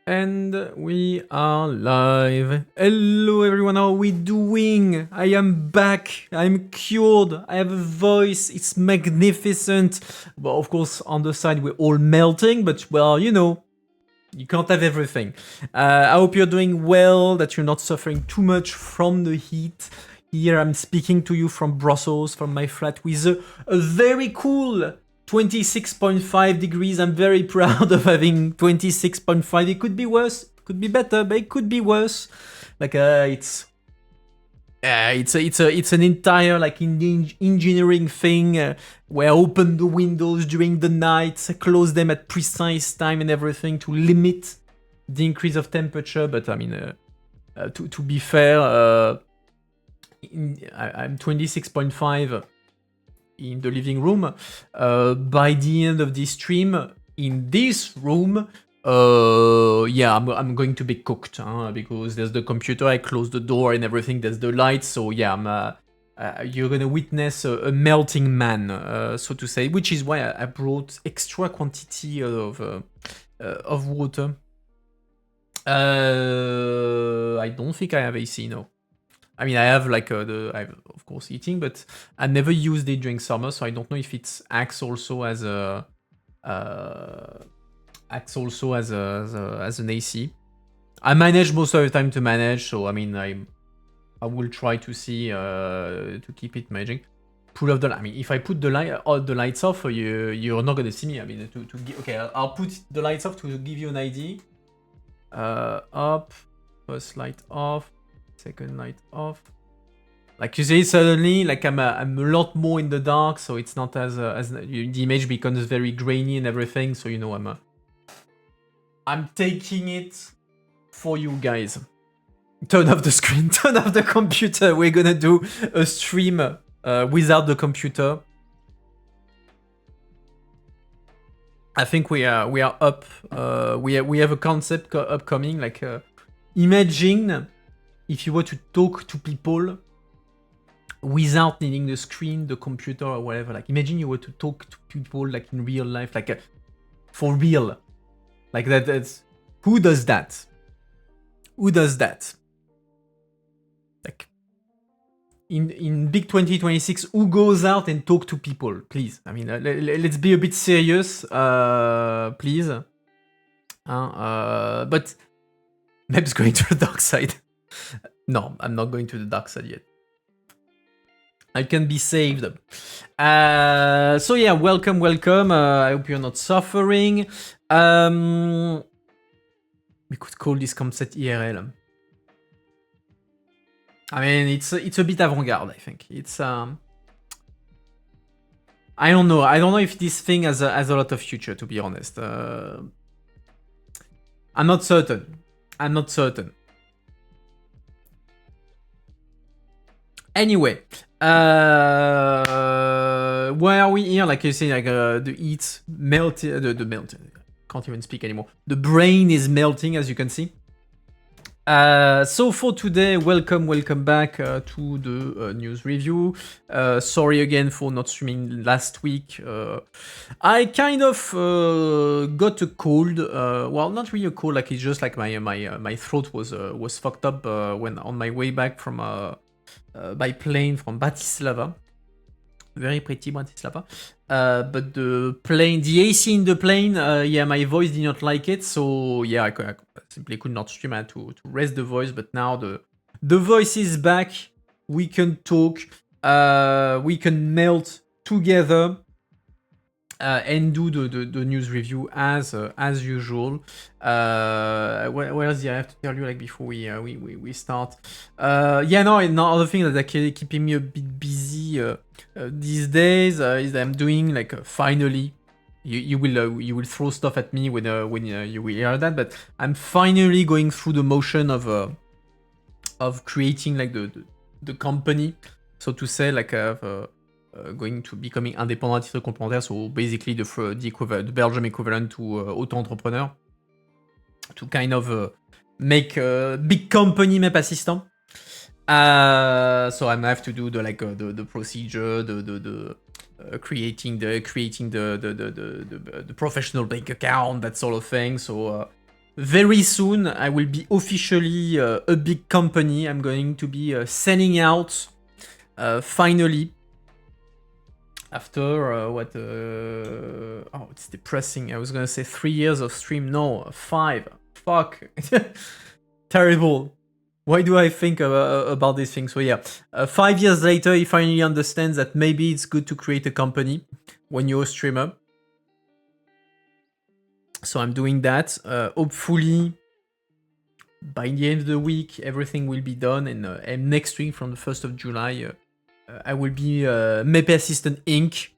And we are live. Hello everyone, how are we doing? I am back. I'm cured. I have a voice. It's magnificent. Well, of course, on the side we're all melting, but well, you know, you can't have everything. I hope you're doing well, that you're not suffering too much from the heat. Here I'm speaking to you from Brussels, from my flat, with a very cool 26.5 degrees. I'm very proud of having 26.5. It could be worse, it could be better, but it could be worse. Like it's an entire like engineering thing where I open the windows during the night, close them at precise time and everything to limit the increase of temperature. But I mean, to be fair, I'm 26.5 in the living room. By the end of this stream, in this room, yeah, I'm going to be cooked because there's the computer. I close the door and everything. There's the lights, so yeah, you're gonna witness a melting man, so to say. Which is why I brought extra quantity of water. I don't think I have AC, no. I mean, I have like I have, of course, heating, but I never used it during summer, so I don't know if it acts also as an AC. I manage most of the time to manage, so I mean, I will try to see to keep it managing. Pull off the. I mean, if I put the lights off, you're not gonna see me. I mean, okay, I'll put the lights off to give you an idea. Up, first light off. Second light off. Like you see, suddenly, like I'm a lot more in the dark, so it's not as the image becomes very grainy and everything. So you know, I'm taking it for you guys. Turn off the screen, turn off the computer. We're gonna do a stream without the computer. I think we are up. We have a concept upcoming. Like imagine if you were to talk to people without needing the screen, the computer, or whatever. Like, imagine you were to talk to people like in real life, like for real. Like that's who does that? Who does that? Like in big 2026, who goes out and talk to people? Please, I mean, let's be a bit serious, please. But Meb's going to the dark side. No, I'm not going to the dark side yet. I can be saved. So yeah, welcome. I hope you're not suffering. We could call this concept IRL. I mean, it's a bit avant-garde, I think. It's I don't know. I don't know if this thing has a lot of future, to be honest. I'm not certain. Anyway, why are we here? Like you say, like the heat melted, the melt. Can't even speak anymore. The brain is melting, as you can see. So for today, welcome back to the news review. Sorry again for not streaming last week. I kind of got a cold. Well, not really a cold. Like it's just like my throat was fucked up when on my way back from by plane from Bratislava. Very pretty Bratislava. But the AC in the plane, yeah, my voice did not like it. So yeah, I simply could not stream. I had to rest the voice. But now the voice is back. We can talk. We can melt together. And do the news review as usual. What else did I have to tell you like before we start? Yeah, no, another thing that's actually keeping me a bit busy these days is that I'm doing like finally. You will throw stuff at me when you will hear that, but I'm finally going through the motion of creating like the company, so to say, like going to becoming indépendant à titre complémentaire, so basically the Belgium equivalent to auto-entrepreneur, to kind of make a big company MEP assistant. So I have to do the procedure, the creating the professional bank account, that sort of thing. So very soon I will be officially a big company. I'm going to be selling out finally. After what? Oh, it's depressing. I was gonna say 3 years of stream. No, 5. Fuck. Terrible. Why do I think about these things? So yeah, 5 years later, he finally understands that maybe it's good to create a company when you're a streamer. So I'm doing that. Hopefully, by the end of the week, everything will be done. And next week, from the 1st of July, I will be MEP Assistant Inc.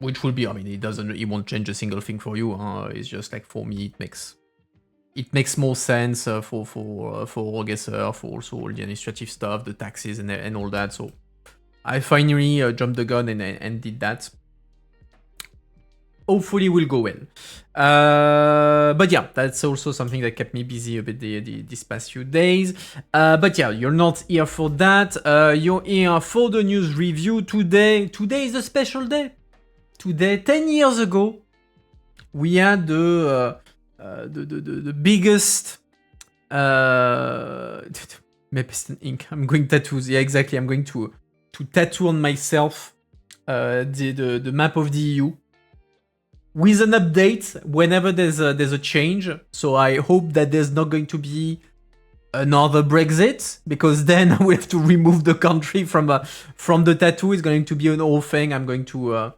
Which will be, I mean, it won't change a single thing for you. It's just like, for me, it makes more sense for Rogesser, for also all the administrative stuff, the taxes and all that. So I finally jumped the gun and did that. Hopefully will go well. But yeah, that's also something that kept me busy a bit these past few days. But yeah, you're not here for that. You're here for the news review today. Today is a special day. Today, 10 years ago, we had the biggest Mephiston Inc. I'm going tattoos. Yeah, exactly. I'm going to tattoo on myself the map of the EU with an update whenever there's a change. So I hope that there's not going to be another Brexit, because then we have to remove the country from the tattoo. It's going to be an whole thing. I'm going to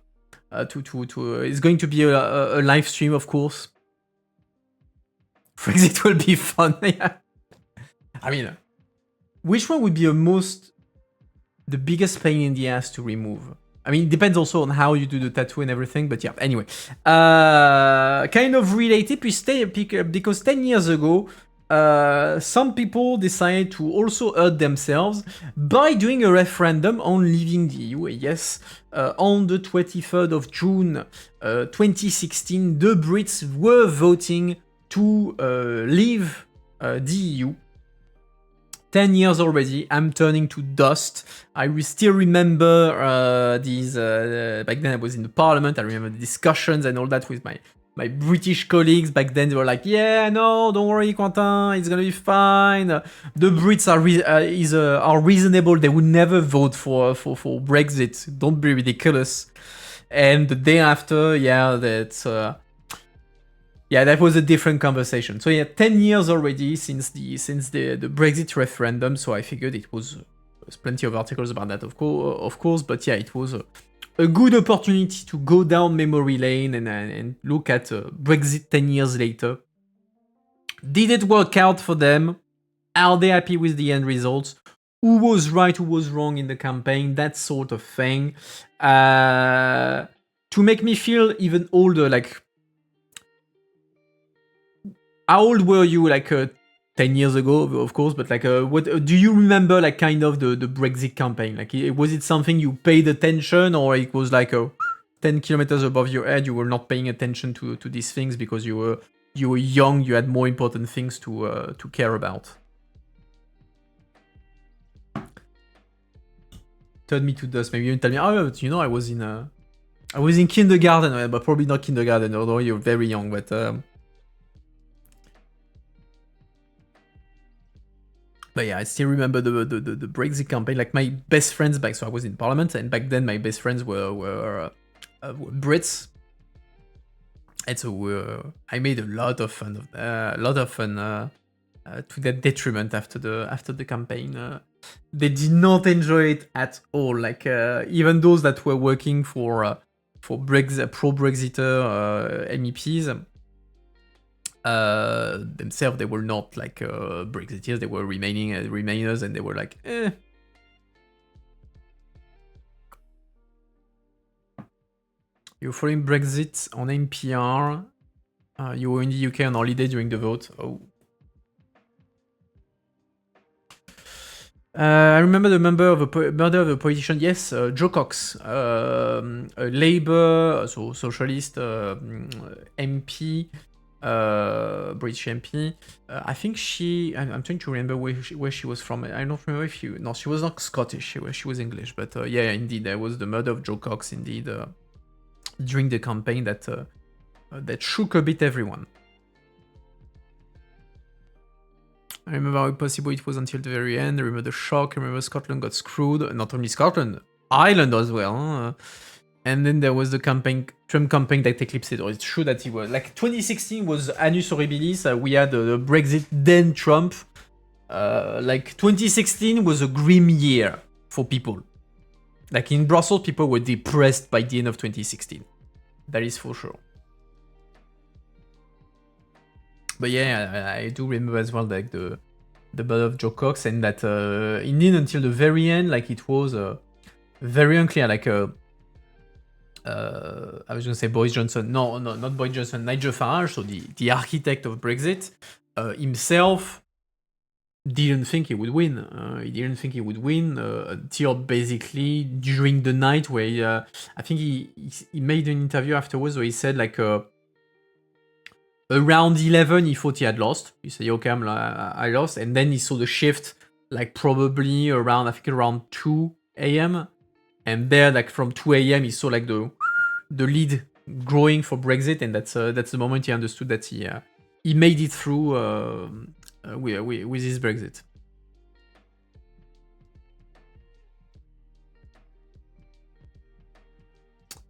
it's going to be a live stream, of course. Brexit will be fun. Yeah. I mean, which one would be the biggest pain in the ass to remove? I mean, it depends also on how you do the tattoo and everything, but yeah, anyway. Kind of related, because 10 years ago, some people decided to also hurt themselves by doing a referendum on leaving the EU. Yes, on the 23rd of June 2016, the Brits were voting to leave the EU. 10 years already, I'm turning to dust. I still remember these, back then I was in the parliament, I remember the discussions and all that with my British colleagues. Back then they were like, yeah, no, don't worry, Quentin, it's gonna be fine. The Brits are reasonable, they would never vote for Brexit, don't be ridiculous. And the day after, yeah, that was a different conversation. So yeah, 10 years already since the Brexit referendum. So I figured there's plenty of articles about that, of course. But yeah, it was a good opportunity to go down memory lane and look at Brexit 10 years later. Did it work out for them? Are they happy with the end results? Who was right, who was wrong in the campaign? That sort of thing. To make me feel even older, like, how old were you, like 10 years ago, of course, but like, what do you remember, like, kind of the Brexit campaign? Like, was it something you paid attention, or it was like 10 kilometers above your head, you were not paying attention to these things because you were young, you had more important things to care about? Turn me to dust. Maybe you tell me, oh, but, I was in kindergarten, but probably not kindergarten, although you're very young, but yeah, I still remember the Brexit campaign. Like, my best friends back, so I was in Parliament, and back then my best friends were Brits, and so I made a lot of fun to their detriment after the campaign. They did not enjoy it at all. Like, even those that were working for Brexit, pro-Brexiter MEPs. Themselves, they were not like Brexiteers, they were Remainers, and they were like, eh. You're following Brexit on NPR. You were in the UK on holiday during the vote. Oh. I remember the murder of a politician. Yes, Joe Cox, a Labour, so socialist MP. British MP. I think I'm trying to remember where she was from. I don't remember if no, she was not Scottish. She was English. But yeah, indeed, there was the murder of Joe Cox. Indeed, during the campaign that that shook a bit everyone. I remember how impossible it was until the very end. I remember the shock. I remember Scotland got screwed. Not only Scotland, Ireland as well. And then there was the Trump campaign that eclipsed it. It's true that he was like 2016 was annus horribilis. We had the Brexit, then Trump. Like 2016 was a grim year for people. Like in Brussels, people were depressed by the end of 2016. That is for sure. But yeah, I do remember as well like the birth of Joe Cox, and that indeed until the very end, like it was very unclear. Like I was gonna say Boris Johnson. No, not Boris Johnson. Nigel Farage, so the architect of Brexit, himself didn't think he would win. He didn't think he would win until basically during the night where I think he made an interview afterwards where he said like around 11 he thought he had lost. He said, okay, I lost. And then he saw the shift like probably around, I think around 2 a.m. And there like from 2 a.m. he saw like the lead growing for Brexit, and that's the moment he understood that he made it through with his Brexit.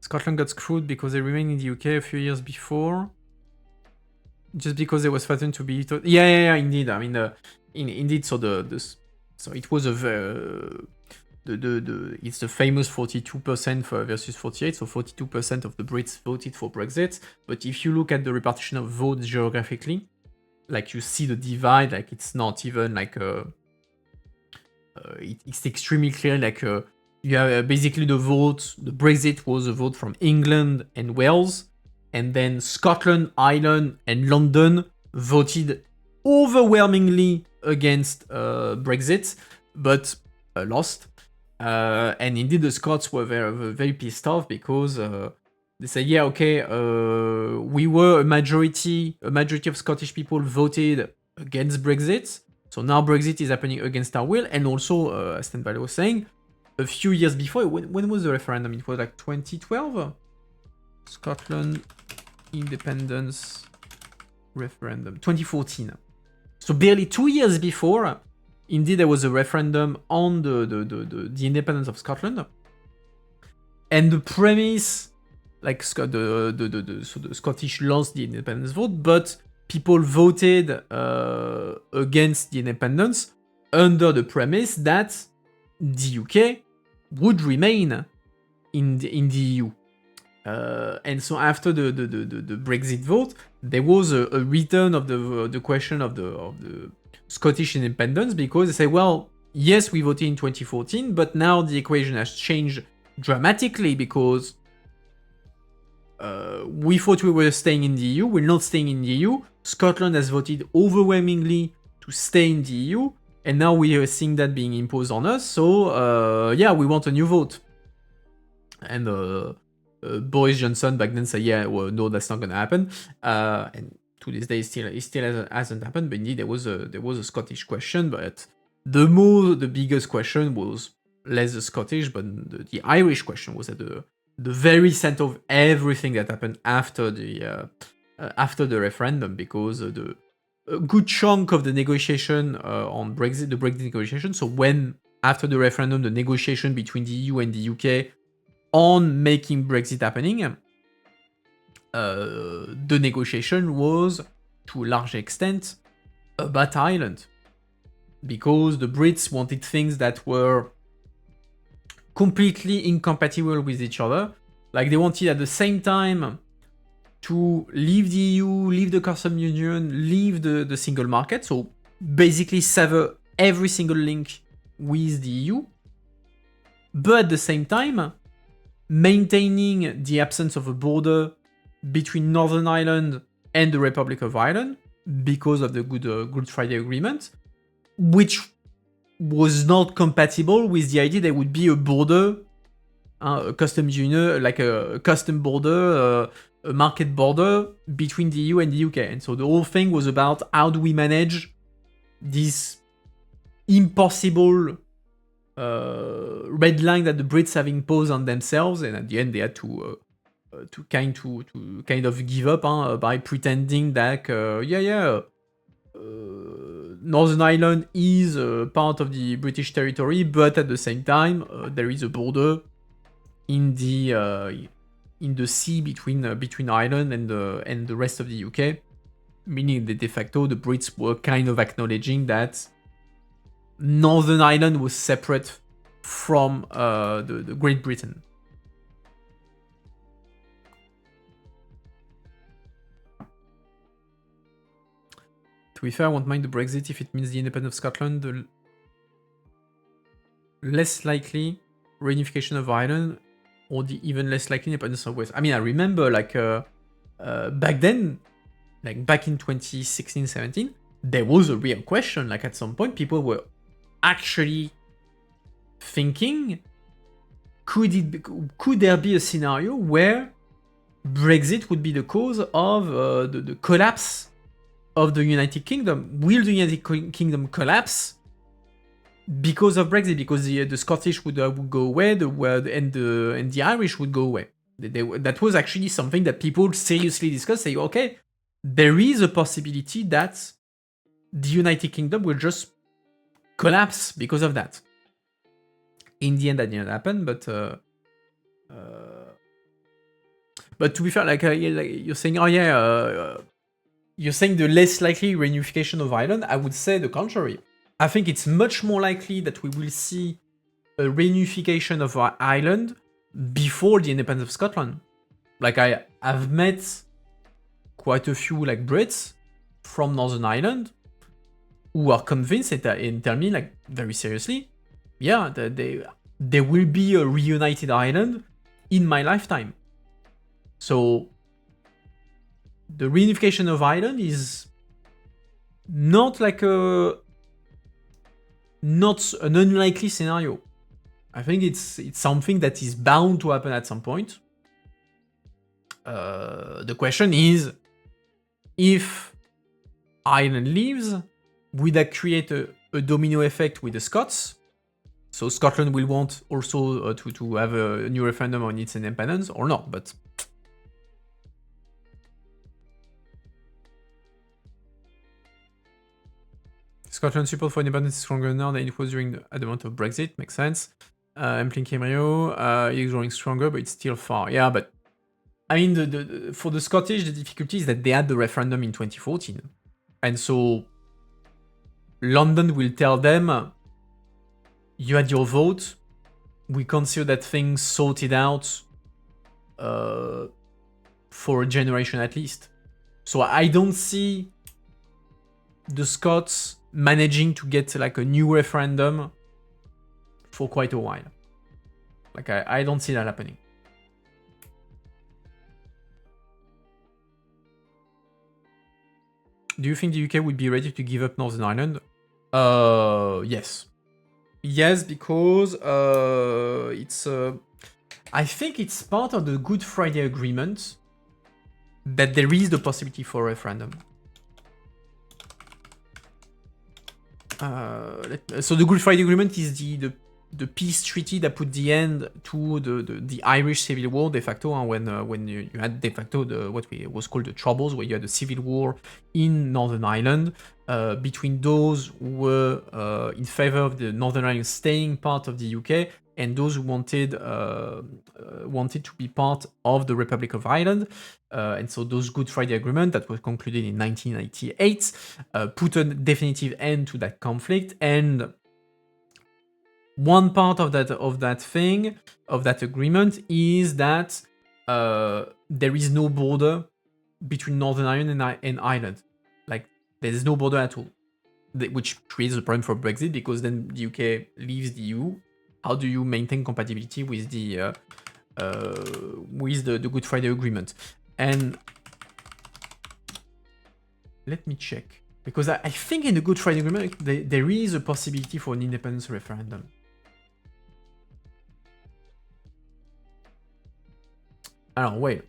Scotland got screwed because they remained in the UK a few years before, just because they was threatened to be. Yeah, indeed. I mean, indeed. So so it was it's the famous 42% versus 48%. So 42% of the Brits voted for Brexit. But if you look at the repartition of votes geographically, like you see the divide. Like it's not even like it's extremely clear. Like you have basically the vote. The Brexit was a vote from England and Wales, and then Scotland, Ireland, and London voted overwhelmingly against Brexit, but lost. And indeed, the Scots were very pissed off because they said, yeah, okay, we were a majority of Scottish people voted against Brexit, so now Brexit is happening against our will. And also, as Stanbale was saying, a few years before, when was the referendum? It was like 2012? Scotland independence referendum, 2014. So barely 2 years before, indeed, there was a referendum on the independence of Scotland, and the premise, like the Scottish lost the independence vote, but people voted against the independence under the premise that the UK would remain in the EU. And so after the Brexit vote, there was a return of the question of the Scottish independence, because they say, well, yes, we voted in 2014, but now the equation has changed dramatically because we thought we were staying in the EU, we're not staying in the EU. Scotland has voted overwhelmingly to stay in the EU, and now we are seeing that being imposed on us. So yeah, we want a new vote. And Boris Johnson back then said, yeah, well, no, that's not going to happen. And to this day, it still hasn't happened. But indeed, there was a Scottish question, but the biggest question was less the Scottish, but the Irish question was at the very center of everything that happened after the referendum, because a good chunk of the negotiation on Brexit, the Brexit negotiation. So when after the referendum, the negotiation between the EU and the UK on making Brexit happening, the negotiation was to a large extent about Ireland, because the Brits wanted things that were completely incompatible with each other. Like they wanted at the same time to leave the EU, leave the customs union, leave the single market, so basically sever every single link with the EU, but at the same time maintaining the absence of a border between Northern Ireland and the Republic of Ireland because of the Good Friday Agreement, which was not compatible with the idea there would be a border, a customs union, like a custom border, a market border between the EU and the UK. And so the whole thing was about how do we manage this impossible red line that the Brits have imposed on themselves, and at the end they had to to kind of give up by pretending that Northern Ireland is part of the British territory, but at the same time there is a border in the sea between Ireland and the rest of the UK, meaning that de facto the Brits were kind of acknowledging that Northern Ireland was separate from the Great Britain. To be fair, I won't mind the Brexit if it means the independence of Scotland. The less likely reunification of Ireland, or the even less likely independence of Wales. I mean, I remember back then, like back in 2016-17, there was a real question. Like at some point, people were actually thinking, could there be a scenario where Brexit would be the cause of the collapse of the United Kingdom? Will the United Kingdom collapse because of Brexit? Because the Scottish would go away, and the Irish would go away. That was actually something that people seriously discussed. Say, okay, there is a possibility that the United Kingdom will just collapse because of that. In the end, that didn't happen, but to be fair, like you're saying, you're saying the less likely reunification of Ireland. I would say the contrary. I think it's much more likely that we will see a reunification of Ireland before the independence of Scotland. Like I've met quite a few like Brits from Northern Ireland who are convinced and tell me like very seriously, yeah, there will be a reunited Ireland in my lifetime. So the reunification of Ireland is not an unlikely scenario. I think it's something that is bound to happen at some point. The question is, if Ireland leaves, will that create a domino effect with the Scots? So Scotland will want also to have a new referendum on its independence or not, but Scotland's support for independence is stronger now than it was at the moment of Brexit. Makes sense. Empling Camrio is growing stronger, but it's still far. Yeah, but I mean, for the Scottish, the difficulty is that they had the referendum in 2014, and so London will tell them, you had your vote, we consider that things sorted out for a generation at least. So I don't see the Scots managing to get like a new referendum for quite a while. Like I don't see that happening. Do you think the UK would be ready to give up Northern Ireland? Yes. Yes, because it's. I think it's part of the Good Friday Agreement that there is the possibility for a referendum. So the Good Friday Agreement is the peace treaty that put the end to the Irish Civil War de facto, when you had de facto what was called the Troubles, where you had a civil war in Northern Ireland between those who were in favor of the Northern Ireland staying part of the UK and those who wanted to be part of the Republic of Ireland. And so those Good Friday Agreement that was concluded in 1998 put a definitive end to that conflict. And one part of that agreement is that there is no border between Northern Ireland and Ireland. Like there is no border at all, which creates a problem for Brexit, because then the UK leaves the EU. How do you maintain compatibility with the Good Friday Agreement? And let me check, because I think in the Good Friday Agreement there is a possibility for an independence referendum. Alors, wait.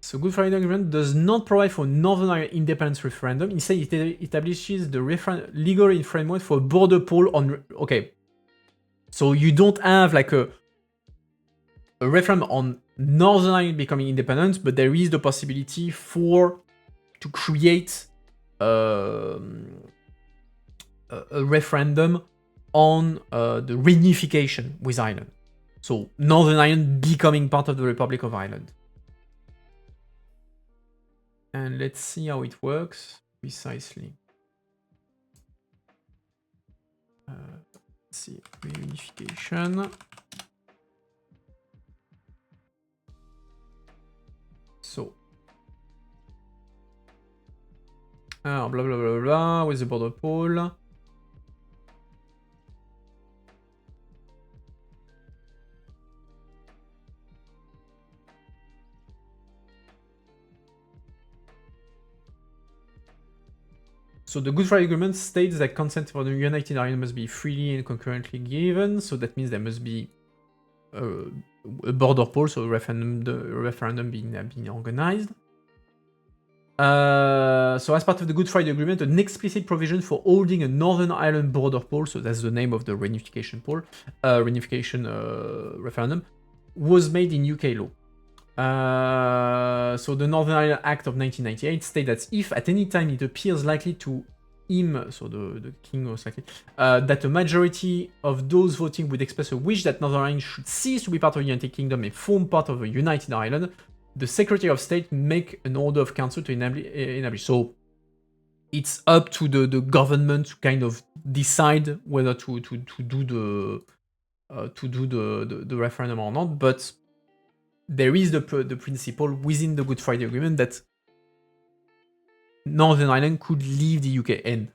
So Good Friday Agreement does not provide for Northern Ireland independence referendum. Instead, it establishes the legal framework for a border poll on... Okay. So you don't have like a referendum on Northern Ireland becoming independent, but there is the possibility to create a referendum on the reunification with Ireland. So Northern Ireland becoming part of the Republic of Ireland. And let's see how it works precisely. Let's see, reunification. So, blah blah blah blah blah with the border poll. So the Good Friday Agreement states that consent for the United Ireland must be freely and concurrently given. So that means there must be a border poll, so a referendum being organized. So as part of the Good Friday Agreement, an explicit provision for holding a Northern Ireland border poll, so that's the name of the reunification referendum, was made in UK law. So the Northern Ireland Act of 1998 states that if at any time it appears likely to him, so the king most likely, that a majority of those voting would express a wish that Northern Ireland should cease to be part of the United Kingdom and form part of a United Ireland, the Secretary of State make an order of council to enable. So it's up to the government to kind of decide whether to do the referendum or not, but there is the principle within the Good Friday Agreement that Northern Ireland could leave the UK, and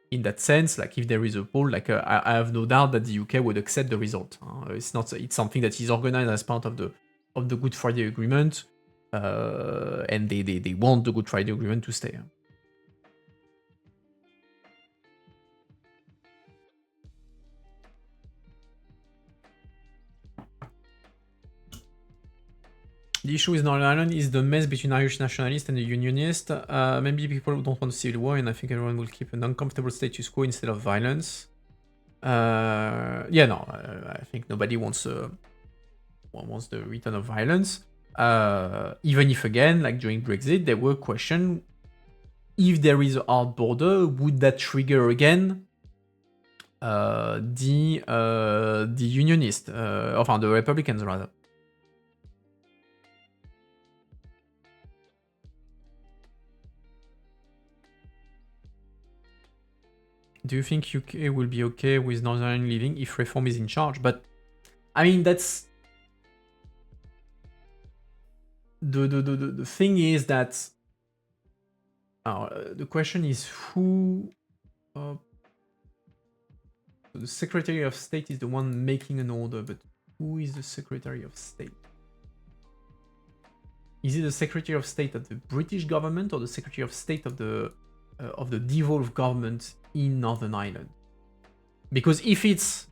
in that sense, like if there is a poll, like I have no doubt that the UK would accept the result. It's something that is organized as part of the Good Friday Agreement, and they want the Good Friday Agreement to stay. The issue with Northern Ireland is the mess between Irish nationalists and the Unionists. Maybe people don't want a civil war, and I think everyone will keep an uncomfortable status quo instead of violence. I think nobody wants the return of violence. Even if, again, like during Brexit, there were questions, if there is a hard border, would that trigger again the Unionists, enfin the Republicans rather. Do you think UK will be okay with Northern Ireland leaving if Reform is in charge? But I mean, that's the thing is that the question is who. The Secretary of State is the one making an order, but who is the Secretary of State? Is it the Secretary of State of the British government or the Secretary of State of the devolved government in Northern Ireland? Because if it's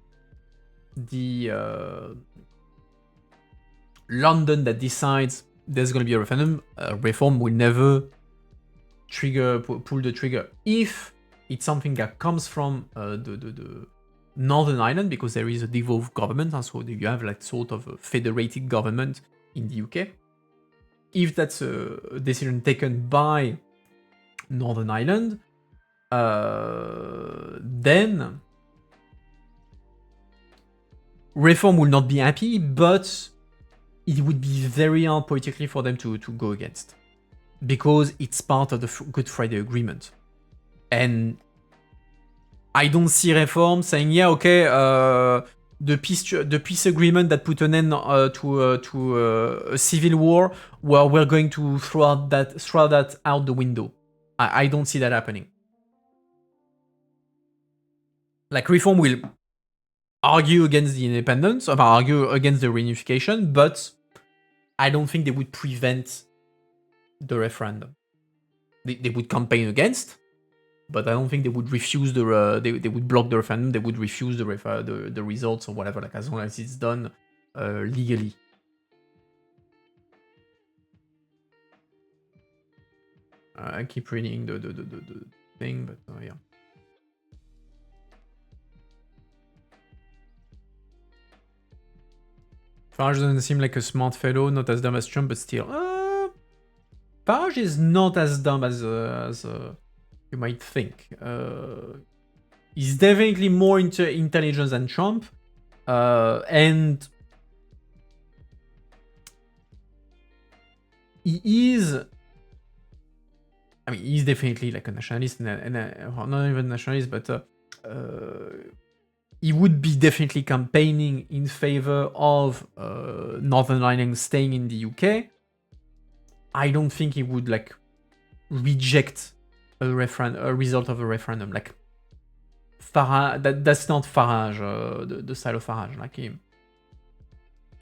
the London that decides there's going to be a referendum, Reform will never pull the trigger. If it's something that comes from the Northern Ireland, because there is a devolved government, and so you have like sort of a federated government in the UK. If that's a decision taken by Northern Ireland, then Reform will not be happy, but it would be very hard politically for them to go against, because it's part of the Good Friday Agreement. And I don't see Reform saying, yeah, okay, the peace agreement that put an end to a civil war, well, we're going to throw that out the window. I don't see that happening. Like, Reform will argue against the independence, or argue against the reunification, but I don't think they would prevent the referendum. They would campaign against, but I don't think they would refuse they would block the referendum. They would refuse the results or whatever, like as long as it's done legally. I keep reading the thing, but yeah. Farage doesn't seem like a smart fellow, not as dumb as Trump, but still. Farage is not as dumb as you might think. He's definitely more intelligent than Trump. And he is... I mean, he's definitely like a nationalist, and not even nationalist, but he would be definitely campaigning in favor of Northern Ireland staying in the UK. I don't think he would like reject a result of a referendum. Like Farage, that's not Farage, the style of Farage. Like he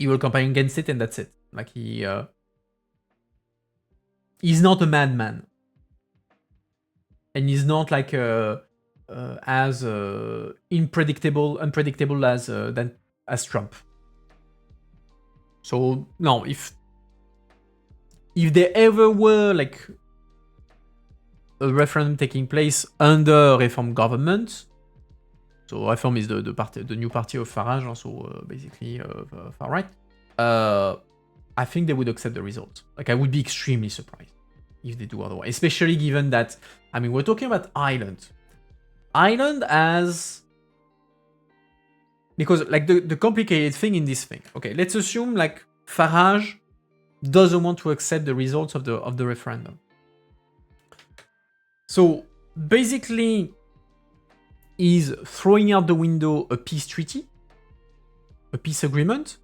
will campaign against it, and that's it. Like he's not a madman. And he's not like as unpredictable as Trump. So no, if there ever were like a referendum taking place under Reform government, so Reform is the new party of Farage, so basically far right. I think they would accept the result. Like I would be extremely surprised if they do otherwise, especially given that, I mean, we're talking about Ireland. Ireland has... Because, like, the complicated thing in this thing... Okay, let's assume, like, Farage doesn't want to accept the results of the referendum. So, basically, he's throwing out the window a peace treaty, a peace agreement,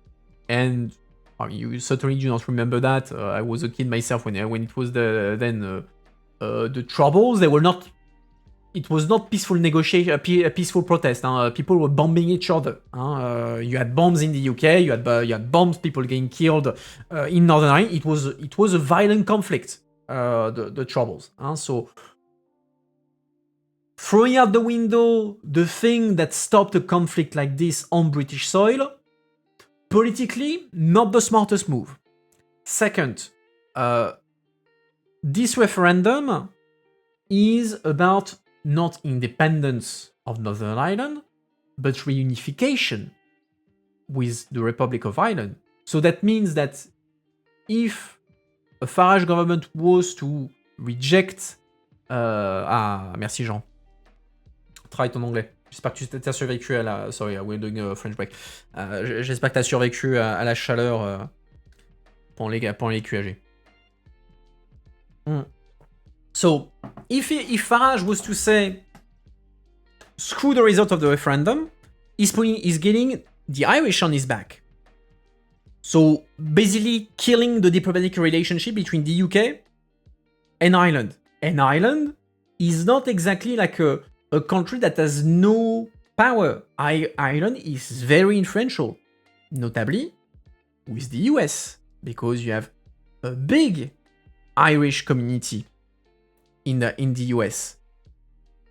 and... I mean, you certainly do not remember that. I was a kid myself when it was the Troubles. They were not. It was not peaceful negotiation, a peaceful protest. People were bombing each other. You had bombs in the UK. You had bombs. People getting killed in Northern Ireland. It was a violent conflict. The Troubles. So throwing out the window the thing that stopped a conflict like this on British soil. Politically, not the smartest move. Second, this referendum is about not independence of Northern Ireland, but reunification with the Republic of Ireland. So that means that if a Farage government was to reject... merci Jean. Travaille ton anglais. J'espère que tu as survécu à la... Sorry, we're doing a French break. J'espère que tu as survécu à la chaleur pendant les QAG. So, if Farage was to say, screw the result of the referendum, he's getting the Irish on his back. So, basically killing the diplomatic relationship between the UK and Ireland. And Ireland is not exactly like a country that has no power. Ireland is very influential, notably with the US, because you have a big Irish community in the US,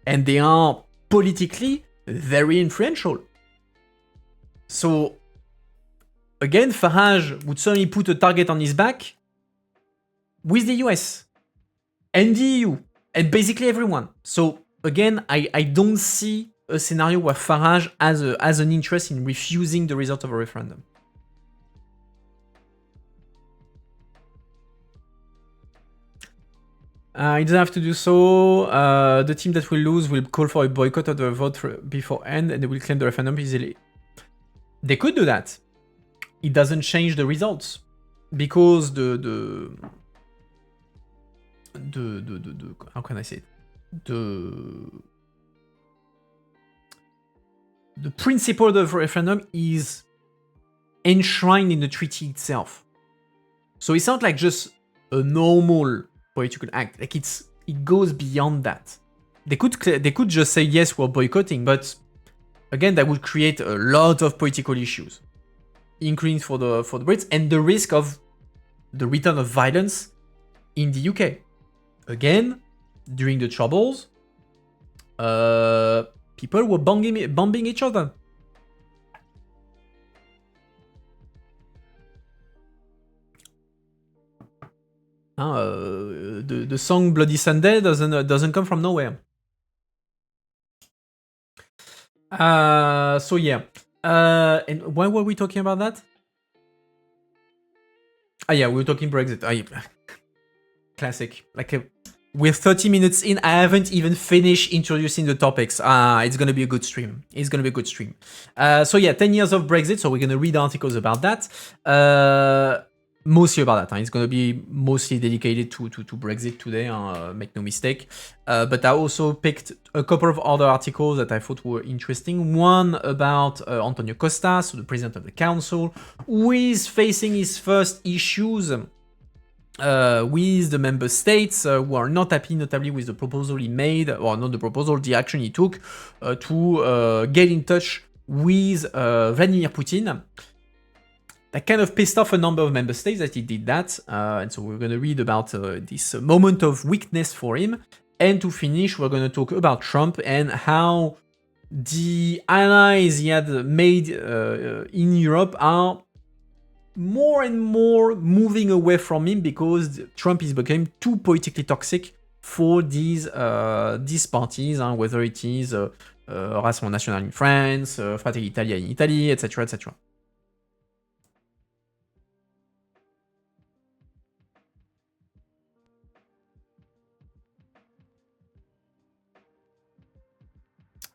and they are politically very influential. So again, Farage would certainly put a target on his back with the US and the EU and basically everyone. So again, I don't see a scenario where Farage has an interest in refusing the result of a referendum. He doesn't have to do so. The team that will lose will call for a boycott of the vote beforehand, and they will claim the referendum easily. They could do that. It doesn't change the results because the how can I say it? The principle of the referendum is enshrined in the treaty itself. So it's not like just a normal political act. Like it goes beyond that. They could just say yes, we're boycotting, but again, that would create a lot of political issues, including for the Brits, and the risk of the return of violence in the UK. Again, during the Troubles, people were bombing each other. The song Bloody Sunday doesn't come from nowhere. So yeah. And why were we talking about that? Yeah, we were talking Brexit. Classic. We're 30 minutes in. I haven't even finished introducing the topics. It's gonna be a good stream. It's gonna be a good stream. So yeah, 10 years of Brexit. So we're gonna read articles about that. Mostly about that. It's gonna be mostly dedicated to Brexit today. Make no mistake. But I also picked a couple of other articles that I thought were interesting. One about Antonio Costa, so the president of the council, who is facing his first issues with the member states who are not happy, notably with the proposal he made, or not the proposal, the action he took to get in touch with Vladimir Putin. That kind of pissed off a number of member states that he did that, and so we're going to read about this moment of weakness for him. And to finish, we're going to talk about Trump and how the allies he had made in Europe are more and more moving away from him because Trump is becoming too politically toxic for these parties, whether it is Rassemblement National in France, Fratelli Italia in Italy, etc., etc.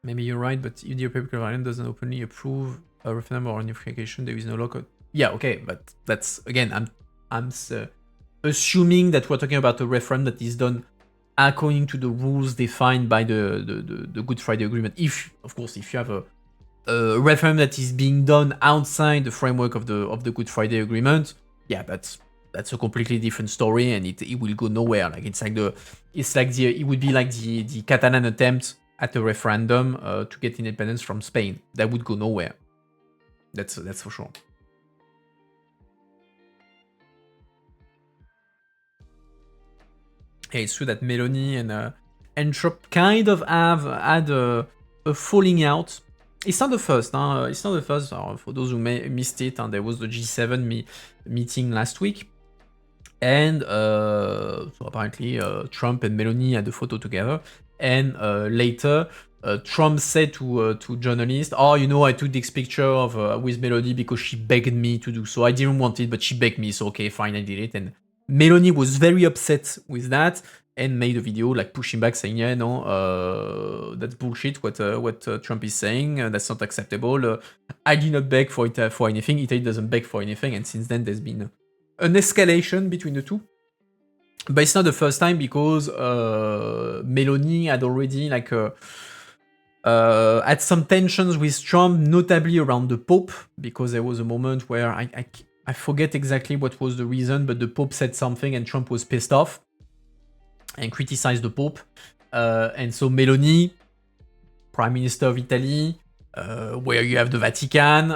Maybe you're right, but if the Republic of Ireland doesn't openly approve a referendum or unification, there is no lockout. Yeah, okay, but that's, again, I'm assuming that we're talking about a referendum that is done according to the rules defined by the Good Friday Agreement. If, of course, if you have a referendum that is being done outside the framework of the Good Friday Agreement, yeah, that's a completely different story, and it will go nowhere. It would be like the Catalan attempt at a referendum to get independence from Spain. That would go nowhere. That's for sure. Yeah, it's true that Meloni and Trump kind of have had a falling out. It's not the first. It's not the first. For those who missed it, there was the G7 meeting last week. And so apparently Trump and Meloni had a photo together. And later, Trump said to journalists, "Oh, I took this picture of with Meloni because she begged me to do so. I didn't want it, but she begged me, so okay, fine, I did it." And Meloni was very upset with that and made a video pushing back, saying, "Yeah, no, that's bullshit. What Trump is saying, that's not acceptable. I did not beg for anything. Italy doesn't beg for anything." And since then, there's been an escalation between the two. But it's not the first time because Meloni had already had some tensions with Trump, notably around the Pope, because there was a moment where I forget exactly what was the reason, but the Pope said something and Trump was pissed off and criticized the Pope. And so Meloni, Prime Minister of Italy, where you have the Vatican,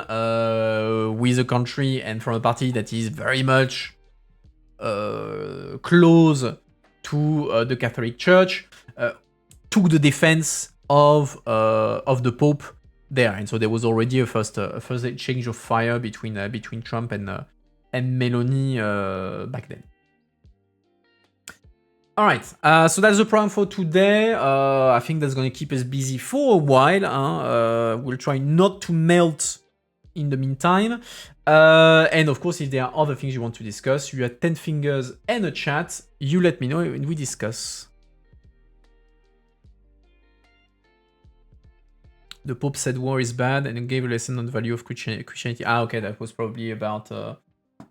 with a country and from a party that is very much close to the Catholic Church, took the defense of the Pope there, and so there was already a first exchange of fire between Trump and Meloni back then. All right, so that's the program for today. I think that's going to keep us busy for a while. We'll try not to melt in the meantime. And of course, if there are other things you want to discuss, you have 10 fingers and a chat, you let me know and we discuss. The Pope said war is bad and gave a lesson on the value of Christianity. Okay, that was probably about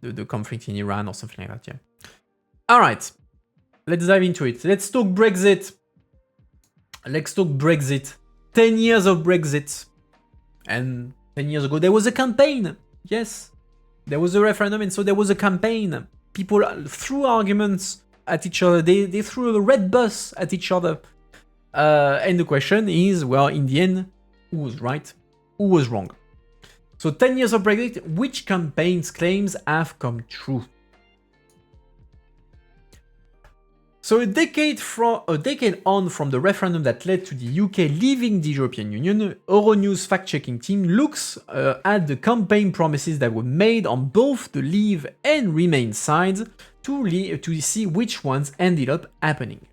the conflict in Iran or something like that, yeah. All right, let's dive into it. Let's talk Brexit. 10 years of Brexit. And 10 years ago, there was a campaign. Yes, there was a referendum, and so there was a campaign. People threw arguments at each other. They threw a red bus at each other. And the question is, well, in the end, who was right? Who was wrong? So 10 years of Brexit, which campaign's claims have come true? So a decade on from the referendum that led to the UK leaving the European Union, Euronews fact-checking team looks at the campaign promises that were made on both the Leave and Remain sides to see which ones ended up happening.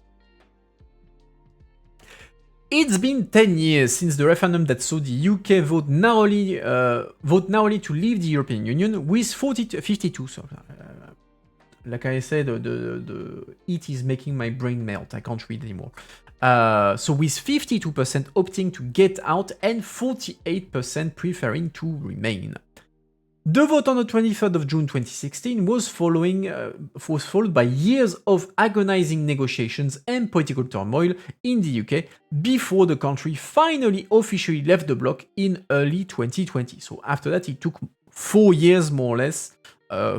It's been 10 years since the referendum that saw the UK vote narrowly to leave the European Union, with 52 like I said, the heat is making my brain melt. I can't read anymore. So with 52% opting to get out and 48% preferring to remain. The vote on the 23rd of June 2016 was followed by years of agonizing negotiations and political turmoil in the UK before the country finally officially left the bloc in early 2020. So after that, it took 4 years more or less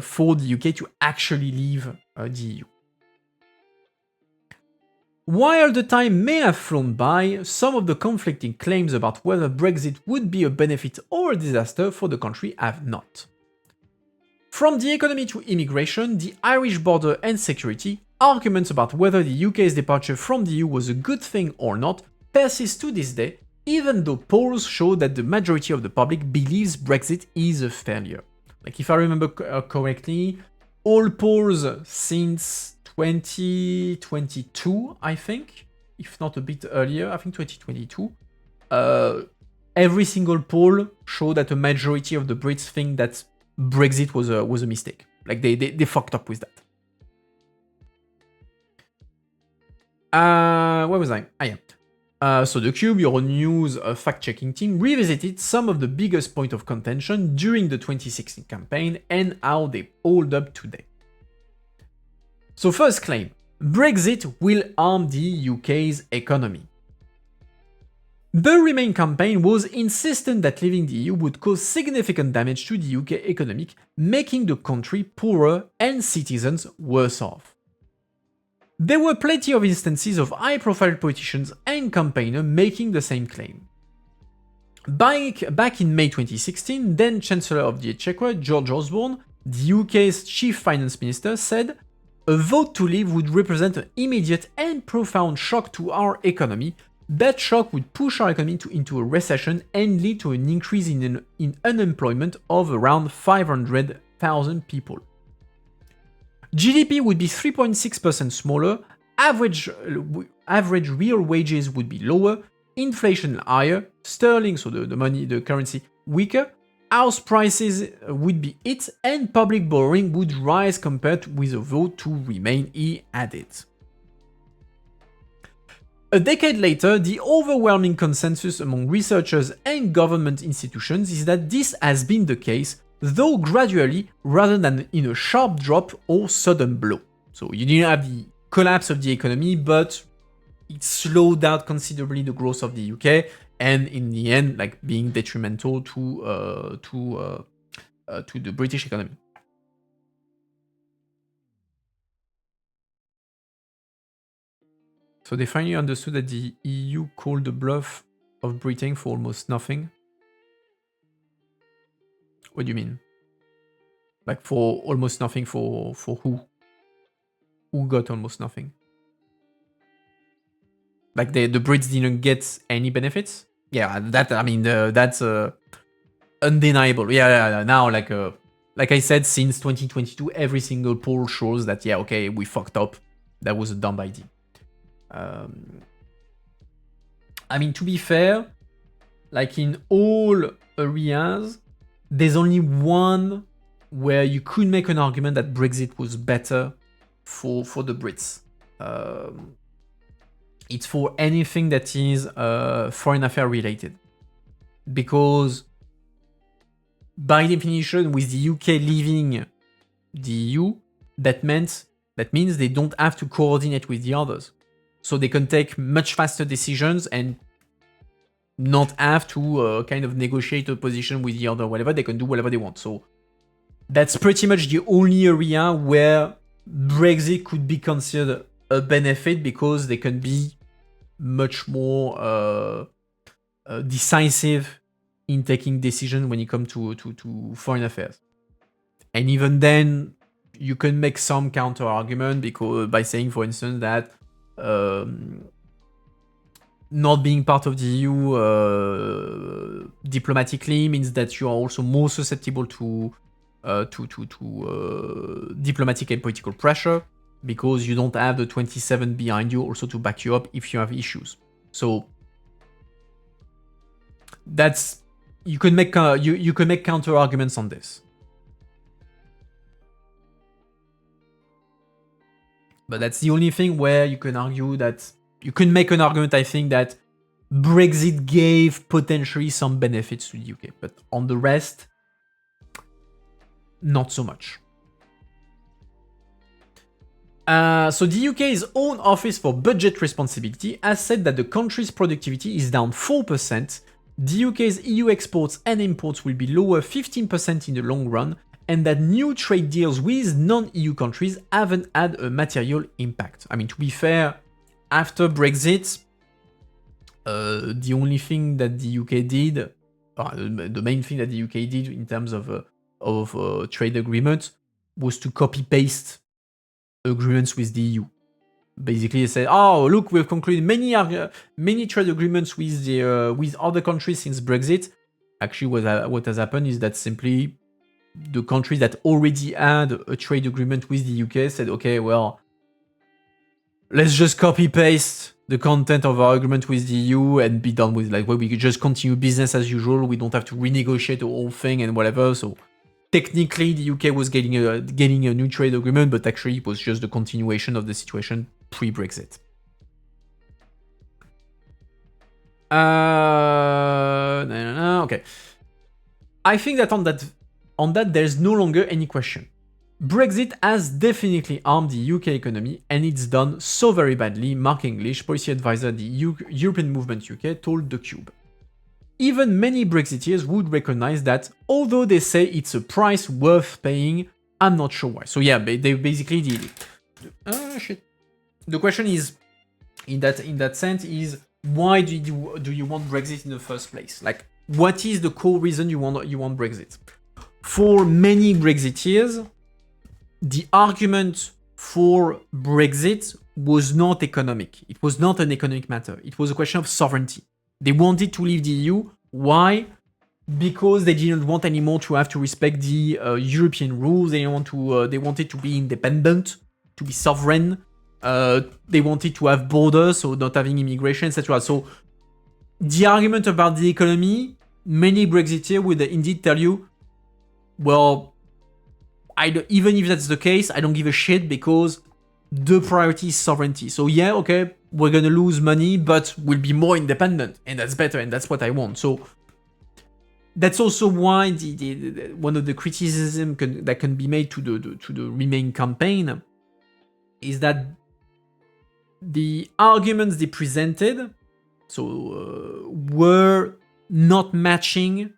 for the UK to actually leave the EU. While the time may have flown by, some of the conflicting claims about whether Brexit would be a benefit or a disaster for the country have not. From the economy to immigration, the Irish border and security, arguments about whether the UK's departure from the EU was a good thing or not persist to this day, even though polls show that the majority of the public believes Brexit is a failure. Like if I remember correctly, all polls since 2022, I think, if not a bit earlier, I think 2022, every single poll showed that a majority of the Brits think that Brexit was a mistake. Like they fucked up with that. Where was I? Yeah. So the Cube, Euronews fact-checking team, revisited some of the biggest points of contention during the 2016 campaign and how they hold up today. So first claim, Brexit will harm the UK's economy. The Remain campaign was insistent that leaving the EU would cause significant damage to the UK economy, making the country poorer and citizens worse off. There were plenty of instances of high-profile politicians and campaigners making the same claim. Back in May 2016, then Chancellor of the Exchequer, George Osborne, the UK's Chief Finance Minister, said, "A vote to leave would represent an immediate and profound shock to our economy. That shock would push our economy into a recession and lead to an increase in unemployment of around 500,000 people. GDP would be 3.6% smaller, average real wages would be lower, inflation higher, sterling, so the money, the currency, weaker, house prices would be hit, and public borrowing would rise compared with a vote to remain," he added. A decade later, the overwhelming consensus among researchers and government institutions is that this has been the case, though gradually, rather than in a sharp drop or sudden blow. So you didn't have the collapse of the economy, but it slowed down considerably the growth of the UK, and in the end, like being detrimental to the British economy. So they finally understood that the EU called the bluff of Britain for almost nothing. What do you mean? Like for almost nothing for who? Who got almost nothing? Like the Brits didn't get any benefits? Yeah, that I mean that's undeniable. Yeah. Now like I said, since 2022, every single poll shows that yeah, okay, we fucked up. That was a dumb idea. I mean, to be fair, like in all areas, there's only one where you could make an argument that Brexit was better for the Brits. It's for anything that is foreign affair related. Because by definition, with the UK leaving the EU, that means they don't have to coordinate with the others. So they can take much faster decisions and not have to kind of negotiate a position with the other, whatever. They can do whatever they want. So that's pretty much the only area where Brexit could be considered a benefit, because they can be much more decisive in taking decisions when it comes to foreign affairs. And even then, you can make some counter argument because by saying, for instance, that not being part of the EU diplomatically means that you are also more susceptible to diplomatic and political pressure, because you don't have the 27 behind you also to back you up if you have issues. So that's you can make counter arguments on this. But that's the only thing where you can argue that you can make an argument, I think, that Brexit gave potentially some benefits to the UK, but on the rest, not so much. So the UK's own Office for Budget Responsibility has said that the country's productivity is down 4%, the UK's EU exports and imports will be lower 15% in the long run, and that new trade deals with non-EU countries haven't had a material impact. I mean, to be fair, after Brexit, the only thing that the UK did, the main thing that the UK did in terms of trade agreements was to copy-paste agreements with the EU. Basically, they said, "Oh, look, we've concluded many trade agreements with other countries since Brexit." Actually, what has happened is that simply the countries that already had a trade agreement with the UK said, "Okay, well, let's just copy paste the content of our agreement with the EU and be done with. Like, well, we could just continue business as usual. We don't have to renegotiate the whole thing and whatever." So technically, the UK was getting a new trade agreement, but actually it was just the continuation of the situation pre-Brexit. Okay. I think that on that there's no longer any question. Brexit has definitely harmed the UK economy, and it's done so very badly, Mark English, policy advisor at the European Movement UK, told The Cube. Even many Brexiteers would recognize that, although they say it's a price worth paying, I'm not sure why. So yeah, they basically the question is, in that sense, is why do you want Brexit in the first place? Like, what is the core reason you want Brexit? For many Brexiteers, the argument for Brexit was not economic. It was not an economic matter. It was a question of sovereignty. They wanted to leave the EU. Why? Because they didn't want anymore to have to respect the European rules. They wanted to be independent, to be sovereign. They wanted to have borders, so not having immigration, etc. So the argument about the economy, many Brexiteers would indeed tell you, well, even if that's the case, I don't give a shit because the priority is sovereignty. So yeah, okay, we're gonna lose money, but we'll be more independent, and that's better, and that's what I want. So that's also why one of the criticisms that can be made to the Remain campaign is that the arguments they presented were not matching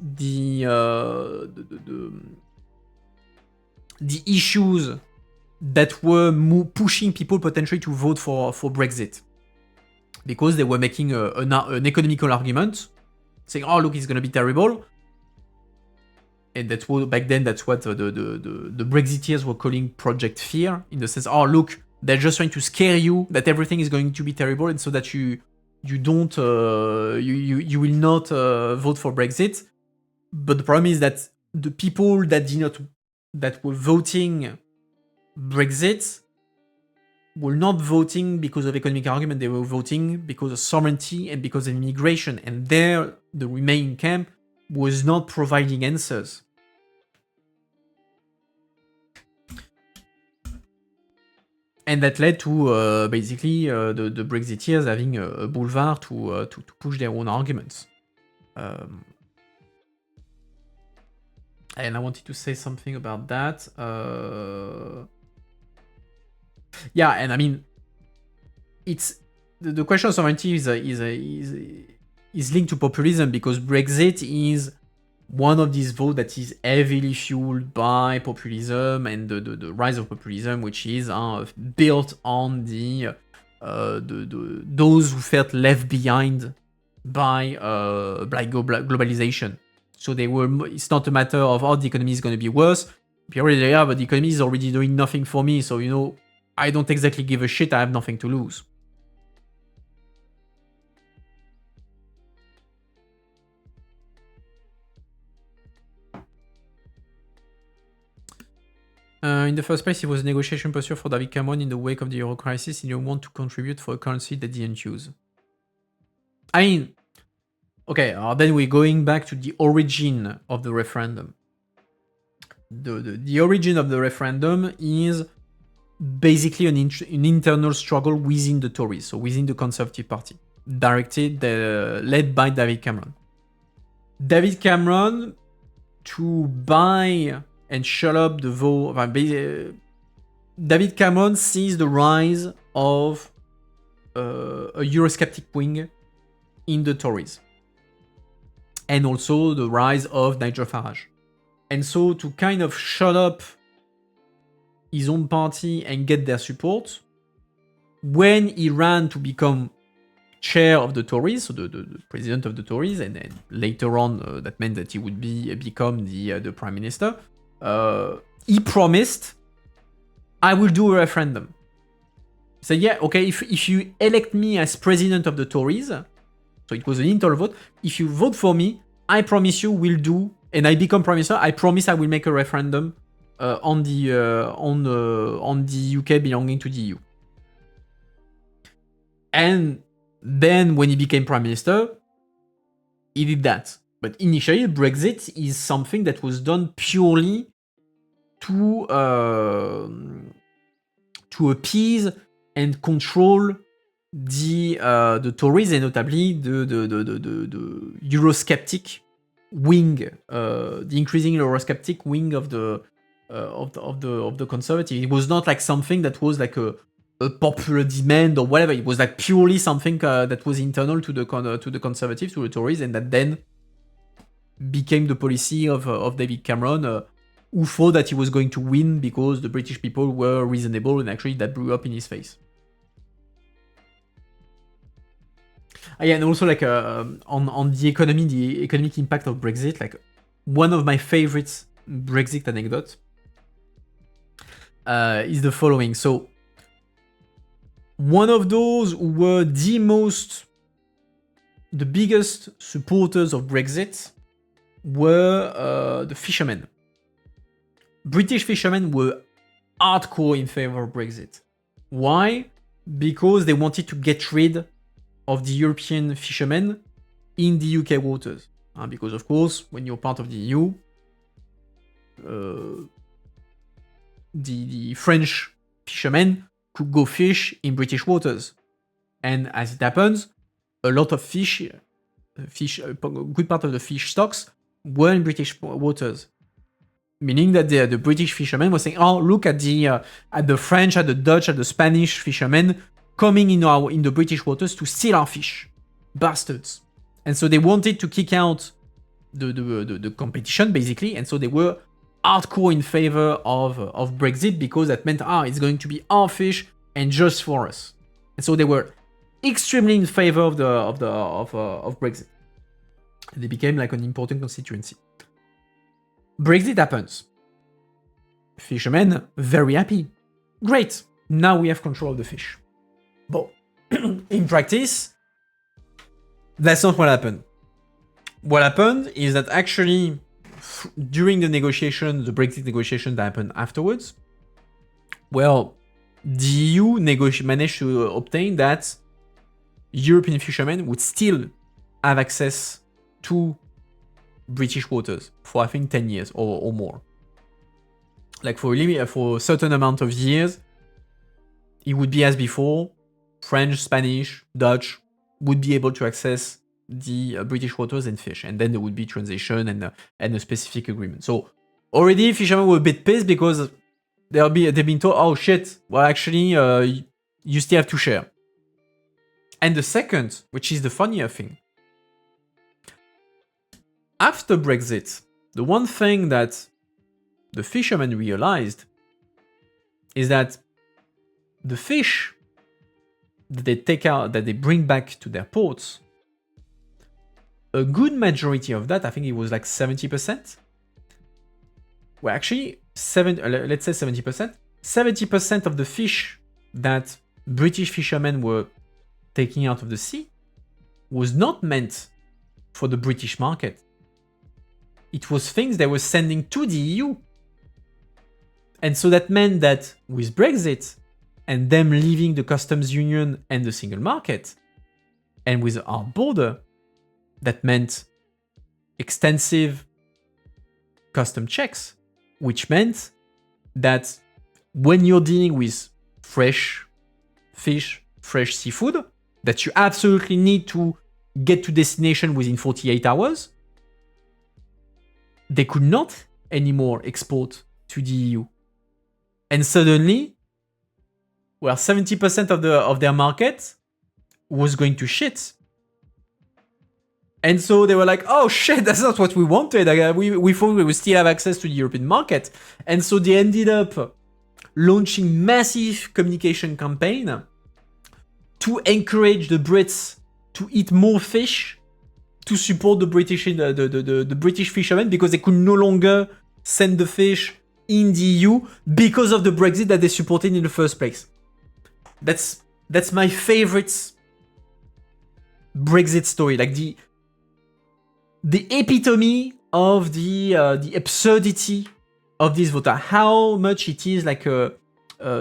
the issues that were pushing people potentially to vote for Brexit, because they were making an economical argument, saying, "Oh, look, it's going to be terrible," and that's what back then that's what the Brexiteers were calling Project Fear, in the sense, "Oh, look, they're just trying to scare you that everything is going to be terrible, and so that you don't you will not vote for Brexit." But the problem is that the people that were voting Brexit were not voting because of economic argument. They were voting because of sovereignty and because of immigration. And there, the Remain camp was not providing answers. And that led to basically the Brexiteers having a boulevard to push their own arguments. And I wanted to say something about that. Yeah, and I mean, it's the question of sovereignty is linked to populism, because Brexit is one of these votes that is heavily fueled by populism and the rise of populism, which is built on those who felt left behind by globalization. So it's not a matter of, oh, the economy is going to be worse. But the economy is already doing nothing for me. So, I don't exactly give a shit. I have nothing to lose. In the first place, it was a negotiation posture for David Cameron in the wake of the euro crisis. He didn't want to contribute for a currency that didn't use. I mean, okay, then we're going back to the origin of the referendum. The origin of the referendum is basically an internal struggle within the Tories, so within the Conservative Party, led by David Cameron. David Cameron, to buy and shut up the vote, David Cameron sees the rise of a Eurosceptic wing in the Tories, and also the rise of Nigel Farage. And so to kind of shut up his own party and get their support, when he ran to become chair of the Tories, so the president of the Tories, and then later on that meant that he would become the prime minister, he promised, I will do a referendum. He said, yeah, okay, if you elect me as president of the Tories, so it was an internal vote, if you vote for me, I promise you will do, and I become prime minister, I promise I will make a referendum on the UK belonging to the EU. And then when he became prime minister, he did that. But initially, Brexit is something that was done purely to appease and control the Tories, and notably the Eurosceptic wing, the increasing Eurosceptic wing of the Conservative. It was not like something that was like a popular demand or whatever. It was like purely something that was internal to the Conservatives, to the Tories, and that then became the policy of David Cameron, who thought that he was going to win because the British people were reasonable, and actually that blew up in his face. Yeah, and also like on the economic impact of Brexit, like one of my favorite Brexit anecdotes is the following. So one of those who were the biggest supporters of Brexit were the fishermen. British fishermen were hardcore in favor of Brexit. Why? Because they wanted to get rid of the European fishermen in the UK waters. Because of course, when you're part of the EU, the French fishermen could go fish in British waters. And as it happens, a lot of a good part of the fish stocks were in British waters. Meaning that the British fishermen were saying, oh, look at the French, at the Dutch, at the Spanish fishermen coming in the British waters to steal our fish. Bastards. And so they wanted to kick out the competition, basically, and so they were hardcore in favor of Brexit, because that meant, it's going to be our fish and just for us. And so they were extremely in favor of Brexit. They became like an important constituency. Brexit happens. Fishermen, very happy. Great, now we have control of the fish. But in practice, that's not what happened. What happened is that actually, during the Brexit negotiation that happened afterwards, well, the EU managed to obtain that European fishermen would still have access to British waters for, I think, 10 years or more. Like for a certain amount of years, it would be as before. French, Spanish, Dutch would be able to access the British waters and fish, and then there would be transition and a specific agreement. So already fishermen were a bit pissed because they've been told, oh shit, well actually you still have to share. And the second, which is the funnier thing, after Brexit, the one thing that the fishermen realized is that the fish that they take out, that they bring back to their ports, a good majority of that, I think it was like 70%, well actually, let's say 70%, 70% of the fish that British fishermen were taking out of the sea was not meant for the British market. It was things they were sending to the EU. And so that meant that with Brexit, and them leaving the customs union and the single market, and with our border, that meant extensive custom checks, which meant that when you're dealing with fresh fish, fresh seafood, that you absolutely need to get to destination within 48 hours, they could not anymore export to the EU. And suddenly, well, 70% of their market was going to shit. And so they were like, oh shit, that's not what we wanted. We thought we would still have access to the European market. And so they ended up launching massive communication campaign to encourage the Brits to eat more fish, to support the British fishermen, because they could no longer send the fish in the EU because of the Brexit that they supported in the first place. That's my favorite Brexit story. Like the epitome of the absurdity of this vote. How much it is like a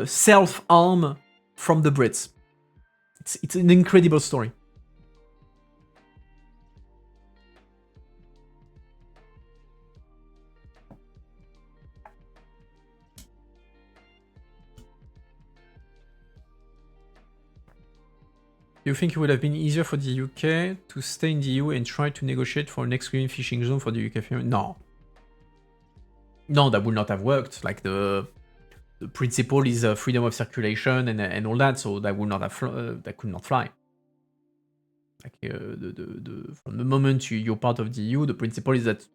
self-harm from the Brits. It's an incredible story. You think it would have been easier for the UK to stay in the EU and try to negotiate for an exclusive fishing zone for the UK fishermen? No. No, that would not have worked. Like the principle is freedom of circulation and all that, so that would not have that could not fly. Like from the moment you're part of the EU, the principle is that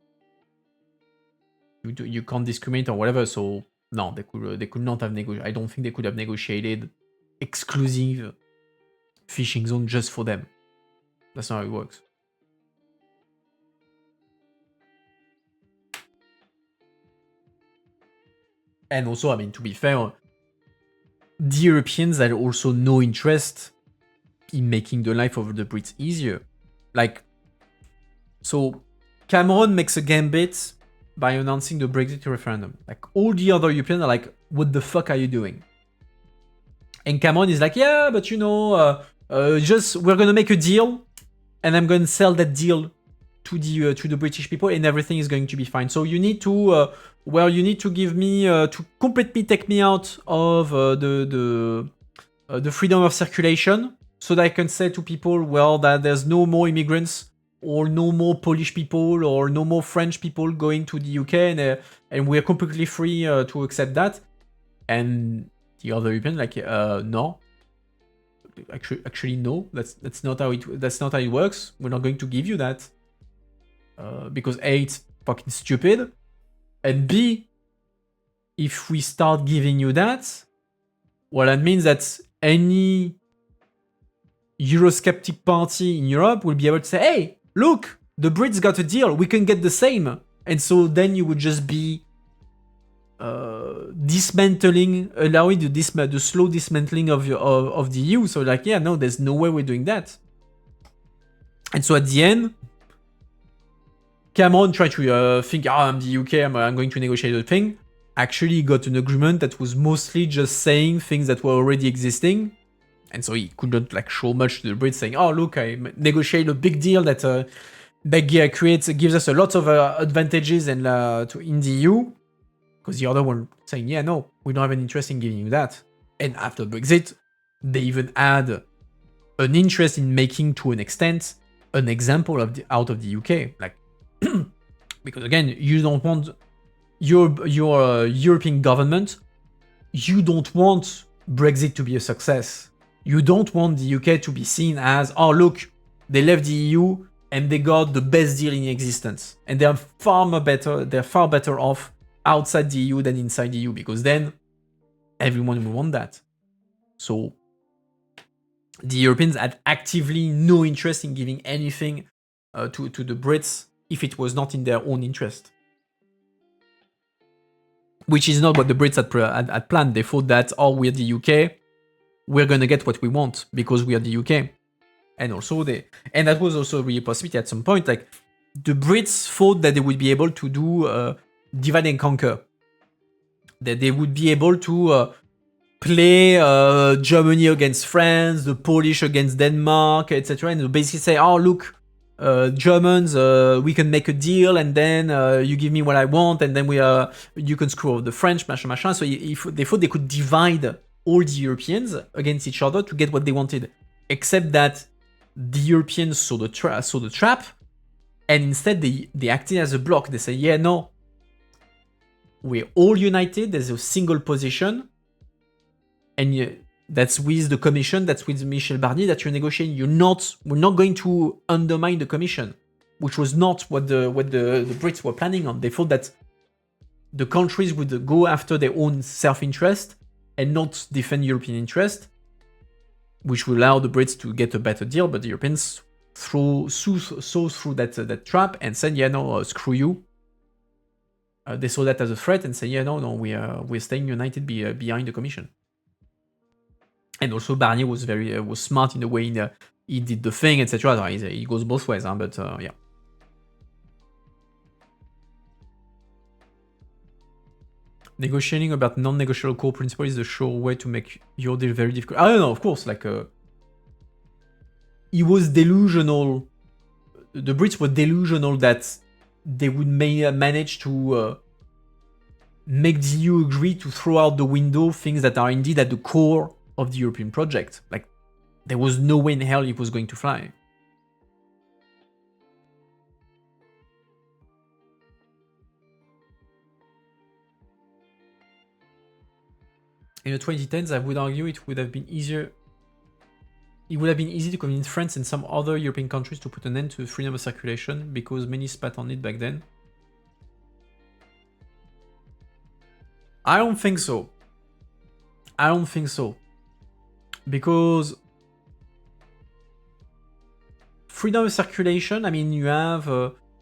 you can't discriminate or whatever. So no, they could not have negotiated. I don't think they could have negotiated exclusive fishing zone just for them. That's not how it works. And also, I mean, to be fair, the Europeans had also no interest in making the life of the Brits easier. Like, so Cameron makes a gambit by announcing the Brexit referendum. Like, all the other Europeans are like, what the fuck are you doing? And Cameron is like, yeah, but you know, we're gonna make a deal, and I'm gonna sell that deal to the British people, and everything is going to be fine. So you need to, you need to give me to completely take me out of the freedom of circulation, so that I can say to people, well, that there's no more immigrants or no more Polish people or no more French people going to the UK, and we're completely free to accept that. And the other Europeans like, no. Actually, no. That's not how it works. We're not going to give you that because A, it's fucking stupid, and B, if we start giving you that, well, that means that any Eurosceptic party in Europe will be able to say, "Hey, look, the Brits got a deal. We can get the same," and so then you would just be allowing the slow dismantling of the EU. So like, yeah, no, there's no way we're doing that. And so at the end, Cameron tried to think, I'm the UK, I'm going to negotiate a thing. Actually, he got an agreement that was mostly just saying things that were already existing. And so he couldn't like show much to the Brits saying, oh, look, I negotiate a big deal that gives us a lot of advantages and in the EU. Because the other one saying, yeah, no, we don't have an interest in giving you that. And after Brexit, they even had an interest in making, to an extent, an example out of the UK. Like, because again, you don't want your European government, you don't want Brexit to be a success. You don't want the UK to be seen as, oh, look, they left the EU and they got the best deal in existence. And they're far better off outside the EU than inside the EU, because then everyone will want that. So the Europeans had actively no interest in giving anything to the Brits if it was not in their own interest. Which is not what the Brits had planned. They thought that, oh, we're the UK, we're gonna get what we want because we are the UK. And also and that was also a real possibility at some point. Like, the Brits thought that they would be able to do divide and conquer. That they would be able to play Germany against France, the Polish against Denmark, etc. And basically say, oh, look, Germans, we can make a deal, and then you give me what I want, and then you can screw over the French, machin, machin. So if they thought they could divide all the Europeans against each other to get what they wanted, except that the Europeans saw the trap, and instead they acted as a block. They say, yeah, no, we're all united. There's a single position, and that's with the Commission, that's with Michel Barnier that you're negotiating. We're not going to undermine the Commission, which was not what the Brits were planning on. They thought that the countries would go after their own self-interest and not defend European interest, which will allow the Brits to get a better deal. But the Europeans saw through that trap and said, yeah, no, screw you. They saw that as a threat and said, yeah, no, we're staying united behind the Commission. And also Barnier was was smart in the way he did the thing, etc. He goes both ways, but yeah. Negotiating about non-negotiable core principle is the sure way to make your deal very difficult. I don't know, of course, he was delusional. The Brits were delusional that they would manage to make the EU agree to throw out the window things that are indeed at the core of the European project. Like, there was no way in hell it was going to fly. In the 2010s, I would argue it would have been easy to convince France and some other European countries to put an end to freedom of circulation because many spat on it back then. I don't think so. Because freedom of circulation, I mean, you have...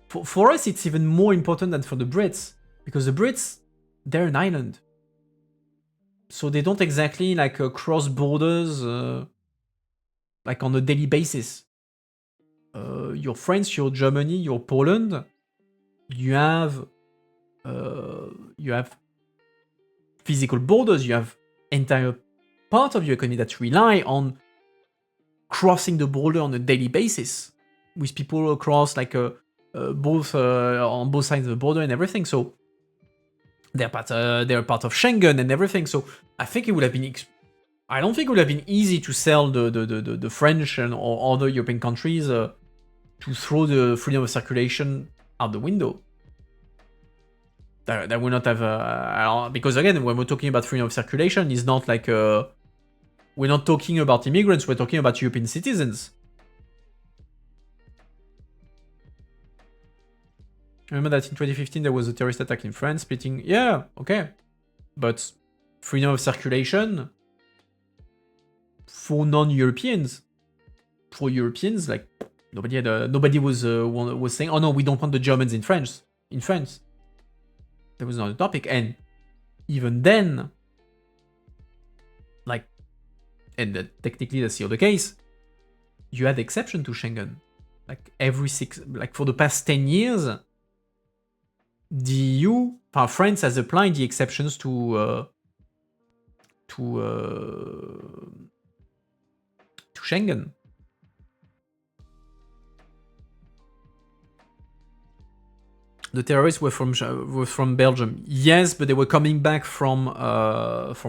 for us, it's even more important than for the Brits. Because the Brits, they're an island. So they don't exactly cross borders like on a daily basis. Your France, your Germany, your Poland, you have physical borders, you have entire part of your economy that rely on crossing the border on a daily basis with people across both on both sides of the border and everything. So they're part of Schengen and everything. So I think it would have been I don't think it would have been easy to sell the French and or other European countries to throw the freedom of circulation out the window. That would not have because again, when we're talking about freedom of circulation, it's not like we're not talking about immigrants. We're talking about European citizens. Remember that in 2015 there was a terrorist attack in France, splitting. Yeah, okay, but freedom of circulation for non-Europeans. For Europeans, like nobody was saying, "Oh no, we don't want the Germans in France." That was not a topic, and even then, technically that's still the case. You had exception to Schengen, for the past 10 years. The EU, France has applied the exceptions to Schengen. The terrorists were from Belgium. Yes, but they were coming back from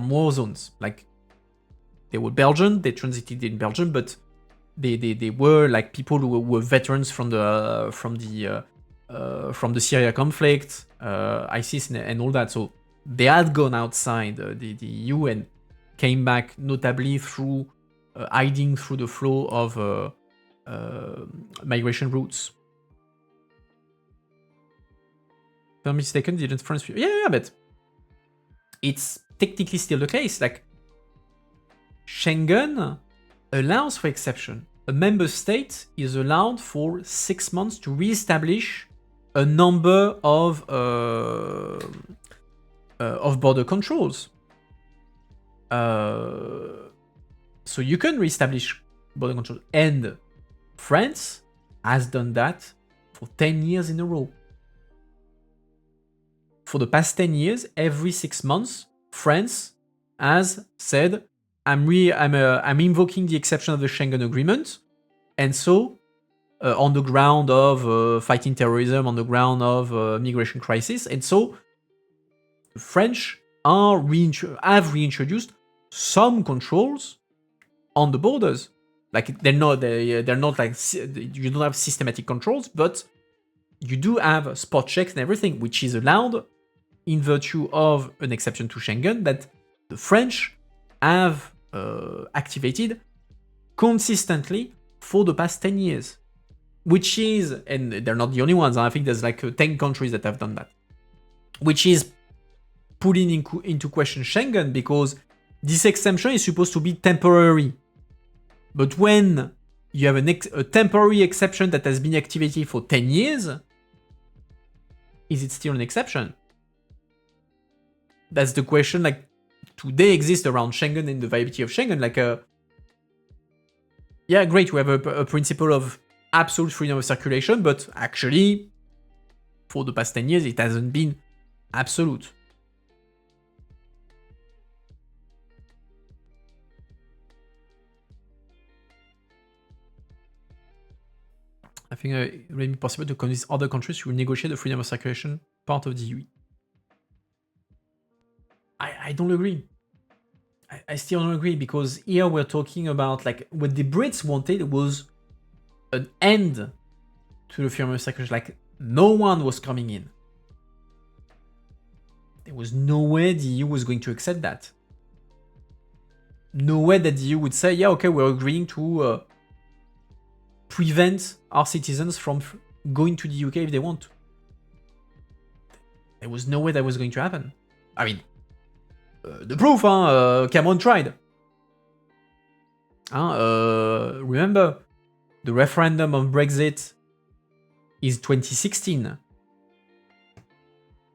war zones. Like, they were Belgian, they transited in Belgium, but they were like people who were veterans from the Syria conflict, ISIS and all that. So they had gone outside the EU and came back, notably through hiding through the flow of migration routes. If I'm mistaken, didn't France? Yeah, but it's technically still the case. Like, Schengen allows for exception. A member state is allowed for 6 months to re-establish a number of border controls. So you can re-establish border control, and France has done that for 10 years in a row. For the past 10 years, every 6 months, France has said, I'm invoking the exception of the Schengen Agreement, and so on the ground of fighting terrorism, on the ground of migration crisis. And so the French have reintroduced some controls on the borders. Like they're not like, you don't have systematic controls, but you do have spot checks and everything, which is allowed in virtue of an exception to Schengen that the French have activated consistently for the past 10 years. Which is, and they're not the only ones, I think there's like 10 countries that have done that. Which is putting into question Schengen, because this exemption is supposed to be temporary. But when you have a temporary exception that has been activated for 10 years, is it still an exception? That's the question, like, today exists around Schengen and the viability of Schengen. Like, yeah, great, we have a principle of absolute freedom of circulation, but actually, for the past 10 years, it hasn't been absolute. I think it may be possible to convince other countries to negotiate the freedom of circulation part of the EU. I don't agree. I still don't agree, because here we're talking about, like, what the Brits wanted was an end to the freedom of circulation. Like, no one was coming in. There was no way the EU was going to accept that. No way that the EU would say, yeah, okay, we're agreeing to prevent our citizens from going to the UK if they want. There was no way that was going to happen. I mean, the proof, Cameron tried. Remember, the referendum on Brexit is 2016.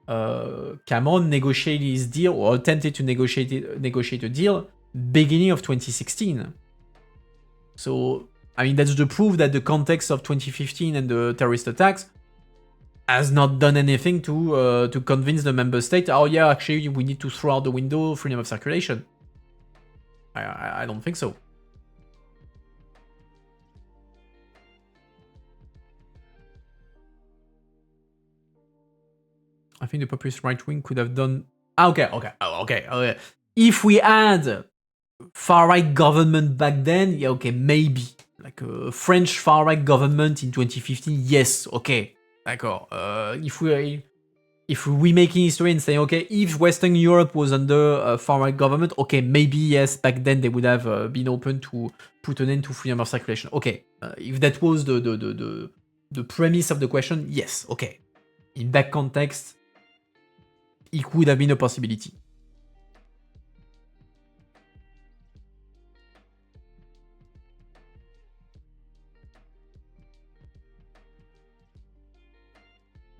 Cameron negotiated his deal, or attempted to negotiate a deal, beginning of 2016. So, I mean, that's the proof that the context of 2015 and the terrorist attacks has not done anything to convince the member state, oh yeah, actually we need to throw out the window freedom of circulation. I don't think so. I think the populist right wing could have done. Okay. If we had far right government back then, yeah, okay, maybe. Like a French far right government in 2015, yes, okay. D'accord. If we're making history and saying, okay, if Western Europe was under a far right government, okay, maybe yes, back then they would have been open to put an end to freedom of circulation. Okay, if that was the premise of the question, yes, okay. In that context, it could have been a possibility.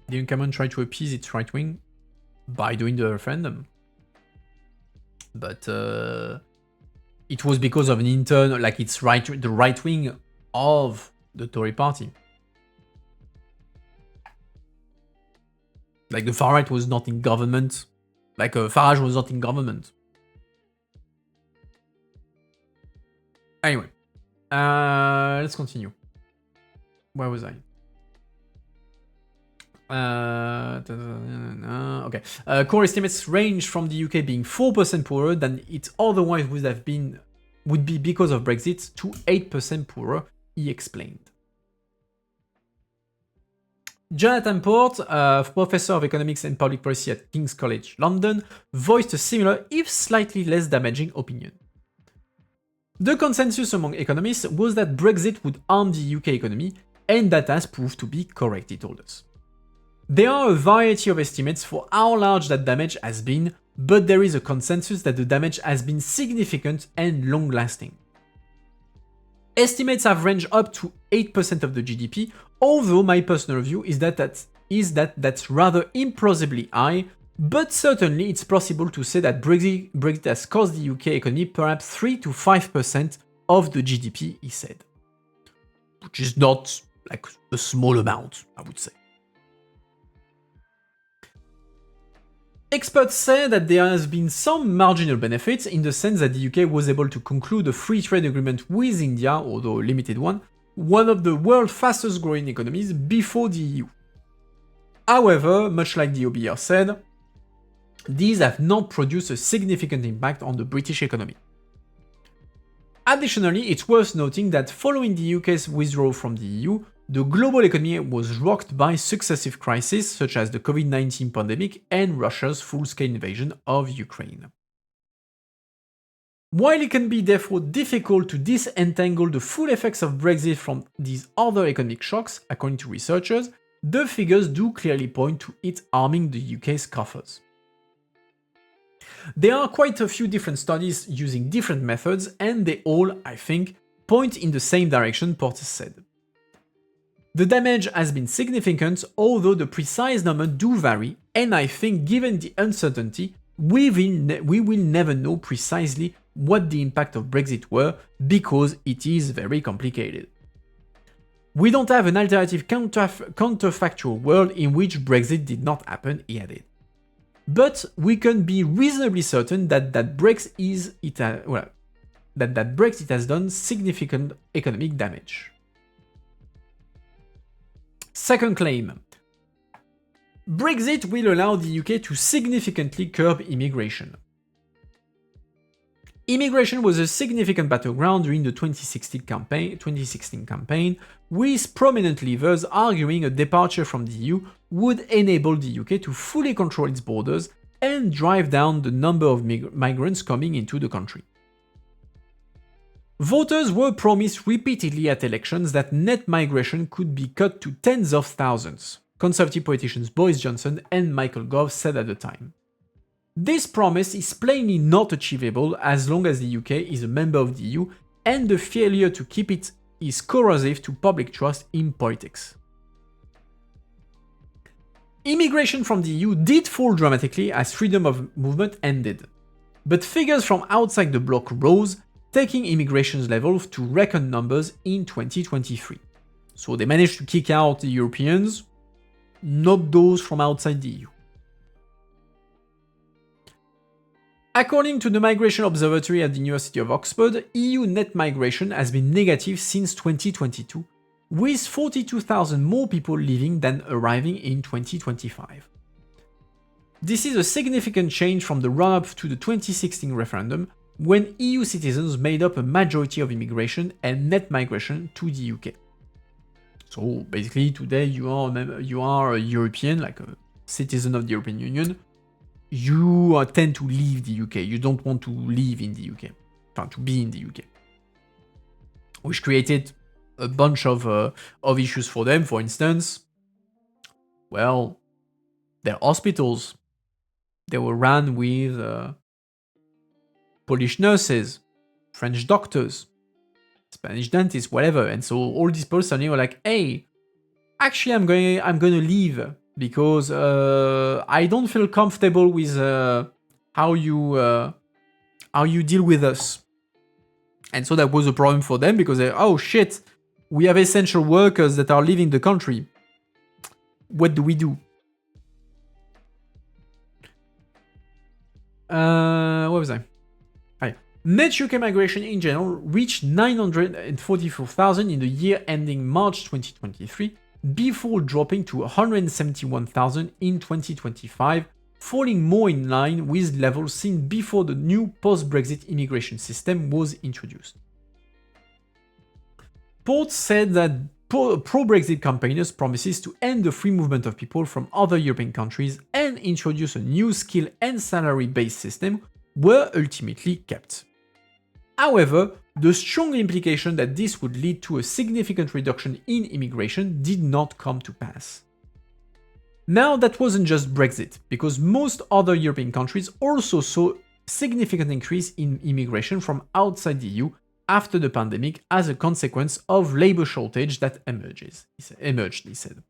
Didn't Cameron try to appease its right wing by doing the referendum? But it was because of an internal, like it's the right wing of the Tory party. Like the far right was not in government. Like Farage was not in government. Anyway, let's continue. Where was I? Okay. Core estimates range from the UK being 4% poorer than it otherwise would be because of Brexit to 8% poorer, he explained. Jonathan Port, Professor of Economics and Public Policy at King's College London, voiced a similar, if slightly less damaging opinion. The consensus among economists was that Brexit would harm the UK economy, and that has proved to be correct, he told us. There are a variety of estimates for how large that damage has been, but there is a consensus that the damage has been significant and long-lasting. Estimates have ranged up to 8% of the GDP, although my personal view is that that's rather implausibly high, but certainly it's possible to say that Brexit has cost the UK economy perhaps 3 to 5% of the GDP, he said. Which is not like a small amount, I would say. Experts say that there has been some marginal benefits in the sense that the UK was able to conclude a free trade agreement with India, although a limited one, one of the world's fastest growing economies before the EU. However, much like the OBR said, these have not produced a significant impact on the British economy. Additionally, it's worth noting that following the UK's withdrawal from the EU, the global economy was rocked by successive crises such as the COVID-19 pandemic and Russia's full-scale invasion of Ukraine. While it can be therefore difficult to disentangle the full effects of Brexit from these other economic shocks, according to researchers, the figures do clearly point to it harming the UK's coffers. There are quite a few different studies using different methods, and they all, I think, point in the same direction, Porter said. The damage has been significant, although the precise numbers do vary, and I think given the uncertainty, we will never know precisely what the impact of Brexit were, because it is very complicated. We don't have an alternative counterfactual world in which Brexit did not happen, he added. But we can be reasonably certain that Brexit has done significant economic damage. Second claim. Brexit will allow the UK to significantly curb immigration. Immigration was a significant battleground during the 2016 campaign, with prominent leaders arguing a departure from the EU would enable the UK to fully control its borders and drive down the number of migrants coming into the country. Voters were promised repeatedly at elections that net migration could be cut to tens of thousands, Conservative politicians Boris Johnson and Michael Gove said at the time. This promise is plainly not achievable as long as the UK is a member of the EU, and the failure to keep it is corrosive to public trust in politics. Immigration from the EU did fall dramatically as freedom of movement ended, but figures from outside the bloc rose, taking immigration levels to record numbers in 2023. So they managed to kick out the Europeans, not those from outside the EU. According to the Migration Observatory at the University of Oxford, EU net migration has been negative since 2022, with 42,000 more people leaving than arriving in 2025. This is a significant change from the run-up to the 2016 referendum, when EU citizens made up a majority of immigration and net migration to the UK. So basically today you are a European, like a citizen of the European Union, you tend to leave the UK, you don't want to live in the UK, to be in the UK. Which created a bunch of issues for them. For instance, well, their hospitals, they were run with Polish nurses, French doctors, Spanish dentists, whatever. And so all these people suddenly were like, hey, actually I'm going to leave because I don't feel comfortable with how you deal with us. And so that was a problem for them because oh shit, we have essential workers that are leaving the country. What do we do? What was I? Net UK migration in general reached 944,000 in the year ending March 2023, before dropping to 171,000 in 2025, falling more in line with levels seen before the new post-Brexit immigration system was introduced. Port said that pro-Brexit campaigners' promises to end the free movement of people from other European countries and introduce a new skill and salary-based system were ultimately kept. However, the strong implication that this would lead to a significant reduction in immigration did not come to pass. Now, that wasn't just Brexit, because most other European countries also saw significant increase in immigration from outside the EU after the pandemic as a consequence of labor shortage that emerged, he said.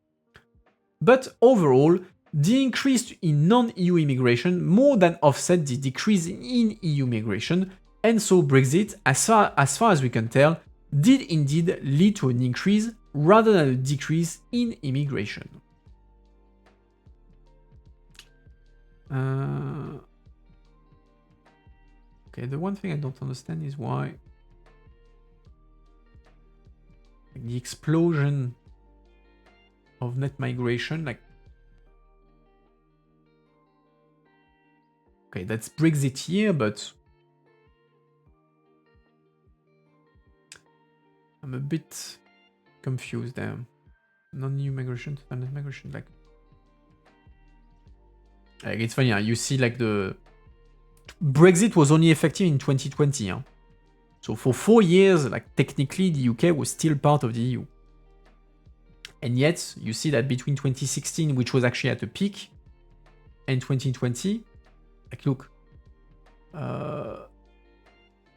But overall, the increase in non-EU immigration more than offset the decrease in EU migration, and so Brexit, as far as we can tell, did indeed lead to an increase rather than a decrease in immigration. Okay, the one thing I don't understand is why... like the explosion of net migration, like okay, that's Brexit year, but I'm a bit confused there. Non-EU migration, net migration, like it's funny, you see like the Brexit was only effective in 2020, so for 4 years, like technically the UK was still part of the EU. And yet, you see that between 2016, which was actually at a peak, and 2020, like look,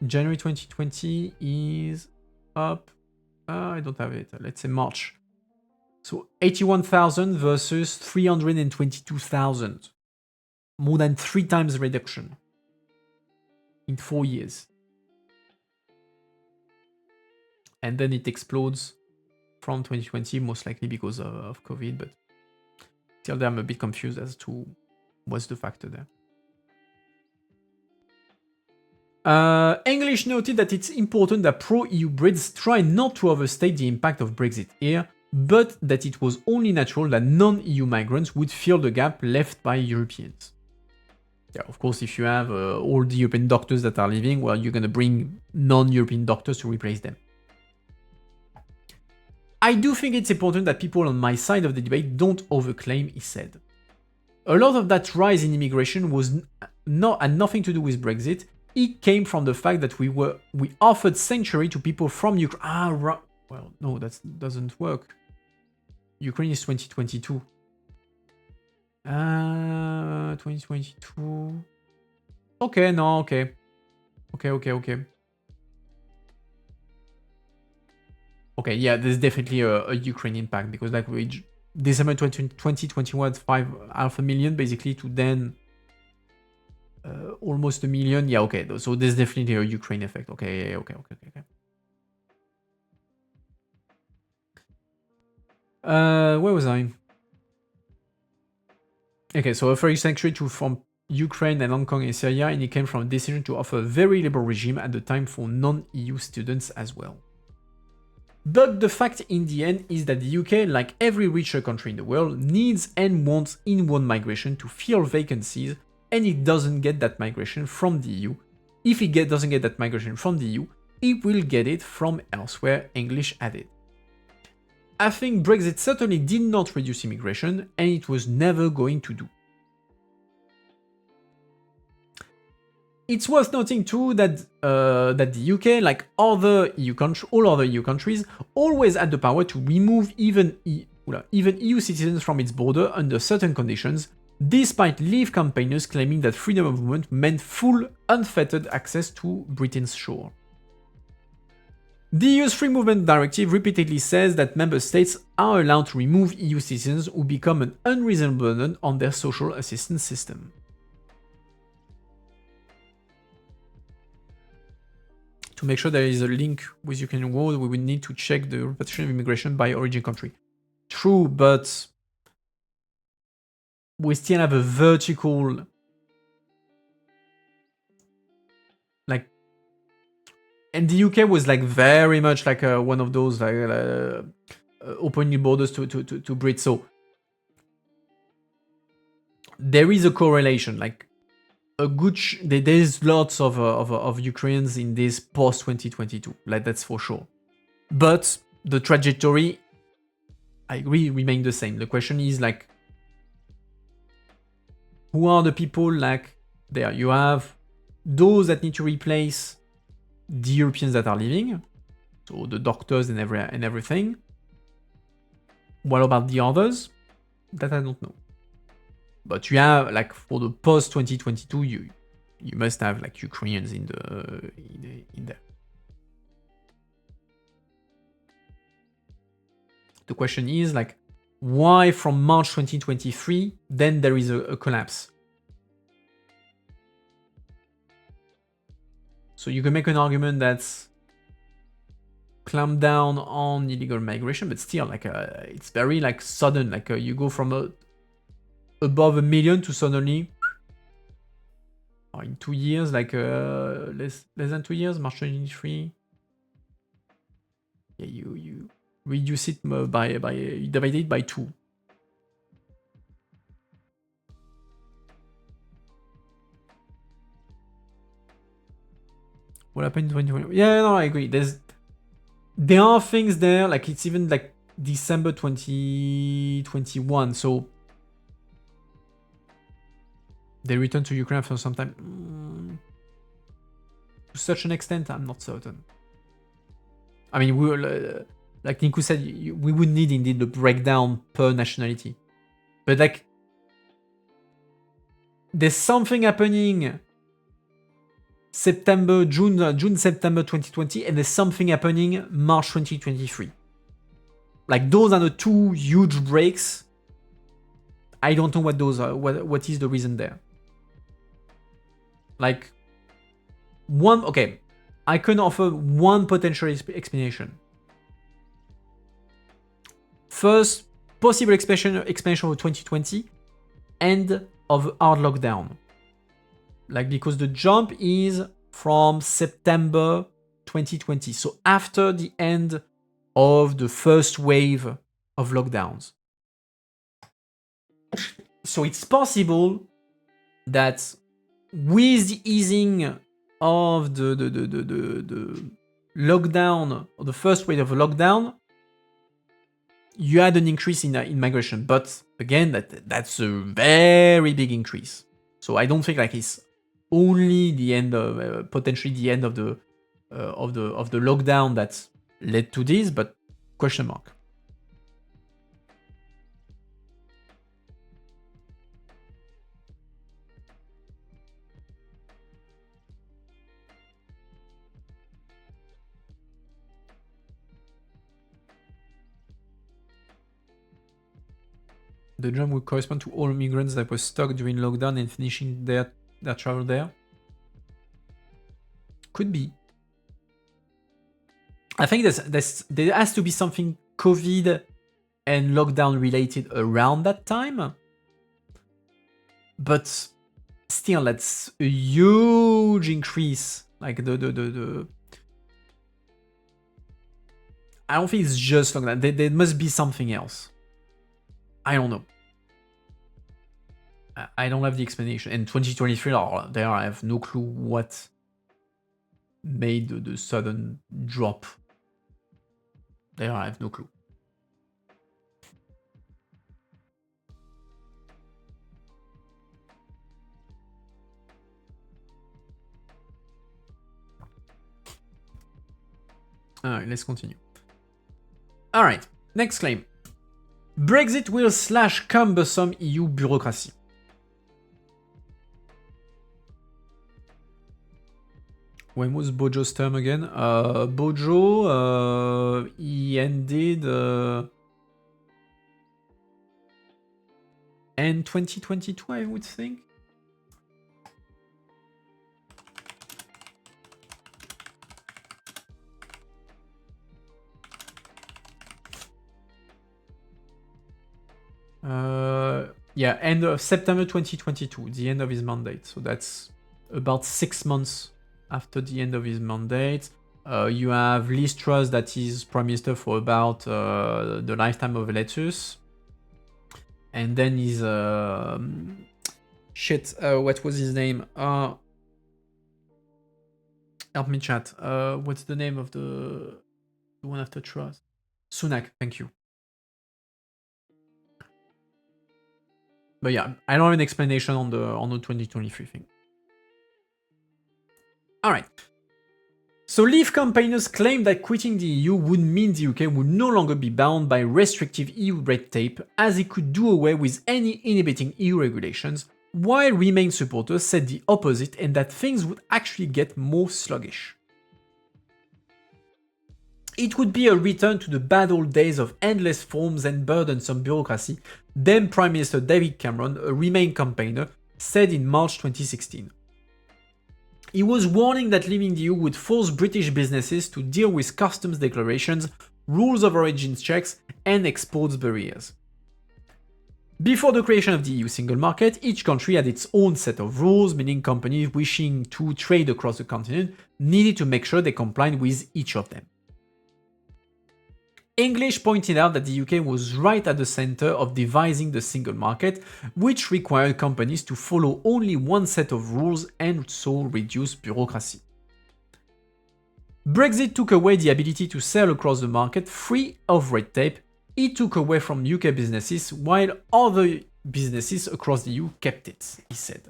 January 2020 is up, I don't have it, let's say March. So 81,000 versus 322,000. More than 3 times reduction in 4 years. And then it explodes from 2020, most likely because of COVID, but still there I'm a bit confused as to what's the factor there. English noted that it's important that pro-EU Brits try not to overstate the impact of Brexit here, but that it was only natural that non-EU migrants would fill the gap left by Europeans. Yeah, of course, if you have all the European doctors that are leaving, well, you're going to bring non-European doctors to replace them. I do think it's important that people on my side of the debate don't overclaim, he said. A lot of that rise in immigration had nothing to do with Brexit. It came from the fact that we offered sanctuary to people from Ukraine. Well, no, that doesn't work. Ukraine is 2022. 2022. Okay, no, okay. Okay. Okay, yeah, there's definitely a Ukraine impact because like December 2021, 500,000 basically to then almost 1 million. Yeah, okay. So there's definitely a Ukraine effect. Okay. Where was I? Okay, so offering sanctuary from Ukraine and Hong Kong and Syria, and it came from a decision to offer a very liberal regime at the time for non-EU students as well. But the fact in the end is that the UK, like every richer country in the world, needs and wants inward migration to fill vacancies, and it doesn't get that migration from the EU. If it doesn't get that migration from the EU, it will get it from elsewhere, English added. I think Brexit certainly did not reduce immigration, and it was never going to do. It's worth noting too that the UK, like all other EU countries, always had the power to remove even EU citizens from its border under certain conditions, despite Leave campaigners claiming that freedom of movement meant full, unfettered access to Britain's shore. The EU's Free Movement Directive repeatedly says that member states are allowed to remove EU citizens who become an unreasonable burden on their social assistance system. To make sure there is a link with Ukrainian war, we will need to check the repatriation of immigration by origin country. True, but we still have a vertical, like, and the UK was like very much like one of those opening borders to Brits. So there is a correlation, like a good. There's lots of Ukrainians in this post 2022, like that's for sure. But the trajectory, I agree, remain the same. The question is like, who are the people like there? You have those that need to replace the Europeans that are leaving, so the doctors and everything. What about the others? That I don't know. But you have like for the post 2022, you must have like Ukrainians in there. The question is like, why from March 2023 then there is a collapse? So you can make an argument that's clamp down on illegal migration, but still like it's very like sudden. Like you go from above 1 million to suddenly in 2 years, like less than 2 years, March 2023. Yeah, Reduce it by divide it by 2. What happened in 2020? Yeah, no, I agree. There are things there, like it's even like December 2021, so they returned to Ukraine for some time. To such an extent, I'm not certain. I mean, we were, like Niku said, we would need indeed the breakdown per nationality. But like, there's something happening June, September 2020, and there's something happening March 2023. Like, those are the two huge breaks. I don't know what those are. What is the reason there? Like, okay, I can offer one potential explanation. First, possible explanation of 2020, end of hard lockdown. Like, because the jump is from September 2020. So after the end of the first wave of lockdowns. So it's possible that with the easing of the lockdown, or the first wave of lockdown, you had an increase in migration. But again, that's a very big increase. So I don't think like it's only the end of potentially the end of the lockdown that led to this, but question mark. The jump would correspond to all migrants that were stuck during lockdown and finishing their travel there. Could be. I think there has to be something COVID and lockdown related around that time. But still, that's a huge increase. Like the I don't think it's just lockdown. There must be something else. I don't know. I don't have the explanation. In 2023, there I have no clue what made the sudden drop. There I have no clue. Alright, let's continue. Alright, next claim. Brexit will slash cumbersome EU bureaucracy. When was Bojo's term again? Bojo, he ended end 2022, I would think. Yeah, end of September 2022, the end of his mandate. So that's about 6 months after the end of his mandate. You have Liz Truss, that is Prime Minister for about the lifetime of Letus. And then his... what was his name? Help me chat. What's the name of the one after Truss? Sunak, thank you. But yeah, I don't have an explanation on the 2023 thing. Alright. So Leave campaigners claim that quitting the EU would mean the UK would no longer be bound by restrictive EU red tape, as it could do away with any inhibiting EU regulations, while Remain supporters said the opposite and that things would actually get more sluggish. It would be a return to the bad old days of endless forms and burdensome bureaucracy, then Prime Minister David Cameron, a Remain campaigner, said in March 2016. He was warning that leaving the EU would force British businesses to deal with customs declarations, rules of origin checks, and exports barriers. Before the creation of the EU single market, each country had its own set of rules, meaning companies wishing to trade across the continent needed to make sure they complied with each of them. English pointed out that the UK was right at the center of devising the single market, which required companies to follow only one set of rules and so reduce bureaucracy. Brexit took away the ability to sell across the market free of red tape. It took away from UK businesses while other businesses across the EU kept it, he said.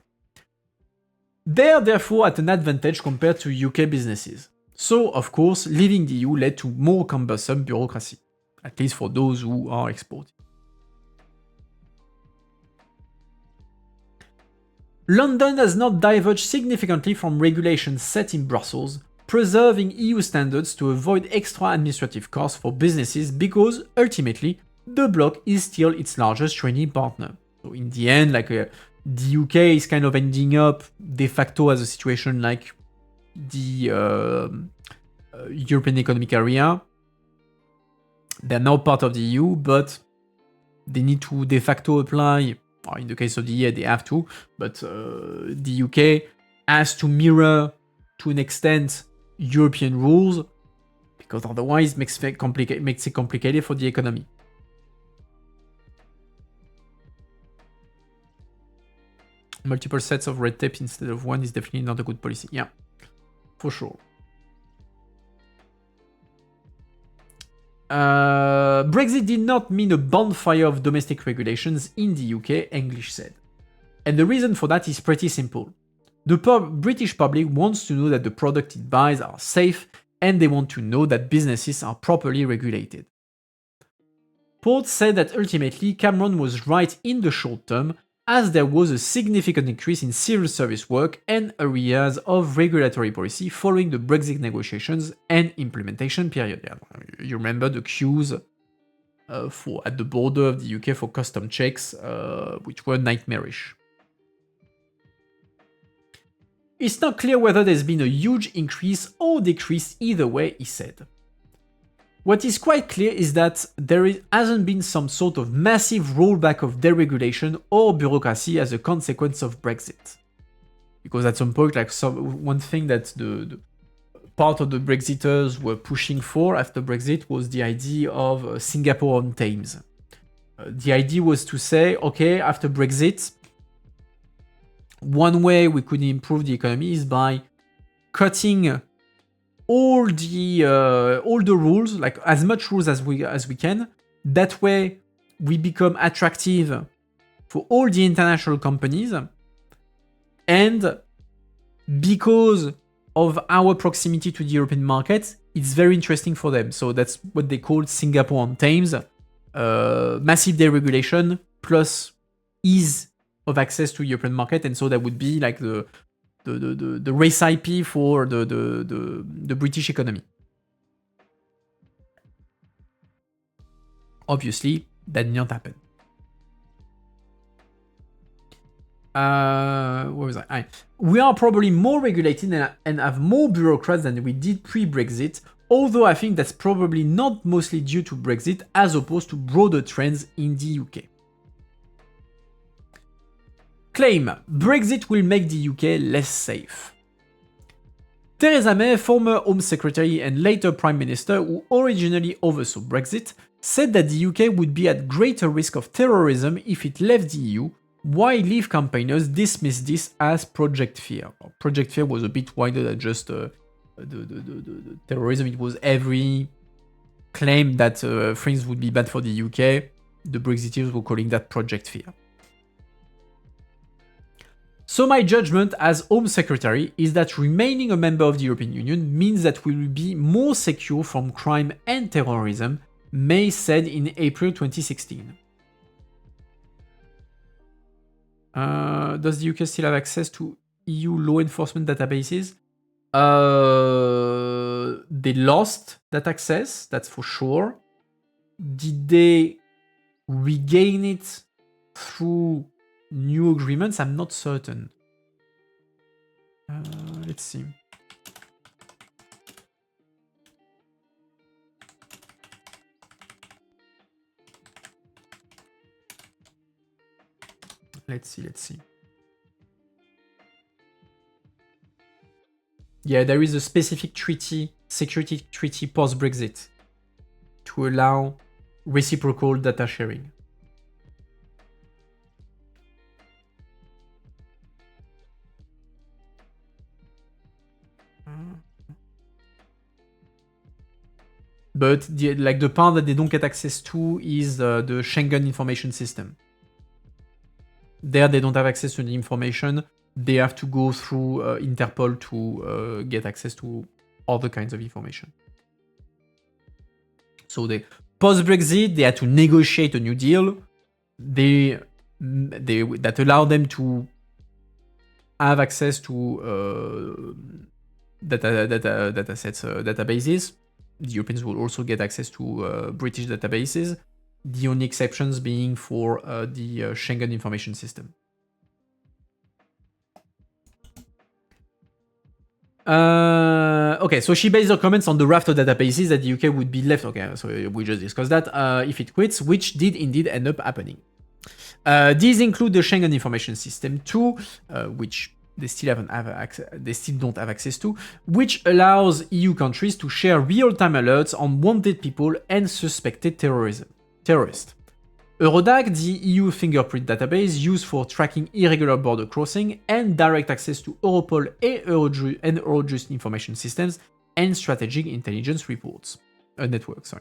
They are therefore at an advantage compared to UK businesses. So, of course, leaving the EU led to more cumbersome bureaucracy, at least for those who are exporting. London has not diverged significantly from regulations set in Brussels, preserving EU standards to avoid extra administrative costs for businesses because, ultimately, the bloc is still its largest trading partner. So in the end, the UK is kind of ending up de facto as a situation like the European Economic Area. They're now part of the EU, but they need to de facto apply, or in the case of the EU, they have to, but the UK has to mirror, to an extent, European rules, because otherwise it makes it complicated for the economy. Multiple sets of red tape instead of one is definitely not a good policy. Yeah, for sure. Brexit did not mean a bonfire of domestic regulations in the UK, English said. And the reason for that is pretty simple. The British public wants to know that the products it buys are safe, and they want to know that businesses are properly regulated. Port said that ultimately Cameron was right in the short term, as there was a significant increase in civil service work and areas of regulatory policy following the Brexit negotiations and implementation period. You remember the queues at the border of the UK for custom checks, which were nightmarish. It's not clear whether there's been a huge increase or decrease either way, he said. What is quite clear is that there hasn't been some sort of massive rollback of deregulation or bureaucracy as a consequence of Brexit. Because at some point, one thing that the part of the Brexiters were pushing for after Brexit was the idea of Singapore on Thames. The idea was to say, okay, after Brexit, one way we could improve the economy is by cutting all the rules, like as much rules as we can. That way, we become attractive for all the international companies, and because of our proximity to the European market, it's very interesting for them. So that's what they call Singapore on Thames, massive deregulation plus ease of access to European market, and so that would be like the recipe for the British economy. Obviously, that did not happen. Where was I? We are probably more regulated and have more bureaucrats than we did pre-Brexit, although I think that's probably not mostly due to Brexit as opposed to broader trends in the UK. Claim: Brexit will make the UK less safe. Theresa May, former Home Secretary and later Prime Minister who originally oversaw Brexit, said that the UK would be at greater risk of terrorism if it left the EU, while Leave campaigners dismissed this as Project Fear. Project Fear was a bit wider than just the terrorism. It was every claim that things would be bad for the UK. The Brexiteers were calling that Project Fear. So my judgment as Home Secretary is that remaining a member of the European Union means that we will be more secure from crime and terrorism, May said in April 2016. Does the UK still have access to EU law enforcement databases? They lost that access, that's for sure. Did they regain it through new agreements? I'm not certain. Let's see. Let's see. Yeah, there is a specific treaty, security treaty post-Brexit to allow reciprocal data sharing. But the part that they don't get access to is the Schengen information system. There they don't have access to the information. They have to go through Interpol to get access to other kinds of information. So they post-Brexit, they had to negotiate a new deal. That allowed them to have access to data sets, databases. The Europeans will also get access to British databases. The only exceptions being for the Schengen information system. Okay, so she based her comments on the raft of databases that the UK would be left. Okay, so we just discussed that. If it quits, which did indeed end up happening. These include the Schengen information system too, which they still don't have access to, which allows EU countries to share real-time alerts on wanted people and suspected terrorists. Eurodac, the EU fingerprint database used for tracking irregular border crossing and direct access to Europol and Eurojust information systems and strategic intelligence networks.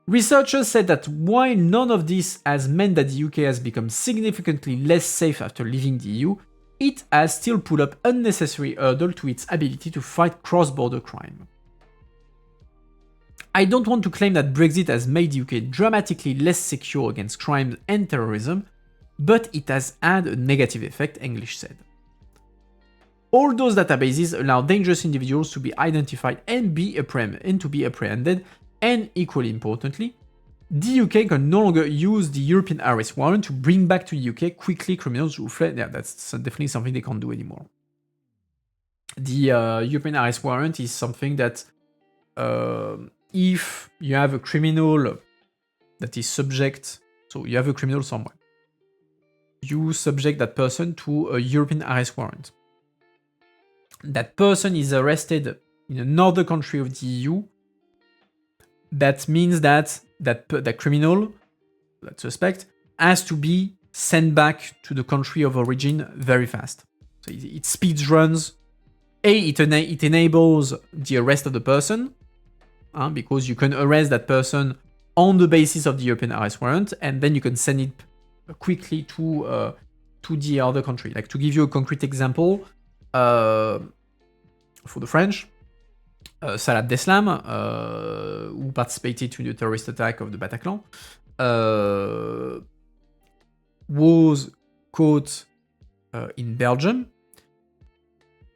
Researchers said that while none of this has meant that the UK has become significantly less safe after leaving the EU, it has still put up unnecessary hurdle to its ability to fight cross-border crime. I don't want to claim that Brexit has made the UK dramatically less secure against crime and terrorism, but it has had a negative effect, English said. All those databases allow dangerous individuals to be identified and to be apprehended, and equally importantly, the UK can no longer use the European arrest warrant to bring back to the UK quickly criminals who fled. Yeah, that's definitely something they can't do anymore. The European arrest warrant is something that if you have a criminal that is subject, so you have a criminal somewhere, you subject that person to a European arrest warrant. That person is arrested in another country of the EU. That means that criminal, that suspect, has to be sent back to the country of origin very fast. So it speeds runs. It enables the arrest of the person, because you can arrest that person on the basis of the European arrest warrant, and then you can send it quickly to the other country. Like, to give you a concrete example, for the French, Salah Abdeslam, who participated to the terrorist attack of the Bataclan, was caught in Belgium,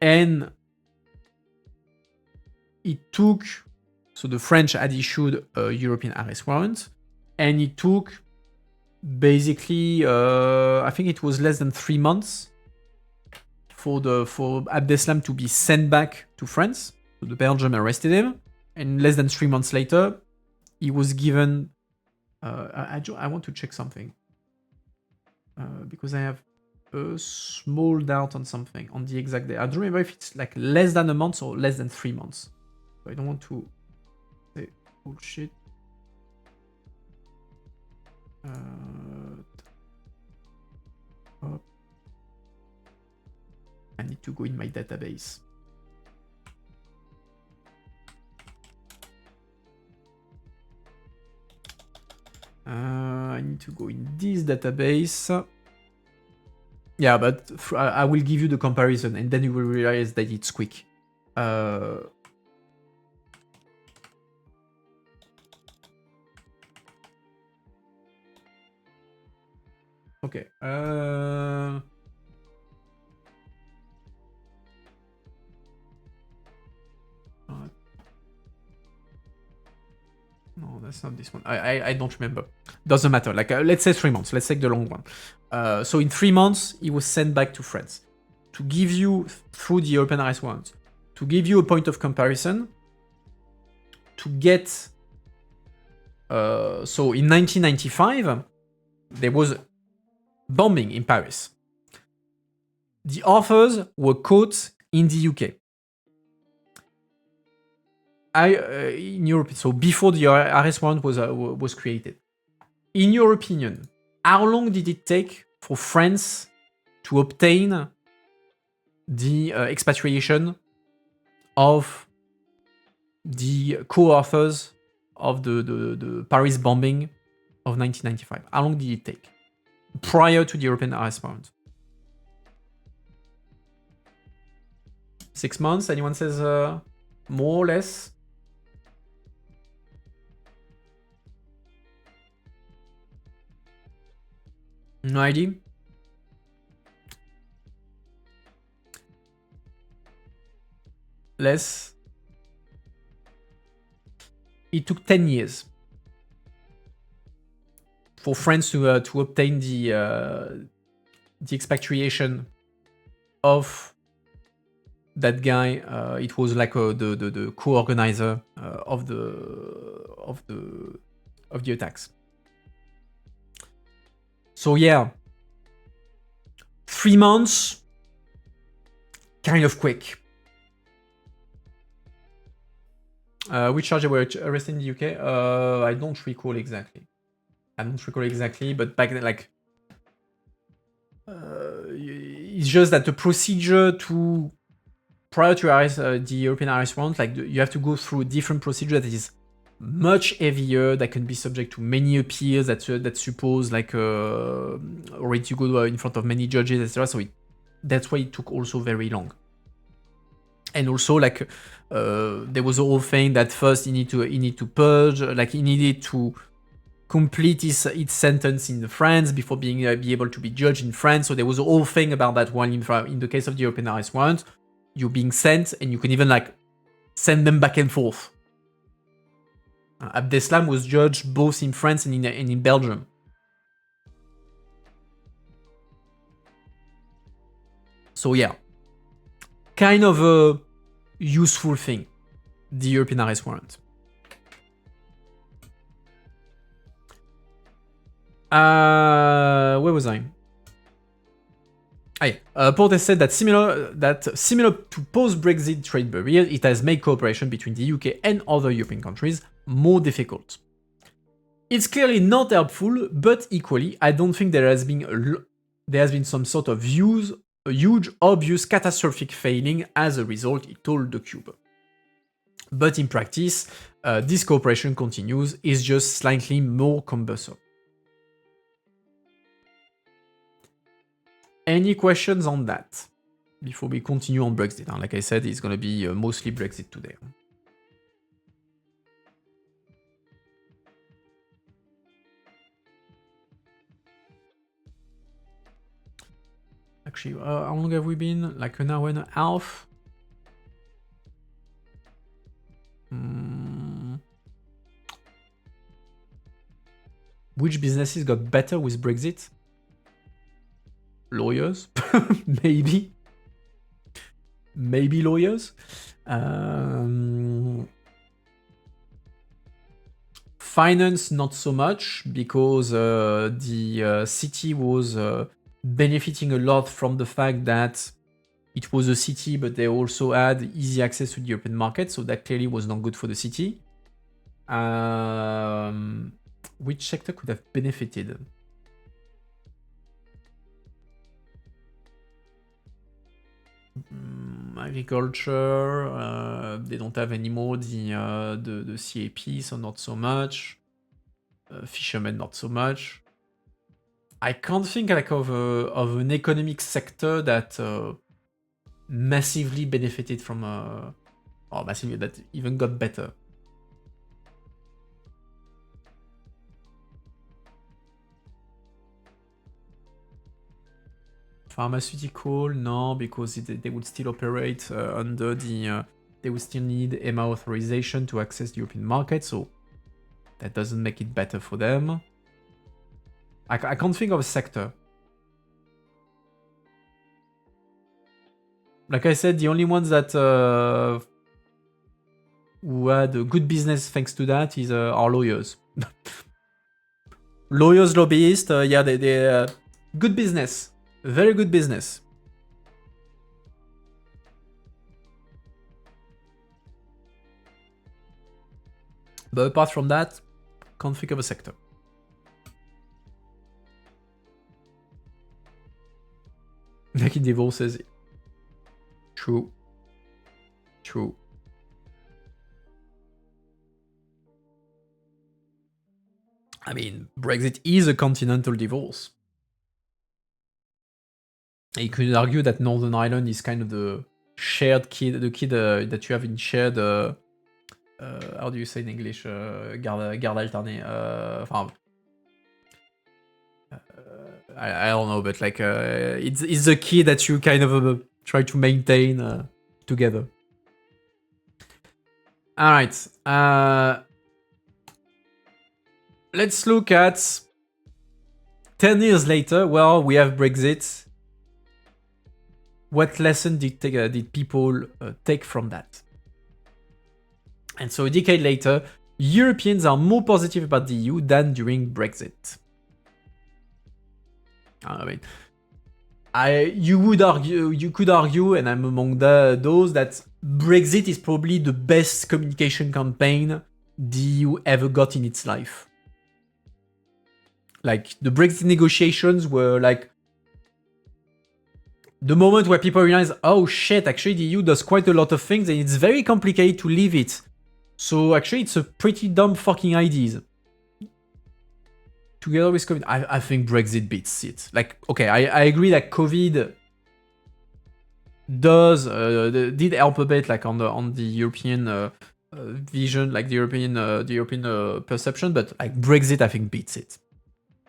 and so the French had issued a European arrest warrant, and it took basically, I think it was less than 3 months for Abdeslam to be sent back to France. So the Belgium arrested him, and less than 3 months later, he was given. I want to check something because I have a small doubt on something on the exact day. I don't remember if it's like less than a month or less than 3 months. So I don't want to say bullshit. I need to go in my database. I need to go in this database. Yeah, but I will give you the comparison, and then you will realize that it's quick. Okay. No, that's not this one. I don't remember. Doesn't matter. Like, let's say 3 months. Let's take the long one. So in 3 months, he was sent back to France. To give you, through the European arrest warrant, to give you a point of comparison, to get... so in 1995, there was bombing in Paris. The authors were caught in the UK. in Europe, so before the arrest warrant was created, in your opinion, how long did it take for France to obtain the expatriation of the co-authors of the Paris bombing of 1995? How long did it take prior to the European arrest warrant? 6 months? Anyone says more or less? No idea? Less? It took 10 years for France to obtain the expatriation of that guy. It was like the co-organizer of the attacks. So yeah, 3 months, kind of quick. Which charge they were arrested in the UK? I don't recall exactly. But back then, like, it's just that the procedure prior to arrest the European arrest warrant, like you have to go through a different procedure that is much heavier, that can be subject to many appeals, that suppose like already to go in front of many judges, etc. So that's why it took also very long. And also, like, there was a whole thing that first he need to purge, like he needed to complete his sentence in France before be able to be judged in France. So there was a whole thing about that one in the case of the European arrest warrant. You're being sent, and you can even like send them back and forth. Abdeslam was judged both in France and in Belgium. So yeah, kind of a useful thing, the European arrest warrant. Where was I? Portes said that similar to post-Brexit trade barriers, it has made cooperation between the UK and other European countries more difficult. It's clearly not helpful, but equally, I don't think there has been some sort of huge, obvious, catastrophic failing as a result, he told the Cube. But in practice, this cooperation continues, is just slightly more cumbersome. Any questions on that before we continue on Brexit? Like I said, it's going to be mostly Brexit today. Actually, how long have we been? Like an hour and a half? Which businesses got better with Brexit? Lawyers? Maybe. Maybe lawyers. Finance, not so much, because the city was benefiting a lot from the fact that it was a city, but they also had easy access to the European market, so that clearly was not good for the city. Which sector could have benefited? Agriculture, they don't have anymore the CAP, so not so much. Fishermen, not so much. I can't think like of an economic sector that massively benefited from or massively that even got better. Pharmaceutical, no, because they would still operate under the... they would still need EMA authorization to access the European market, so that doesn't make it better for them. I can't think of a sector. Like I said, the only ones that who had a good business thanks to that is our lawyers. Lawyers, lobbyists, yeah, they good business. Very good business. But apart from that, can't think of a sector. Lucky Devil says, true. True. I mean, Brexit is a continental divorce. You could argue that Northern Ireland is kind of the shared kid, that you have in shared. How do you say in English? Garde alternée. Enfin, I don't know, but like it's the key that you kind of try to maintain together. All right. Let's look at 10 years later. Well, we have Brexit. What lesson did people take from that? And so a decade later, Europeans are more positive about the EU than during Brexit. I mean, you could argue, and I'm among those, that Brexit is probably the best communication campaign the EU ever got in its life. Like, the Brexit negotiations were like the moment where people realize, oh shit, actually the EU does quite a lot of things and it's very complicated to leave it. So actually it's a pretty dumb fucking idea. Together with COVID, I think Brexit beats it. Like, okay, I agree that COVID did help a bit, like on the European vision, like the European perception, but like Brexit, I think beats it.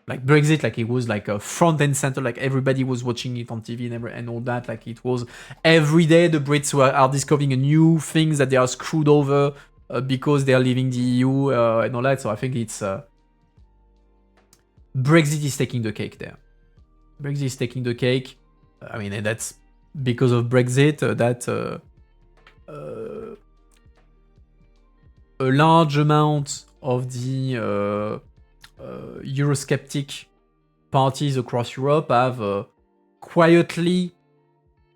Like Brexit, like it was like a front and center, like everybody was watching it on TV and all that. Like it was every day the Brits are discovering a new things that they are screwed over because they are leaving the EU and all that. So I think it's Brexit is taking the cake there. Brexit is taking the cake. I mean, and that's because of Brexit that a large amount of the Eurosceptic parties across Europe have quietly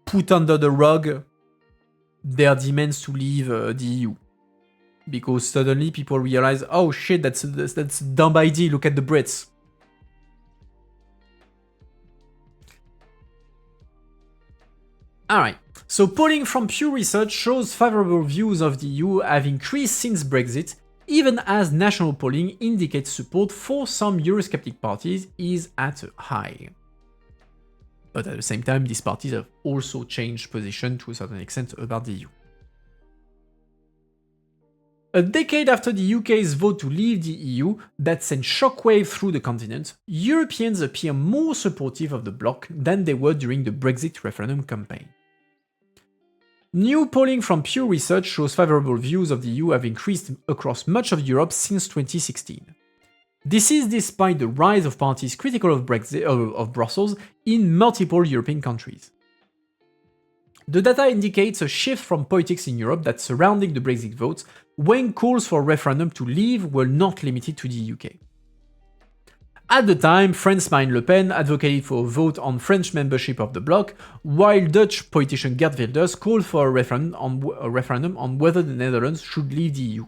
put under the rug their demands to leave the EU. Because suddenly people realize, oh shit, that's a dumb idea, look at the Brits. Alright, so polling from Pew Research shows favorable views of the EU have increased since Brexit, even as national polling indicates support for some Eurosceptic parties is at a high. But at the same time, these parties have also changed position to a certain extent about the EU. A decade after the UK's vote to leave the EU that sent shockwave through the continent, Europeans appear more supportive of the bloc than they were during the Brexit referendum campaign. New polling from Pew Research shows favorable views of the EU have increased across much of Europe since 2016. This is despite the rise of parties critical of Brussels in multiple European countries. The data indicates a shift from politics in Europe that surrounding the Brexit vote when calls for a referendum to leave were not limited to the UK. At the time, France's Marine Le Pen advocated for a vote on French membership of the bloc, while Dutch politician Geert Wilders called for a referendum on whether the Netherlands should leave the EU.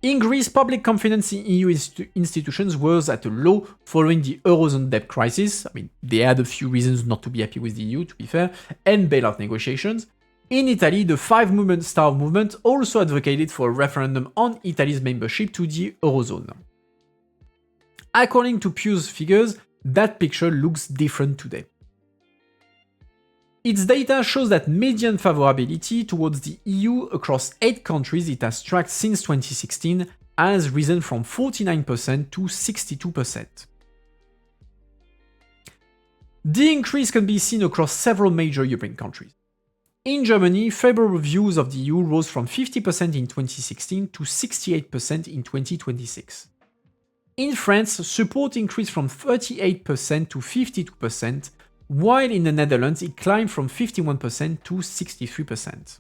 In Greece, public confidence in EU institutions was at a low following the Eurozone debt crisis. I mean, they had a few reasons not to be happy with the EU, to be fair, and bailout negotiations. In Italy, the Five Star Movement also advocated for a referendum on Italy's membership to the Eurozone. According to Pew's figures, that picture looks different today. Its data shows that median favorability towards the EU across 8 countries it has tracked since 2016 has risen from 49% to 62%. The increase can be seen across several major European countries. In Germany, favorable views of the EU rose from 50% in 2016 to 68% in 2026. In France, support increased from 38% to 52%, while in the Netherlands it climbed from 51% to 63%.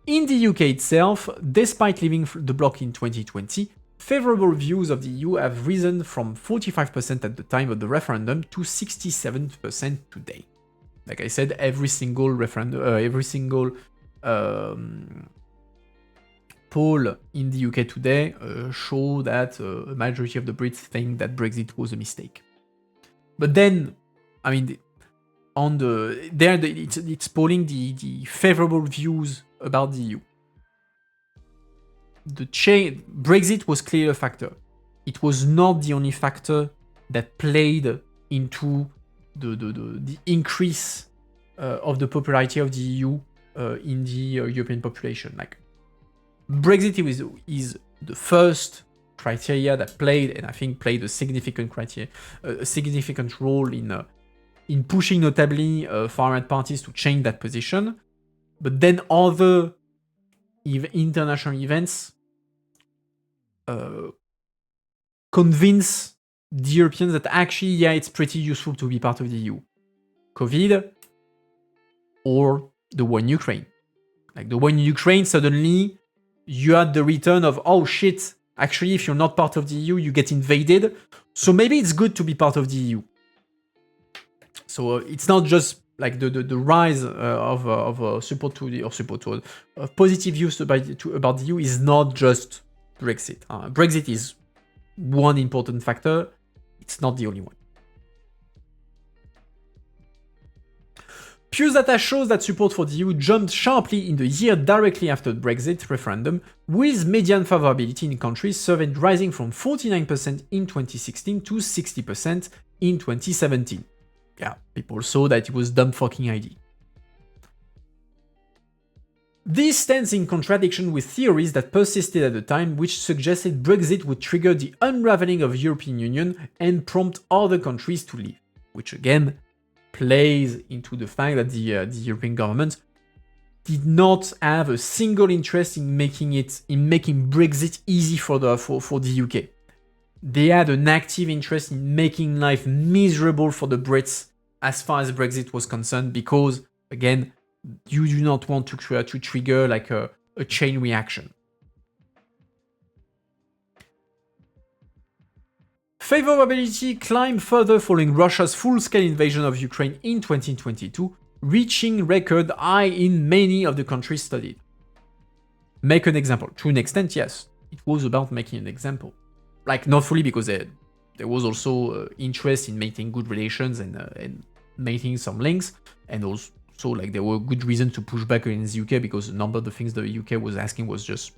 In the UK itself, despite leaving the bloc in 2020, favorable views of the EU have risen from 45% at the time of the referendum to 67% today. Like I said, every single poll in the UK today show that a majority of the Brits think that Brexit was a mistake. But then, I mean, it's polling the favorable views about the EU. Brexit was clearly a factor. It was not the only factor that played into the increase of the popularity of the EU in the European population. Like, Brexit is the first criteria that played, and I think played a significant role in pushing notably far-right parties to change that position. But then other international events convince the Europeans that actually, yeah, it's pretty useful to be part of the EU. COVID or the war in Ukraine. Like the war in Ukraine, suddenly you had the return of, oh shit, actually, if you're not part of the EU, you get invaded. So maybe it's good to be part of the EU. So it's not just like the rise of support to the, or support to positive views about the EU is not just Brexit. Brexit is one important factor. It's not the only one. Pew's data shows that support for the EU jumped sharply in the year directly after the Brexit referendum, with median favorability in countries surveyed rising from 49% in 2016 to 60% in 2017. Yeah, people saw that it was dumb fucking idea. This stands in contradiction with theories that persisted at the time, which suggested Brexit would trigger the unraveling of the European Union and prompt other countries to leave, which again plays into the fact that the European government did not have a single interest in making Brexit easy for the UK. They had an active interest in making life miserable for the Brits as far as Brexit was concerned, because again, you do not want to trigger like a chain reaction. Favorability climbed further following Russia's full-scale invasion of Ukraine in 2022, reaching record high in many of the countries studied. Make an example. To an extent, yes, it was about making an example. Like, not fully, because there was also interest in maintaining good relations and maintaining some links, and also like there were good reasons to push back against the UK, because a number of the things the UK was asking was just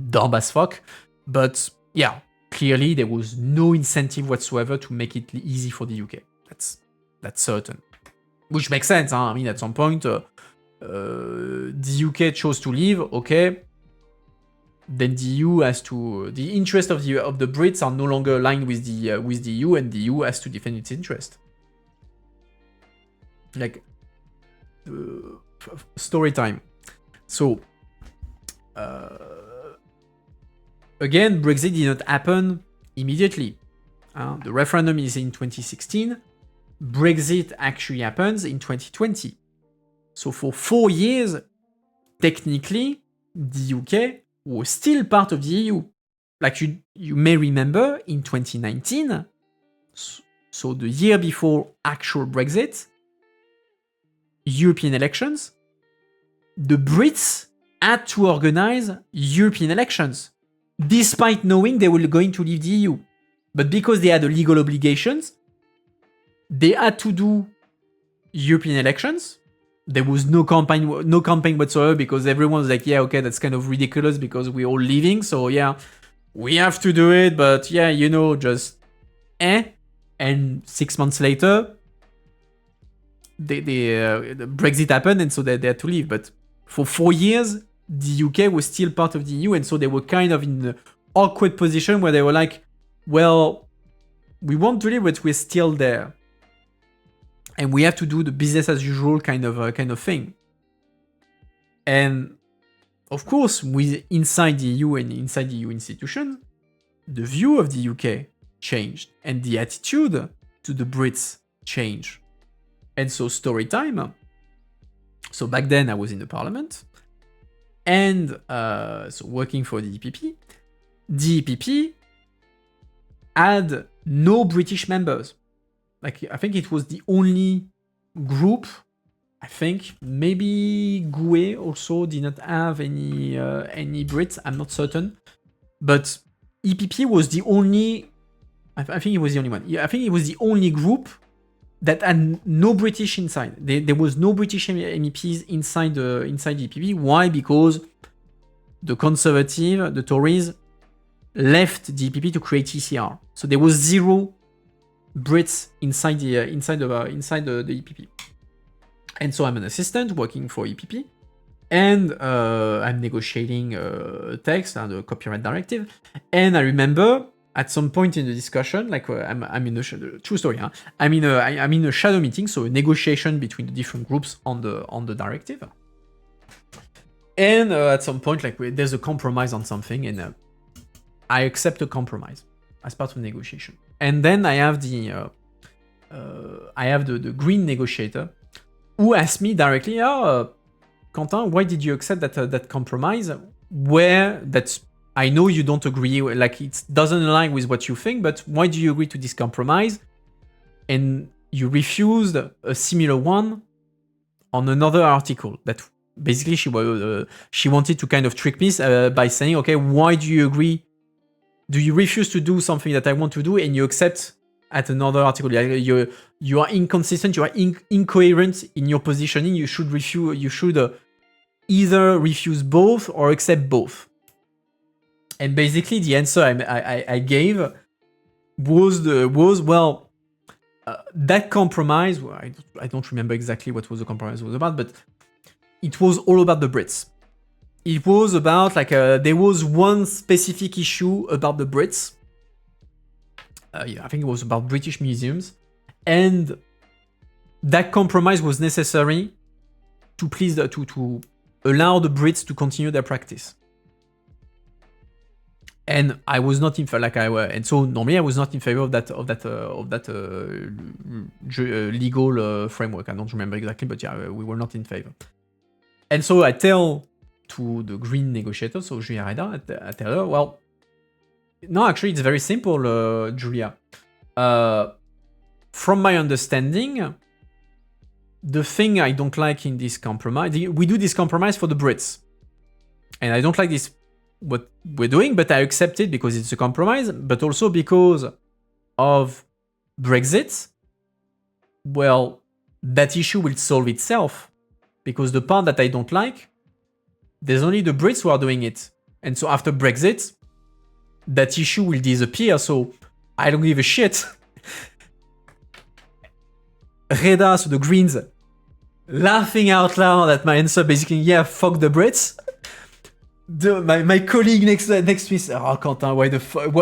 dumb as fuck. But yeah, clearly there was no incentive whatsoever to make it easy for the UK. That's certain. Which makes sense, huh? I mean, at some point, the UK chose to leave, okay. Then the EU has to... The interests of the Brits are no longer aligned with the EU, and the EU has to defend its interest. Like, story time. So, again, Brexit did not happen immediately. The referendum is in 2016. Brexit actually happens in 2020. So for 4 years, technically, the UK was still part of the EU. Like you may remember, in 2019, so the year before actual Brexit, European elections, the Brits had to organize European elections, despite knowing they were going to leave the EU. But because they had the legal obligations, they had to do European elections. There was no campaign whatsoever, because everyone was like, yeah, okay, that's kind of ridiculous because we're all leaving, so yeah, we have to do it, but yeah, you know, just And 6 months later, the Brexit happened, and so they had to leave. But for 4 years, the UK was still part of the EU, and so they were kind of in an awkward position where they were like, well, we want to leave, but we're still there. And we have to do the business as usual kind of thing. And of course, with inside the EU and inside the EU institutions, the view of the UK changed, and the attitude to the Brits changed. And so story time. So back then I was in the parliament, and so working for the EPP. The EPP had no British members. Like, I think it was the only group I think maybe GUE also did not have any Brits. I'm not certain, but EPP was the only. I think it was the only one. Yeah, I think it was the only group that had no British inside. There was no British MEPs inside EPP. Why? Because the Conservative, the Tories, left the EPP to create ECR. So there was 0 Brits inside the EPP. And so I'm an assistant working for EPP, and I'm negotiating text and the copyright directive. And I remember at some point in the discussion, like I'm in a true story, huh? I'm in a shadow meeting, so a negotiation between the different groups on the directive. And at some point, like there's a compromise on something, and I accept a compromise as part of negotiation. And then I have the green negotiator who asked me directly, Quentin, why did you accept that compromise? Where that's I know you don't agree, like it doesn't align with what you think, but why do you agree to this compromise? And you refused a similar one on another article that basically she wanted to kind of trick me by saying, okay, why do you agree? Do you refuse to do something that I want to do and you accept at another article? You are inconsistent, you are incoherent in your positioning. You should either refuse both or accept both. And basically, the answer I gave was that compromise. I don't remember exactly what was the compromise was about, but it was all about the Brits. It was about there was one specific issue about the Brits. I think it was about British museums, and that compromise was necessary to to allow the Brits to continue their practice. And I was not in favor, and so normally I was not in favor of that legal framework. I don't remember exactly, but yeah, we were not in favor. And so I tell to the green negotiator, so Julia Reda, I tell her, well, no, actually it's very simple, Julia. From my understanding, the thing I don't like in this compromise, we do this compromise for the Brits, and I don't like this. What we're doing, but I accept it because it's a compromise, but also because of Brexit. Well, that issue will solve itself because the part that I don't like, there's only the Brits who are doing it. And so after Brexit, that issue will disappear. So I don't give a shit. Reda, so the Greens, laughing out loud at my answer, basically, yeah, fuck the Brits. My colleague next to me said, "Oh, Quentin, why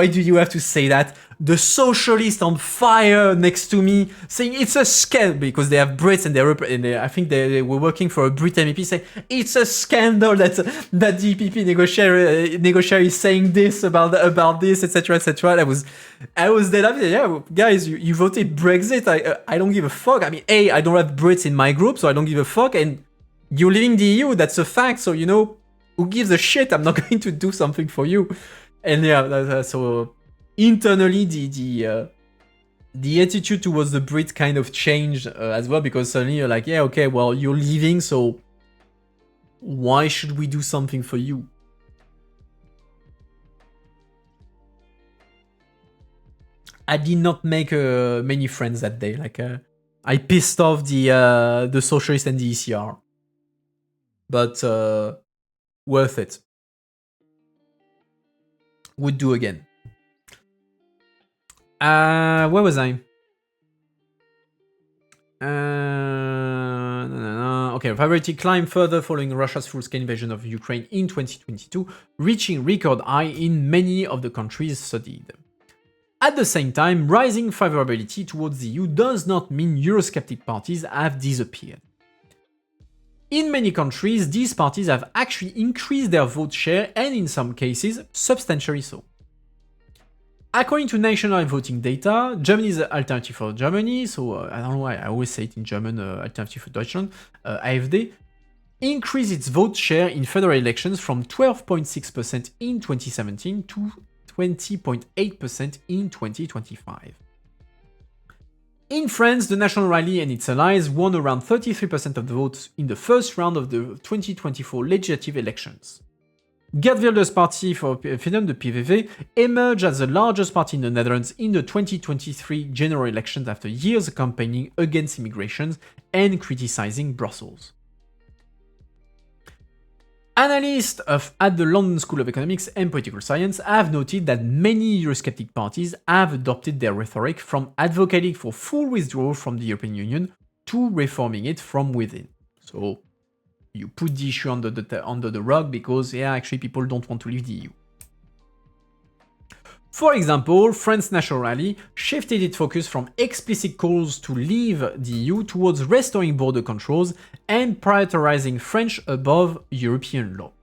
do you have to say that?" The socialist on fire next to me saying it's a scandal because they have Brits and I think they were working for a Brit MEP saying it's a scandal that the EPP negotiator is saying this about this, etc., etc. I was dead up. Yeah, guys, you voted Brexit. I don't give a fuck. I mean, I don't have Brits in my group, so I don't give a fuck. And you're leaving the EU. That's a fact. So who gives a shit? I'm not going to do something for you. And yeah, so internally the attitude towards the Brit kind of changed as well, because suddenly you're like, yeah, okay, well, you're leaving, so why should we do something for you? I did not make many friends that day. I pissed off the socialists and the ECR, but worth it. Would do again. Where was I? Okay, favorability climbed further following Russia's full-scale invasion of Ukraine in 2022, reaching record high in many of the countries studied. At the same time, rising favorability towards the EU does not mean Eurosceptic parties have disappeared. In many countries, these parties have actually increased their vote share, and in some cases, substantially so. According to national voting data, Germany's Alternative for Germany, so I don't know why I always say it in German, Alternative for Deutschland, AfD, increased its vote share in federal elections from 12.6% in 2017 to 20.8% in 2025. In France, the National Rally and its allies won around 33% of the votes in the first round of the 2024 legislative elections. Geert Wilders' party for freedom, the PVV, emerged as the largest party in the Netherlands in the 2023 general elections after years campaigning against immigration and criticizing Brussels. Analysts at the London School of Economics and Political Science have noted that many Eurosceptic parties have adopted their rhetoric from advocating for full withdrawal from the European Union to reforming it from within. So, you put the issue under the rug because, actually people don't want to leave the EU. For example, France's National Rally shifted its focus from explicit calls to leave the EU towards restoring border controls and prioritizing French above European law.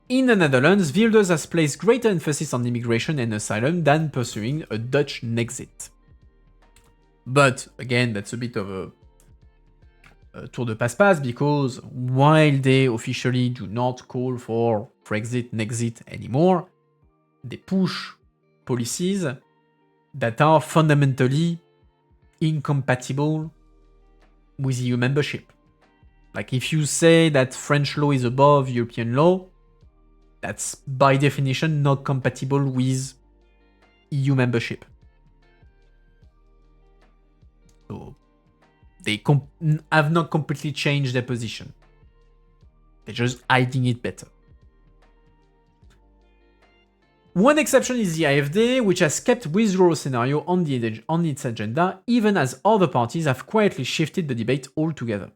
In the Netherlands, Wilders has placed greater emphasis on immigration and asylum than pursuing a Dutch Nexit. But, again, that's a bit of a tour de passe-passe because while they officially do not call for Brexit, Nexit anymore, they push policies that are fundamentally incompatible with EU membership. Like if you say that French law is above European law, that's by definition not compatible with EU membership. So they have not completely changed their position. They're just hiding it better. One exception is the AfD, which has kept withdrawal scenario on its agenda, even as other parties have quietly shifted the debate altogether.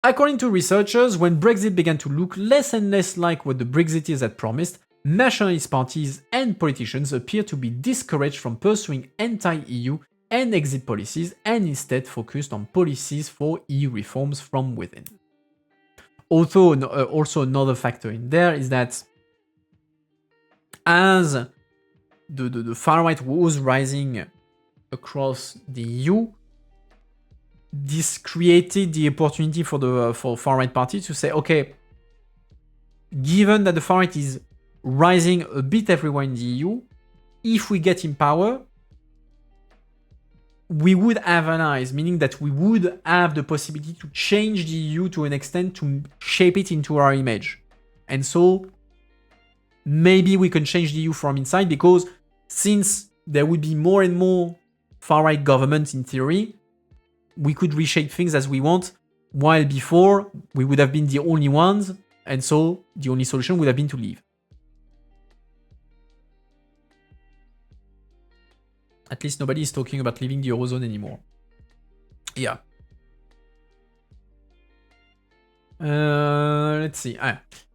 According to researchers, when Brexit began to look less and less like what the Brexiteers had promised, nationalist parties and politicians appear to be discouraged from pursuing anti-EU and exit policies and instead focused on policies for EU reforms from within. Also another factor in there is that as the far right was rising across the EU, this created the opportunity for far right parties to say, okay, given that the far right is rising a bit everywhere in the EU, if we get in power, we would have allies, meaning that we would have the possibility to change the EU to an extent to shape it into our image. And so maybe we can change the EU from inside because since there would be more and more far-right governments in theory, we could reshape things as we want, while before we would have been the only ones, and so the only solution would have been to leave. At least nobody is talking about leaving the Eurozone anymore. Yeah. Let's see.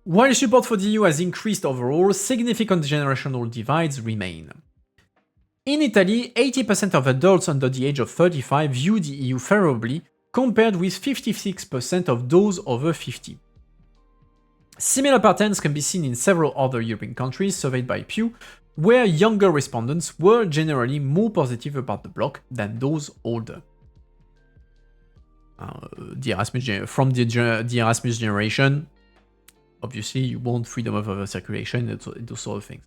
While support for the EU has increased overall, significant generational divides remain. In Italy, 80% of adults under the age of 35 view the EU favorably, compared with 56% of those over 50. Similar patterns can be seen in several other European countries surveyed by Pew, where younger respondents were generally more positive about the bloc than those older. From the Erasmus generation, obviously you want freedom of circulation and those sort of things.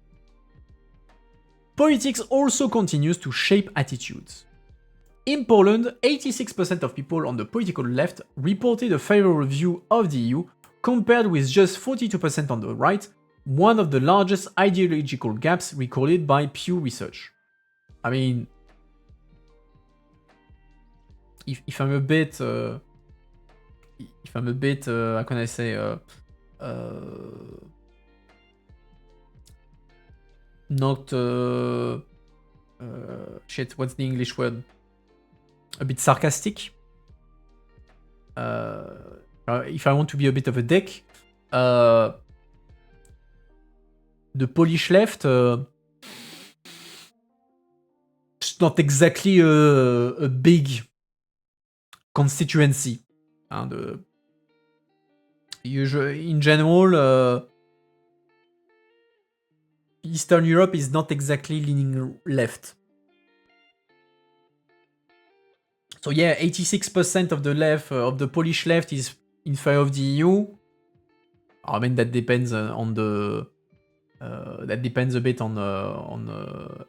Politics also continues to shape attitudes. In Poland, 86% of people on the political left reported a favorable view of the EU, compared with just 42% on the right, one of the largest ideological gaps recorded by Pew Research. I mean, if I'm a bit, how can I say, not, shit, what's the English word? A bit sarcastic. If I want to be a bit of a dick, the Polish left, it's not exactly a big constituency. In general, Eastern Europe is not exactly leaning left. So yeah, 86% of the left, of the Polish left is in favor of the EU. I mean, that depends on the That depends a bit on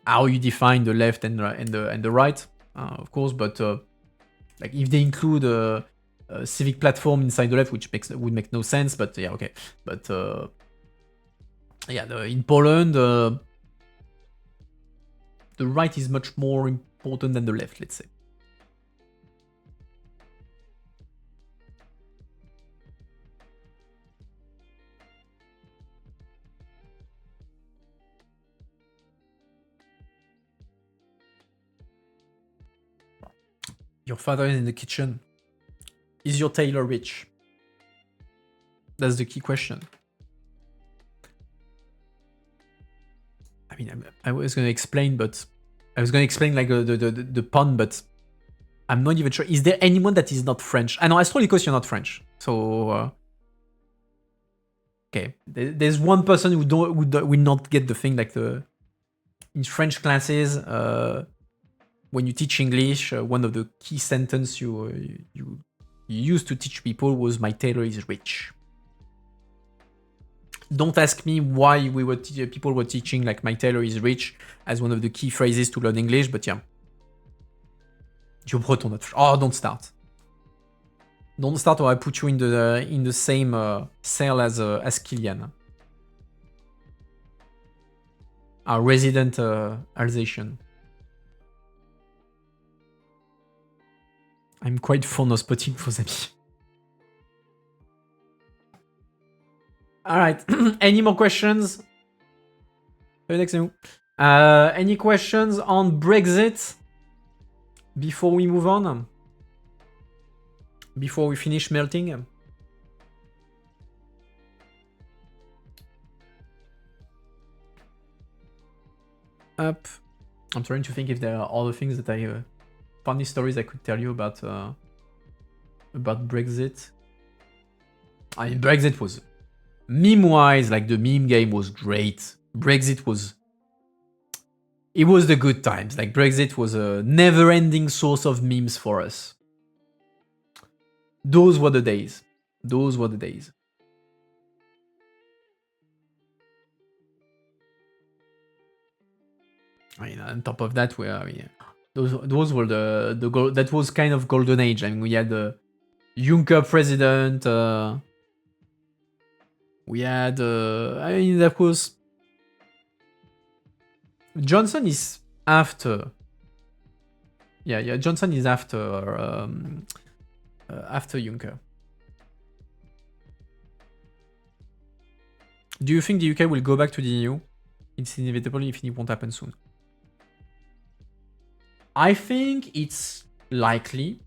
how you define the left and the right, of course. But like if they include a civic platform inside the left, which would make no sense. But yeah, okay. But yeah, in Poland, the right is much more important than the left, let's say. Your father is in the kitchen. Is your tailor rich? That's the key question. I mean, I was going to explain, but I was going to explain like the pun, but I'm not even sure. Is there anyone that is not French? I know, Astrolicos, you're not French. So, okay. There's one person who will not get the thing, like in French classes, when you teach English, one of the key sentences you used to teach people was "My tailor is rich." Don't ask me why people were teaching like "My tailor is rich" as one of the key phrases to learn English, but yeah. You're breton, not. Oh, don't start. Don't start, or I put you in the same cell as Kilian, our resident Alsatian. I'm quite fond of spotting vos amis. Alright, any more questions? Any questions on Brexit before we move on? Before we finish melting? Up. I'm trying to think if there are other things that funny stories I could tell you about Brexit. I mean, Brexit was meme-wise, like the meme game was great. Brexit was the good times. Like Brexit was a never-ending source of memes for us. Those were the days. Those were the days. I mean, on top of that, those were that was kind of golden age. I mean, we had the Juncker president. We had I mean, that was Johnson is after. Yeah. Johnson is after Juncker. Do you think the UK will go back to the EU? It's inevitable if it won't happen soon. I think it's likely.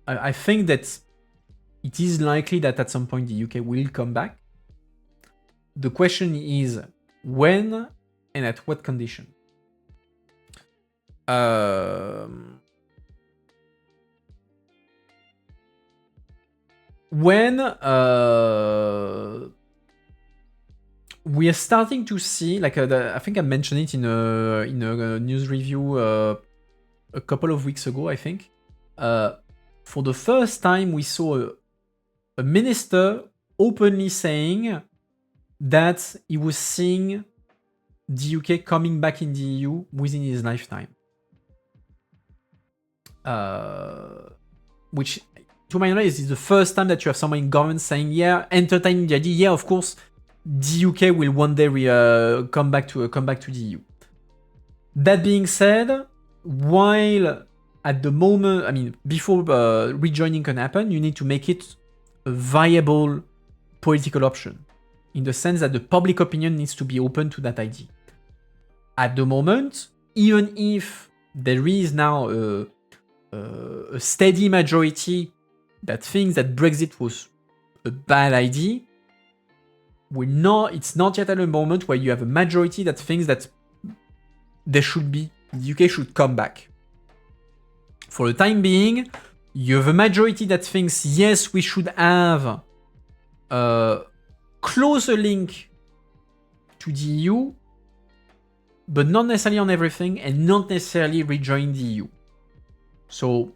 I think that it is likely that at some point the UK will come back. The question is when and at what condition. When we are starting to see, like I think I mentioned it in a news review a couple of weeks ago, I think. For the first time, we saw a minister openly saying that he was seeing the UK coming back in the EU within his lifetime. Which, to my knowledge, is the first time that you have someone in government saying, yeah, entertaining the idea, yeah, of course, the UK will one day come back to the EU. That being said, while at the moment, I mean, before rejoining can happen, you need to make it a viable political option, in the sense that the public opinion needs to be open to that idea. At the moment, even if there is now a steady majority that thinks that Brexit was a bad idea, it's not yet at a moment where you have a majority that thinks that the UK should come back. For the time being, you have a majority that thinks, yes, we should have a closer link to the EU, but not necessarily on everything, and not necessarily rejoin the EU. So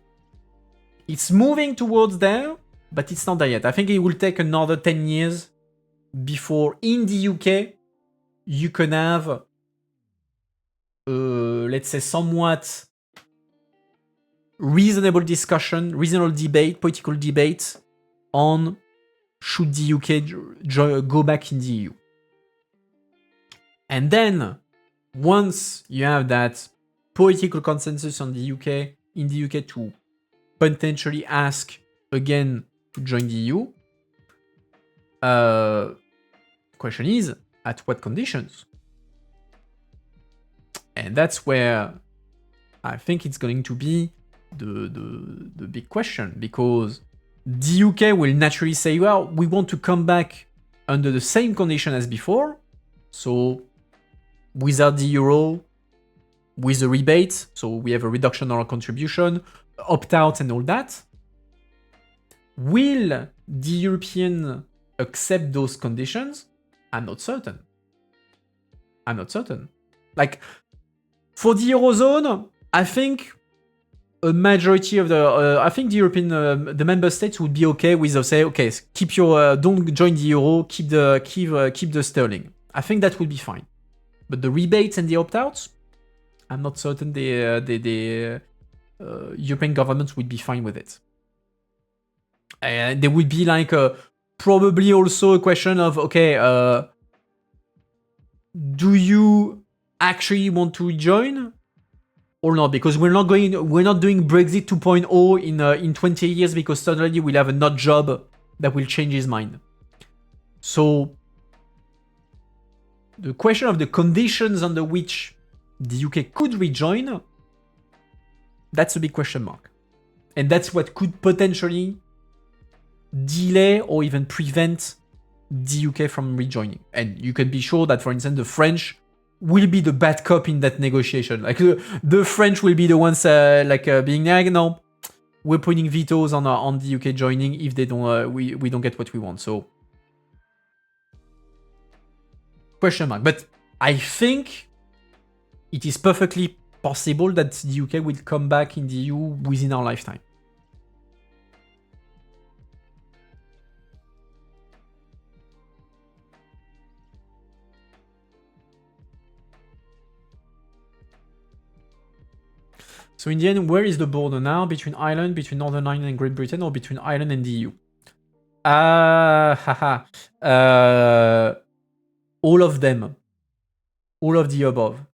it's moving towards there, but it's not there yet. I think it will take another 10 years before in the UK you can have, let's say, somewhat reasonable discussion, reasonable debate, political debate on should the UK go back in the EU. And then, once you have that political consensus on the UK, in the UK to potentially ask again to join the EU, question is, at what conditions? And that's where I think it's going to be the big question, because the UK will naturally say, well, we want to come back under the same condition as before, so without the euro, with a rebate, so we have a reduction on our contribution, opt-out and all that. Will the European accept those conditions? I'm not certain. Like, for the Eurozone, I think a majority of I think the European, the member states would be okay with say, okay, keep your, don't join the euro, keep the sterling. I think that would be fine. But the rebates and the opt-outs, I'm not certain the European governments would be fine with it. And there would be like probably also a question of, okay, do you actually want to join or not? Because we're not doing Brexit 2.0 in 20 years, because suddenly we'll have a nut job that will change his mind. So the question of the conditions under which the UK could rejoin, that's a big question mark. And that's what could potentially delay or even prevent the UK from rejoining. And you can be sure that, for instance, the French will be the bad cop in that negotiation. Like the French will be the ones being like, no, we're putting vetoes on the UK joining if they don't we don't get what we want. So question mark. But I think it is perfectly possible that the UK will come back in the EU within our lifetime. So in the end, where is the border now? Between Ireland, between Northern Ireland and Great Britain, or between Ireland and the EU? All of them. All of the above.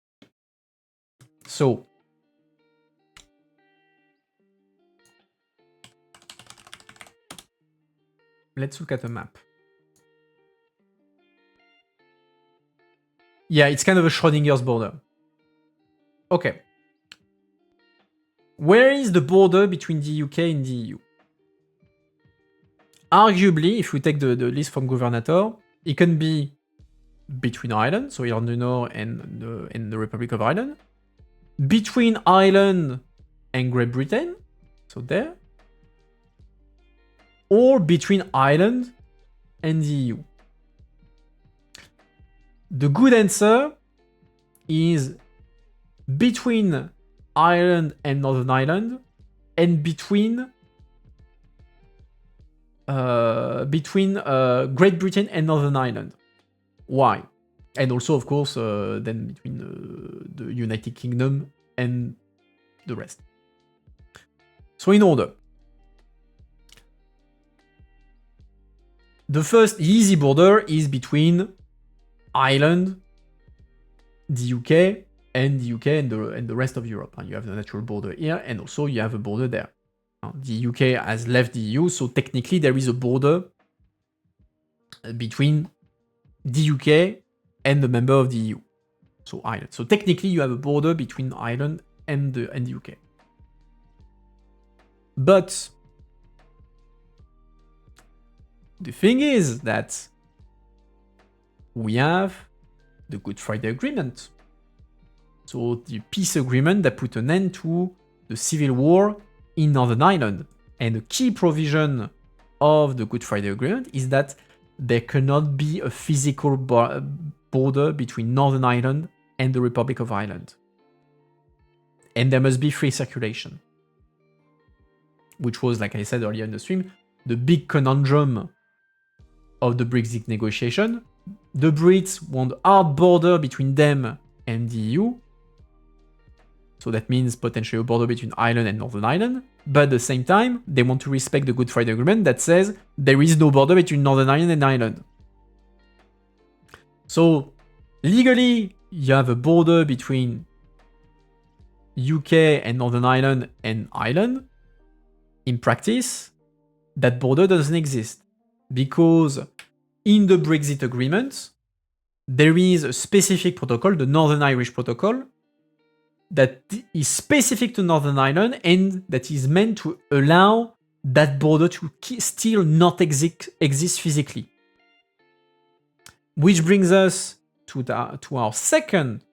So let's look at a map. Yeah, it's kind of a Schrodinger's border. Okay. Where is the border between the UK and the EU? Arguably, if we take the list from Governator, it can be between Ireland, so Ireland du Nord and the Republic of Ireland, between Ireland and Great Britain, so there, or between Ireland and the EU. The good answer is between Ireland and Northern Ireland, and between Great Britain and Northern Ireland. Why? And also, of course, then between the United Kingdom and the rest. So in order. The first easy border is between Ireland, the UK, and the UK and the rest of Europe. You have the natural border here, and also you have a border there. The UK has left the EU, so technically there is a border between the UK and the member of the EU, so Ireland. So technically you have a border between Ireland and the UK. But the thing is that we have the Good Friday Agreement. So the peace agreement that put an end to the civil war in Northern Ireland. And a key provision of the Good Friday Agreement is that there cannot be a physical border between Northern Ireland and the Republic of Ireland. And there must be free circulation. Which was, like I said earlier in the stream, the big conundrum of the Brexit negotiation. The Brits want a hard border between them and the EU. So that means potentially a border between Ireland and Northern Ireland. But at the same time, they want to respect the Good Friday Agreement that says there is no border between Northern Ireland and Ireland. So legally, you have a border between UK and Northern Ireland and Ireland. In practice, that border doesn't exist because in the Brexit agreement, there is a specific protocol, the Northern Irish Protocol, that is specific to Northern Ireland and that is meant to allow that border to still not exist physically. Which brings us to our second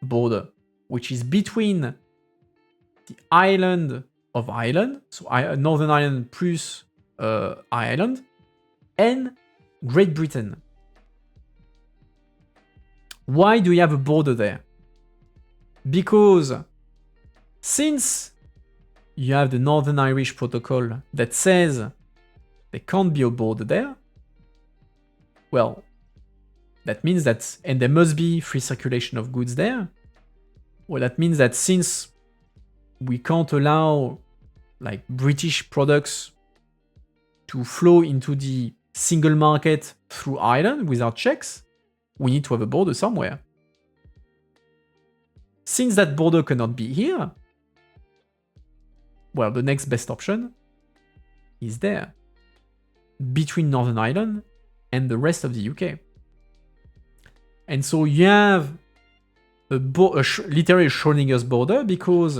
border, which is between the island of Ireland, so Northern Ireland plus Ireland, and Great Britain. Why do you have a border there? Because since you have the Northern Irish Protocol that says there can't be a border there, well, that means that, and there must be free circulation of goods there, well, that means that since we can't allow like British products to flow into the single market through Ireland without checks, we need to have a border somewhere. Since that border cannot be here, well, the next best option is there, between Northern Ireland and the rest of the UK. And so you have literally a Schrodinger's border because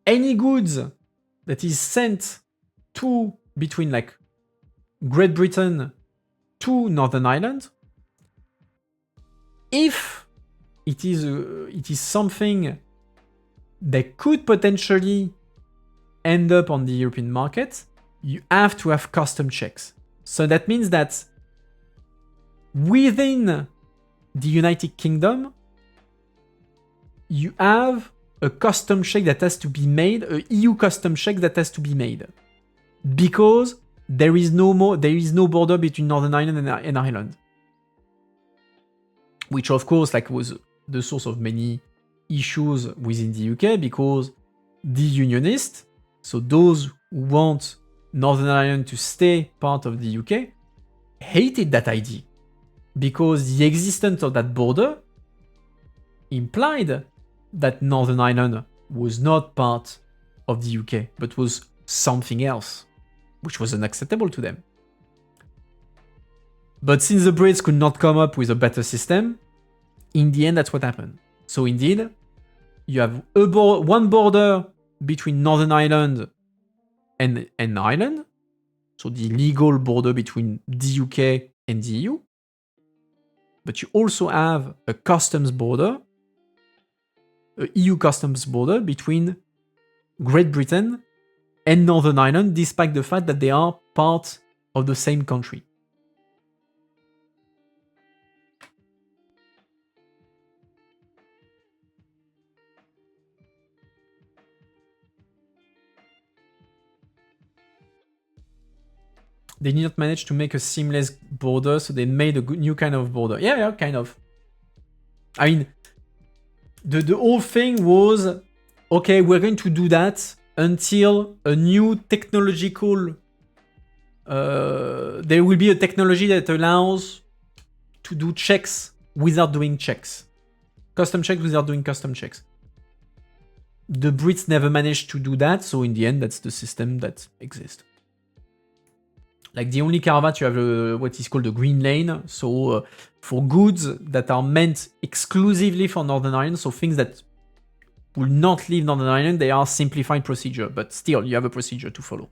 any goods that is sent between like Great Britain to Northern Ireland, if it is something that could potentially end up on the European market, you have to have custom checks. So that means that within the United Kingdom, you have a custom check that has to be made, a EU custom check that has to be made, because there is no border between Northern Ireland and Ireland, which of course like was the source of many issues within the UK because the Unionists, so those who want Northern Ireland to stay part of the UK, hated that idea because the existence of that border implied that Northern Ireland was not part of the UK, but was something else, which was unacceptable to them. But since the Brits could not come up with a better system, in the end, that's what happened. So indeed, you have one border between Northern Ireland and Ireland, so the legal border between the UK and the EU, but you also have a customs border, a EU customs border between Great Britain and Northern Ireland, despite the fact that they are part of the same country. They did not manage to make a seamless border, so they made a new kind of border. Yeah, kind of. I mean, the whole thing was, okay, we're going to do that until a new technological... there will be a technology that allows to do checks without doing checks. Custom checks without doing custom checks. The Brits never managed to do that, so in the end, that's the system that exists. Like the only carve-out, you have what is called the green lane. So for goods that are meant exclusively for Northern Ireland, so things that will not leave Northern Ireland, they are simplified procedure, but still you have a procedure to follow.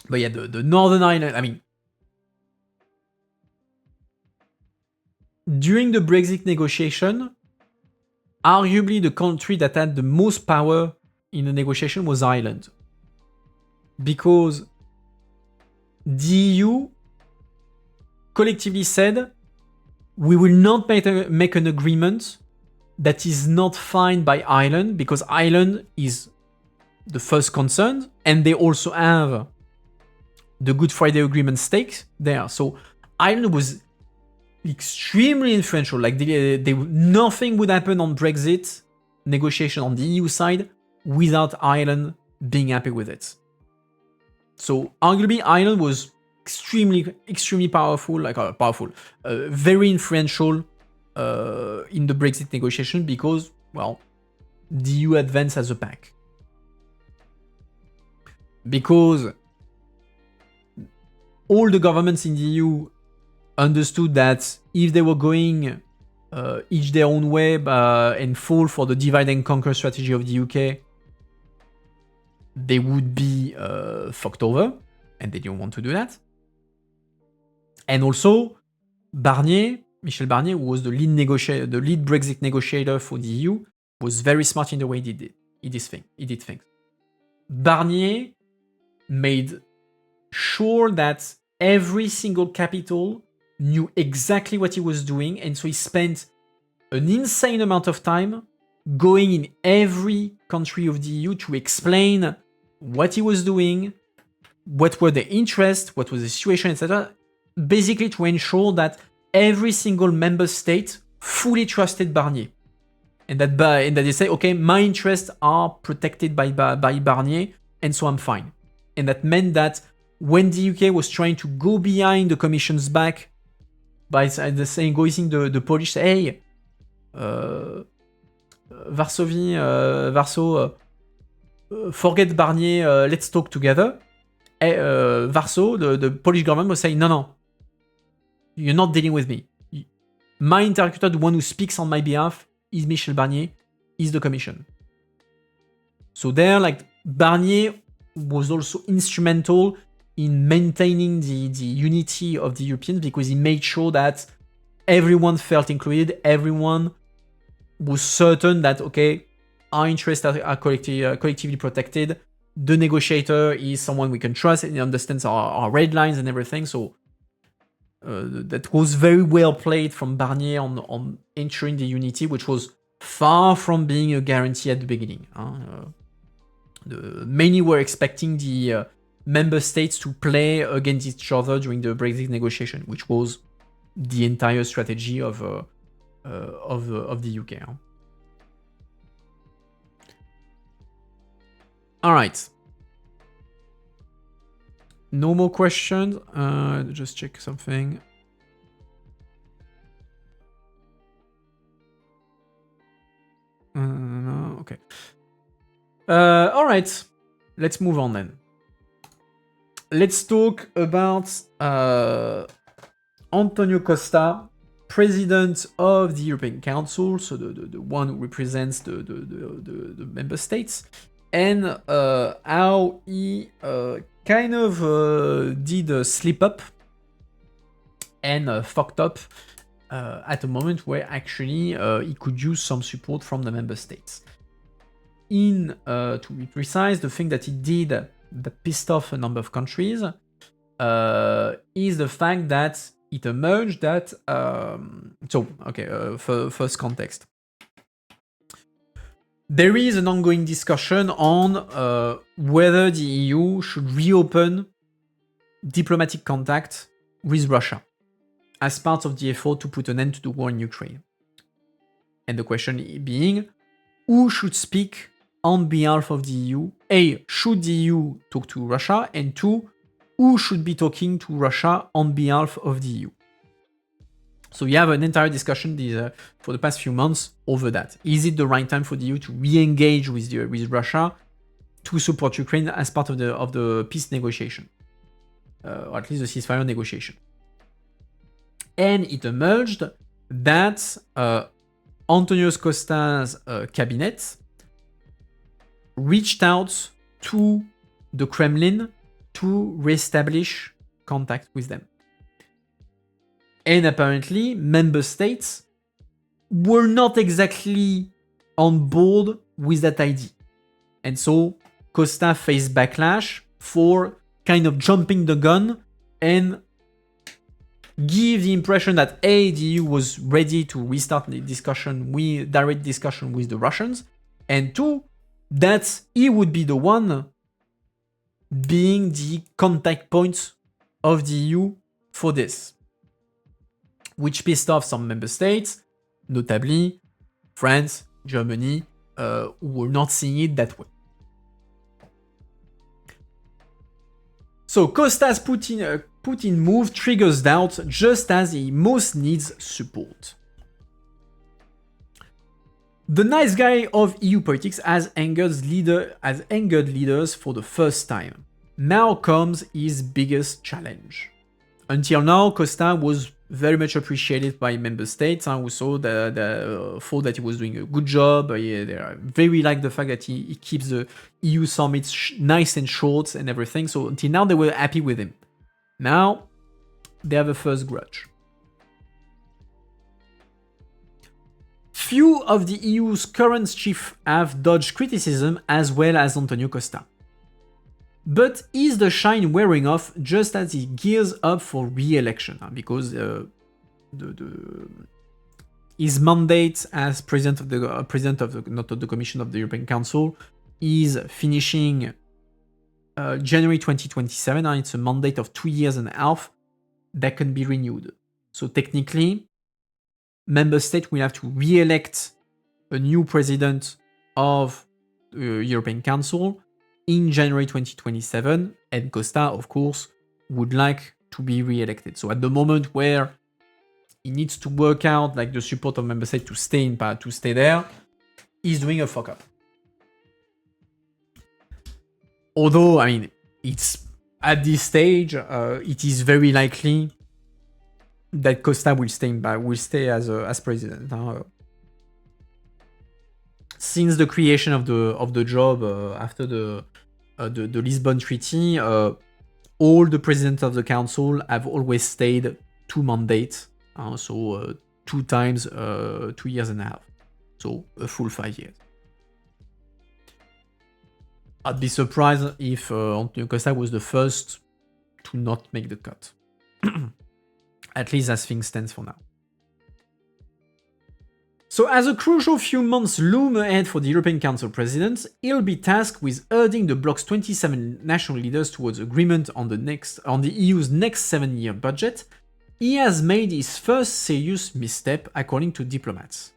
But yeah, the Northern Ireland, I mean, during the Brexit negotiation, arguably the country that had the most power in the negotiation was Ireland. Because the EU collectively said, we will not make an agreement that is not fine by Ireland, because Ireland is the first concerned, and they also have the Good Friday Agreement stake there. So Ireland was extremely influential. Like nothing would happen on Brexit negotiation on the EU side without Ireland being happy with it. So arguably Ireland was extremely powerful, very influential in the Brexit negotiation because, well, the EU advanced as a pack. Because all the governments in the EU understood that if they were going each their own way and fall for the divide and conquer strategy of the UK, they would be fucked over, and they didn't want to do that. And also, Michel Barnier, who was the lead Brexit negotiator for the EU, was very smart in the way he did things. Barnier made sure that every single capital knew exactly what he was doing, and so he spent an insane amount of time going in every country of the EU to explain what he was doing, what were the interests, what was the situation, etc. Basically to ensure that every single member state fully trusted Barnier. And that they say, okay, my interests are protected by Barnier, and so I'm fine. And that meant that when the UK was trying to go behind the Commission's back by saying, the Polish, hey, Warsaw, forget Barnier, let's talk together. Warsaw, the Polish government was saying, no, you're not dealing with me. My interlocutor, the one who speaks on my behalf, is Michel Barnier, is the Commission. So there, Barnier was also instrumental in maintaining the unity of the Europeans, because he made sure that everyone felt included, everyone was certain that, okay, our interests are collectively protected, the negotiator is someone we can trust, and he understands our red lines and everything, so that was very well played from Barnier on ensuring the unity, which was far from being a guarantee at the beginning. Many were expecting the member states to play against each other during the Brexit negotiation, which was the entire strategy of the UK. All right. No more questions. Just check something. No, okay. All right. Let's move on then. Let's talk about Antonio Costa, President of the European Council, so the one who represents the member states, and how he kind of did a slip up and fucked up at a moment where actually he could use some support from the member states. To be precise, the thing that he did that pissed off a number of countries is the fact that it emerged that... first context. There is an ongoing discussion on whether the EU should reopen diplomatic contact with Russia as part of the effort to put an end to the war in Ukraine. And the question being, who should speak on behalf of the EU? A, should the EU talk to Russia? And two, who should be talking to Russia on behalf of the EU? So you have an entire discussion for the past few months over that. Is it the right time for the EU to re-engage with Russia to support Ukraine as part of the peace negotiation? Or at least the ceasefire negotiation. And it emerged that Antonio Costa's cabinet reached out to the Kremlin to reestablish contact with them. And apparently, member states were not exactly on board with that idea. And so Costa faced backlash for kind of jumping the gun and give the impression that A, the EU was ready to restart the discussion, direct discussion with the Russians, and two, that he would be the one being the contact point of the EU for this, which pissed off some member states, notably France, Germany, who were not seeing it that way. So Costa's Putin move triggers doubt just as he most needs support. The nice guy of EU politics has angered leaders for the first time. Now comes his biggest challenge. Until now, Costa was very much appreciated by member states who saw thought that he was doing a good job. They very like the fact that he keeps the EU summits nice and short and everything. So until now, they were happy with him. Now, they have a first grudge. Few of the EU's current chiefs have dodged criticism as well as Antonio Costa. But is the shine wearing off just as he gears up for re-election? Because his mandate as president of the Commission of the European Council is finishing January 2027. It's a mandate of 2 years and a half that can be renewed. So technically, member states will have to re-elect a new president of the European Council in January 2027, and Costa, of course, would like to be re-elected. So at the moment where he needs to work out like the support of member states to stay there, he's doing a fuck up. Although, I mean, it's at this stage, it is very likely that Costa will stay as president. Since the creation of the job after the Lisbon Treaty, all the presidents of the council have always stayed 2 mandates, so 2 times 2 years and a half, so a full 5 years. I'd be surprised if Antonio Costa was the first to not make the cut, at least as things stand for now. So as a crucial few months loom ahead for the European Council President, he'll be tasked with herding the bloc's 27 national leaders towards agreement on the EU's next 7-year budget. He has made his first serious misstep, according to diplomats.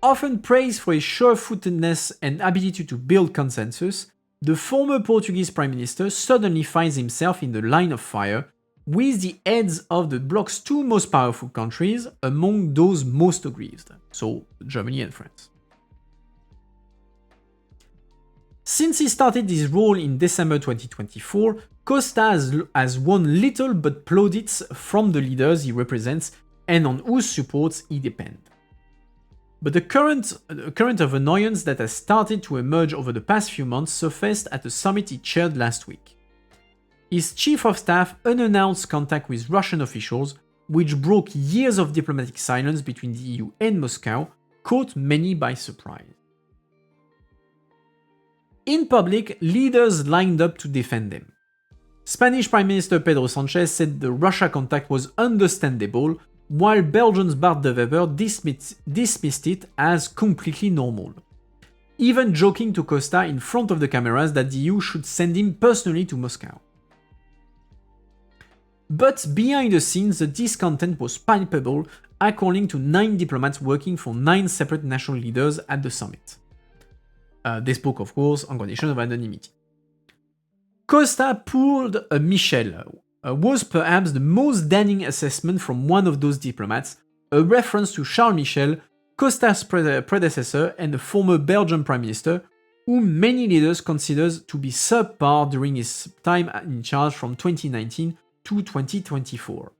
Often praised for his sure-footedness and ability to build consensus, the former Portuguese Prime Minister suddenly finds himself in the line of fire with the heads of the bloc's 2 most powerful countries among those most aggrieved, so Germany and France. Since he started his role in December 2024, Costa has won little but plaudits from the leaders he represents and on whose supports he depends. But the current of annoyance that has started to emerge over the past few months surfaced at a summit he chaired last week. His chief of staff unannounced contact with Russian officials, which broke years of diplomatic silence between the EU and Moscow, caught many by surprise. In public, leaders lined up to defend him. Spanish Prime Minister Pedro Sanchez said the Russia contact was understandable, while Belgium's Bart de Wever dismissed it as completely normal, even joking to Costa in front of the cameras that the EU should send him personally to Moscow. But behind the scenes, the discontent was palpable, according to 9 diplomats working for 9 separate national leaders at the summit. They spoke, of course, on condition of anonymity. Costa pulled a Michel, was perhaps the most damning assessment from one of those diplomats, a reference to Charles Michel, Costa's predecessor and the former Belgian Prime Minister, whom many leaders consider to be subpar during his time in charge from 2019 to 2024.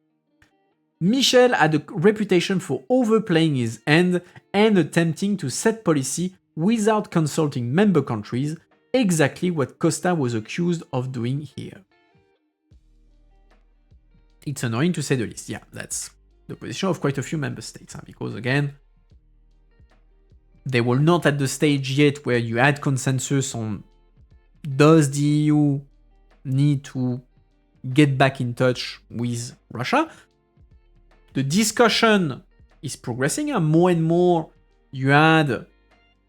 Michel had a reputation for overplaying his hand and attempting to set policy without consulting member countries, exactly what Costa was accused of doing here. It's annoying to say the least. Yeah, that's the position of quite a few member states, because again, they were not at the stage yet where you had consensus on does the EU need to get back in touch with Russia. The discussion is progressing, and more you had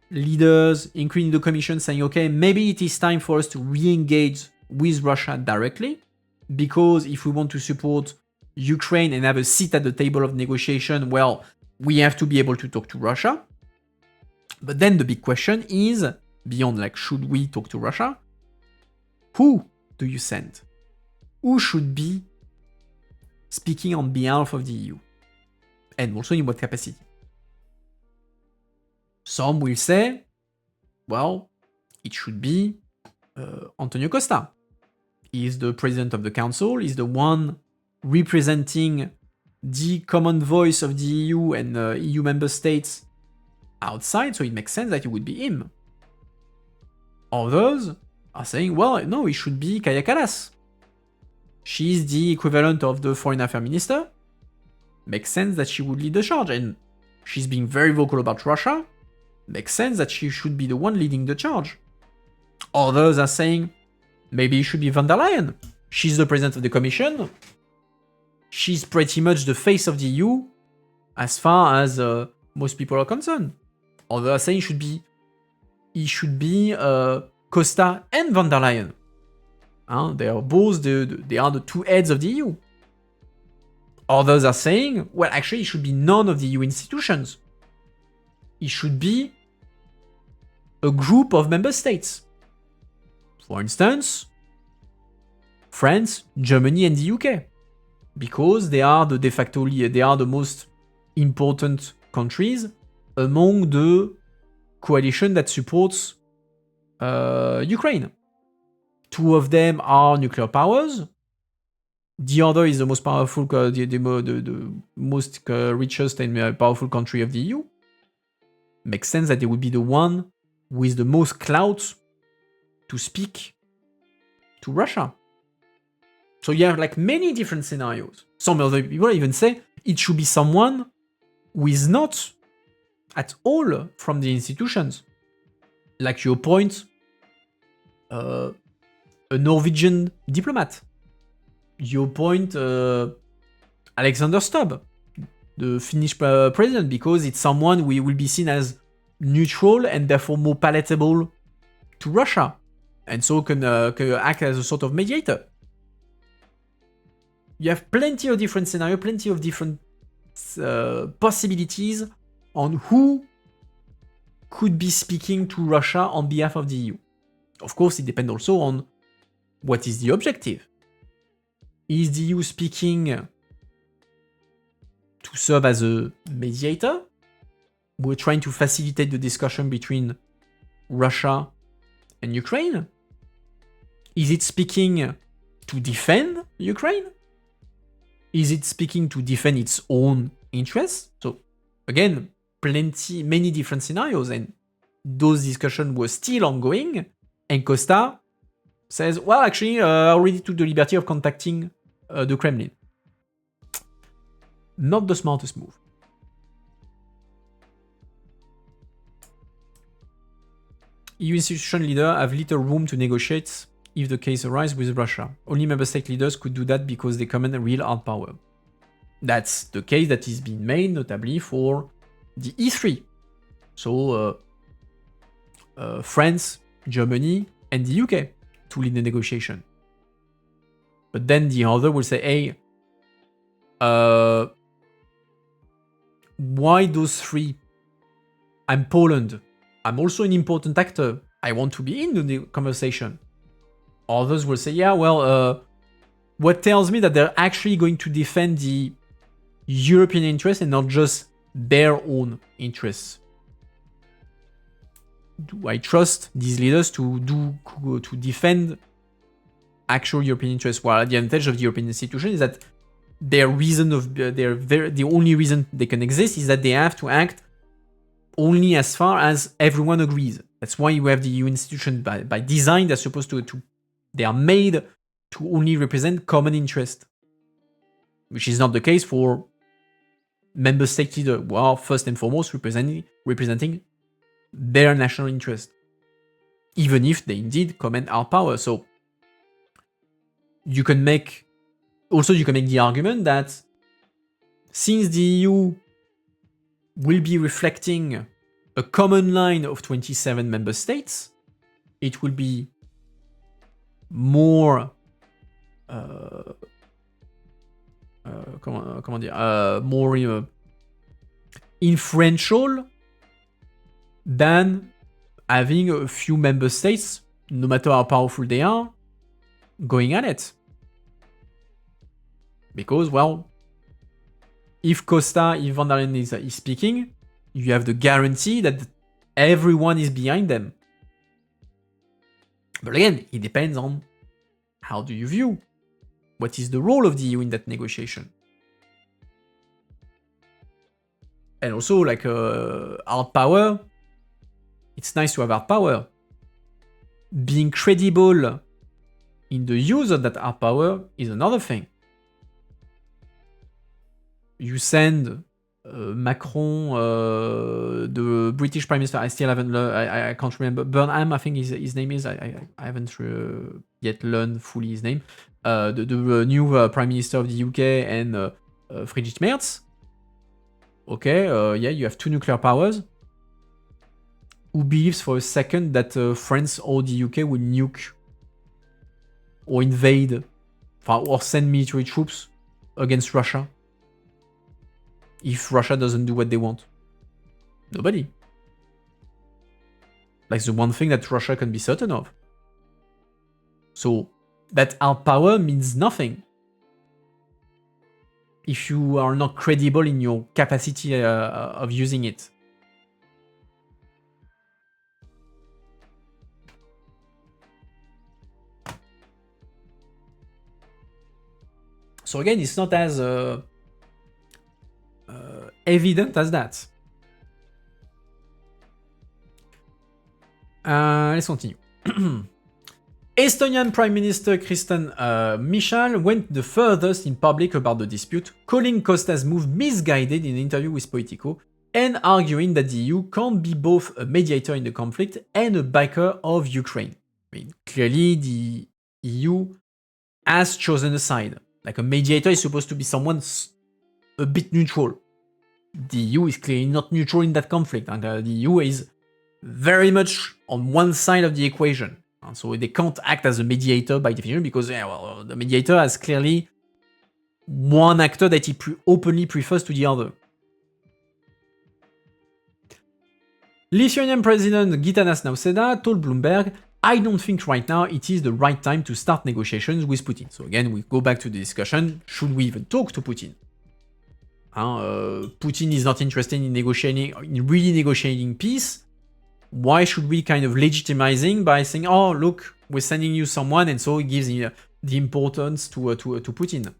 leaders, including the Commission, saying, okay, maybe it is time for us to re-engage with Russia directly, because if we want to support Ukraine and have a seat at the table of negotiation, well, we have to be able to talk to Russia. But then the big question is, beyond like, should we talk to Russia? Who do you send? Who should be speaking on behalf of the EU? And also in what capacity? Some will say, well, it should be Antonio Costa. He is the president of the council, he's the one representing the common voice of the EU and EU member states outside, so it makes sense that it would be him. Others are saying, well, no, it should be Kaja Kallas. She's the equivalent of the foreign affairs minister. Makes sense that she would lead the charge, and she's being very vocal about Russia. Makes sense that she should be the one leading the charge. Others are saying, maybe it should be von der Leyen. She's the president of the Commission. She's pretty much the face of the EU as far as most people are concerned. Others are saying it should be Costa and von der Leyen. They are both they are the two heads of the EU. Others are saying, well, actually, it should be none of the EU institutions. It should be a group of member states. For instance, France, Germany, and the UK. Because they are the de facto, they are the most important countries among the coalition that supports Ukraine. Two of them are nuclear powers. The other is the most powerful, the most richest and powerful country of the EU. Makes sense that they would be the one with the most clout to speak to Russia. So you have like many different scenarios. Some other people even say it should be someone who is not at all from the institutions. Like your point, a Norwegian diplomat. Your point, Alexander Stubb, the Finnish president, because it's someone who will be seen as neutral and therefore more palatable to Russia, and so can act as a sort of mediator. You have plenty of different scenarios, plenty of different possibilities on who could be speaking to Russia on behalf of the EU. Of course, it depends also on what is the objective. Is the EU speaking to serve as a mediator? We're trying to facilitate the discussion between Russia and Ukraine? Is it speaking to defend Ukraine? Is it speaking to defend its own interests? So, again, many different scenarios, and those discussions were still ongoing, and Costa says, well, actually, I already took the liberty of contacting the Kremlin. Not the smartest move. EU institution leaders have little room to negotiate if the case arises with Russia. Only member state leaders could do that because they command a real hard power. That's the case that is being made, notably for the E3. So, France, Germany, and the UK to lead the negotiation. But then the other will say, hey, why those three? I'm Poland. I'm also an important actor. I want to be in the conversation. Others will say, yeah, well, what tells me that they're actually going to defend the European interests and not just their own interests? Do I trust these leaders to defend actual European interests? Well, the advantage of the European institution is that the only reason they can exist is that they have to act only as far as everyone agrees. That's why you have the EU institution by design. They're supposed to they are made to only represent common interest, which is not the case for member state leaders, who are first and foremost representing their national interest, even if they indeed command our power. So you can make the argument that since the EU will be reflecting a common line of 27 member states, it will be more more influential than having a few member states, no matter how powerful they are, going at it. Because, well, if Costa, if Van der Leyen is speaking, you have the guarantee that everyone is behind them. But again, it depends on how do you view what is the role of the EU in that negotiation. And also, like hard power, it's nice to have hard power. Being credible in the use of that hard power is another thing. You send Macron, the British Prime Minister, I still haven't I can't remember. Burnham, I think his name is. I haven't yet learned fully his name. The new Prime Minister of the UK and Friedrich Merz. Okay, yeah, you have two nuclear powers. Who believes for a second that France or the UK will nuke or invade or send military troops against Russia if Russia doesn't do what they want? Nobody. Like the one thing that Russia can be certain of. So that hard power means nothing if you are not credible in your capacity of using it. So again, it's not as evident as that. Let's continue. Estonian Prime Minister Kristen Michal went the furthest in public about the dispute, calling Costa's move misguided in an interview with Politico and arguing that the EU can't be both a mediator in the conflict and a backer of Ukraine. I mean, clearly the EU has chosen a side. Like a mediator is supposed to be someone a bit neutral. The EU is clearly not neutral in that conflict, and the EU is very much on one side of the equation. And so they can't act as a mediator by definition because the mediator has clearly one actor that he openly prefers to the other. Lithuanian President Gitanas Nausėda told Bloomberg, "I don't think right now it is the right time to start negotiations with Putin." So again, we go back to the discussion, should we even talk to Putin? Putin is not interested in really negotiating peace. Why should we kind of legitimizing by saying, "Oh, look, we're sending you someone," and so it gives the importance to Putin.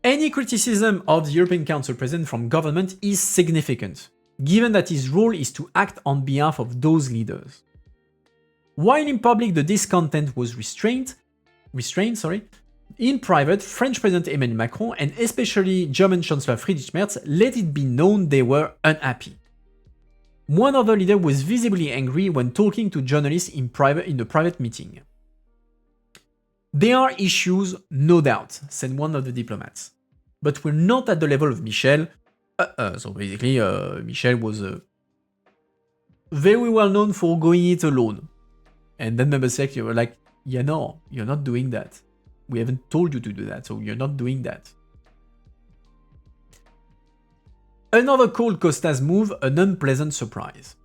Any criticism of the European Council President from government is significant, given that his role is to act on behalf of those leaders. While in public the discontent was restrained, in private, French President Emmanuel Macron and especially German Chancellor Friedrich Merz let it be known they were unhappy. One other leader was visibly angry when talking to journalists in the private meeting. "There are issues, no doubt," said one of the diplomats, "but we're not at the level of Michel." So basically, Michel was very well known for going it alone. And then member states were like, "Yeah, no, you're not doing that. We haven't told you to do that, so you're not doing that." Another called Costa's move an unpleasant surprise.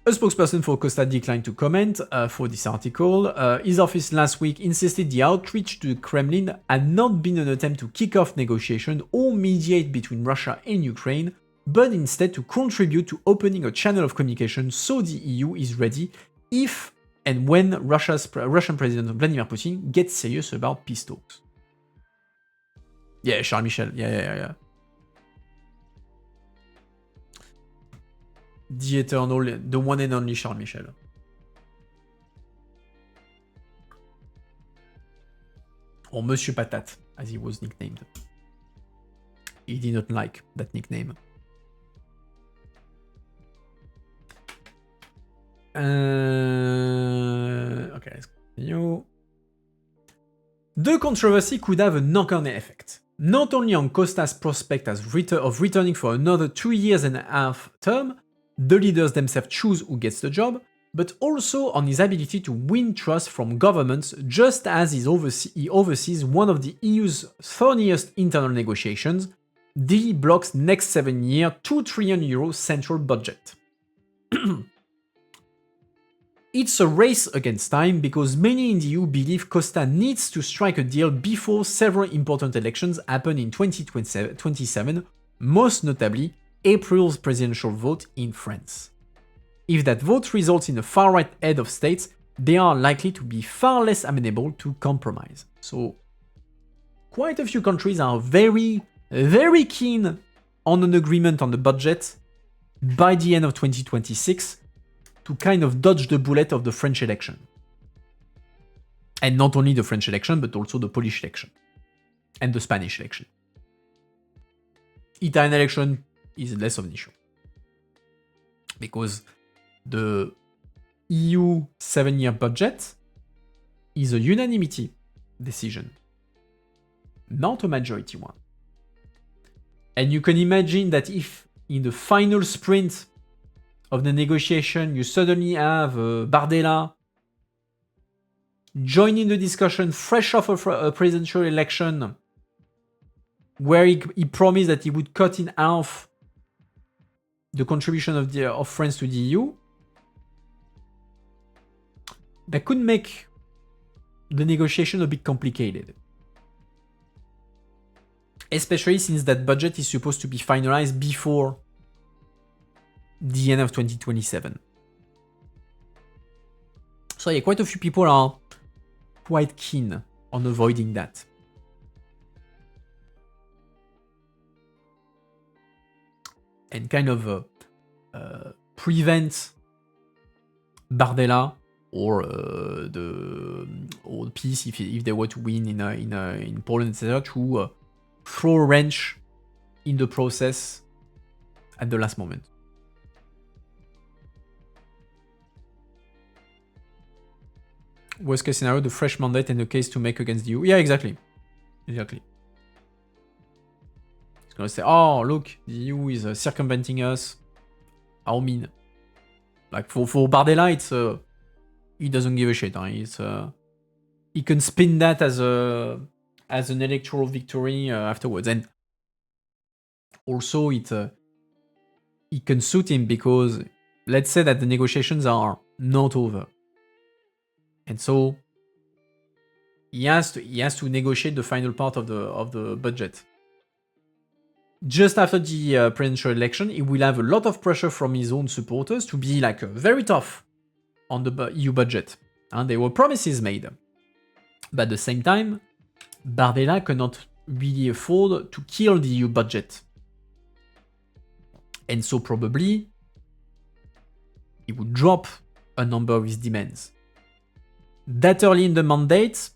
A spokesperson for Costa declined to comment for this article. His office last week insisted the outreach to the Kremlin had not been an attempt to kick off negotiations or mediate between Russia and Ukraine, but instead to contribute to opening a channel of communication so the EU is ready if and when Russian President Vladimir Putin gets serious about peace talks. Yeah, Charles Michel. Yeah. The eternal, the one and only Charles Michel. Or Monsieur Patate, as he was nicknamed. He did not like that nickname. Okay, let's continue. The controversy could have a knock-on effect, not only on Costa's prospect of returning for another 2 years and a half term, the leaders themselves choose who gets the job, but also on his ability to win trust from governments, just as he oversees one of the EU's thorniest internal negotiations, the bloc's next 7-year €2 trillion central budget. It's a race against time because many in the EU believe Costa needs to strike a deal before several important elections happen in 2027, most notably April's presidential vote in France. If that vote results in a far-right head of states, they are likely to be far less amenable to compromise. So, quite a few countries are very, very keen on an agreement on the budget by the end of 2026 to kind of dodge the bullet of the French election. And not only the French election, but also the Polish election. And the Spanish election. Italian election is less of an issue. Because the EU 7-year budget is a unanimity decision, not a majority one. And you can imagine that if in the final sprint of the negotiation you suddenly have Bardella joining the discussion fresh off a presidential election where he promised that he would cut in half the contribution of France to the EU, that could make the negotiation a bit complicated. Especially since that budget is supposed to be finalized before the end of 2027. So yeah, quite a few people are quite keen on avoiding that. And kind of prevent Bardella or the peace if they were to win in Poland, etc., to throw a wrench in the process at the last moment. Worst case scenario, the fresh mandate and the case to make against the EU. Yeah, exactly. Exactly. It's gonna say, oh, look, the EU is circumventing us. How mean. Like, for Bardella, it's he doesn't give a shit. Huh? It's he can spin that as an electoral victory afterwards. And also, it can suit him because let's say that the negotiations are not over. And so he has to negotiate the final part of the budget. Just after the presidential election, he will have a lot of pressure from his own supporters to be like very tough on the EU budget. And there were promises made. But at the same time, Bardella cannot really afford to kill the EU budget. And so probably he would drop a number of his demands. That early in the mandate,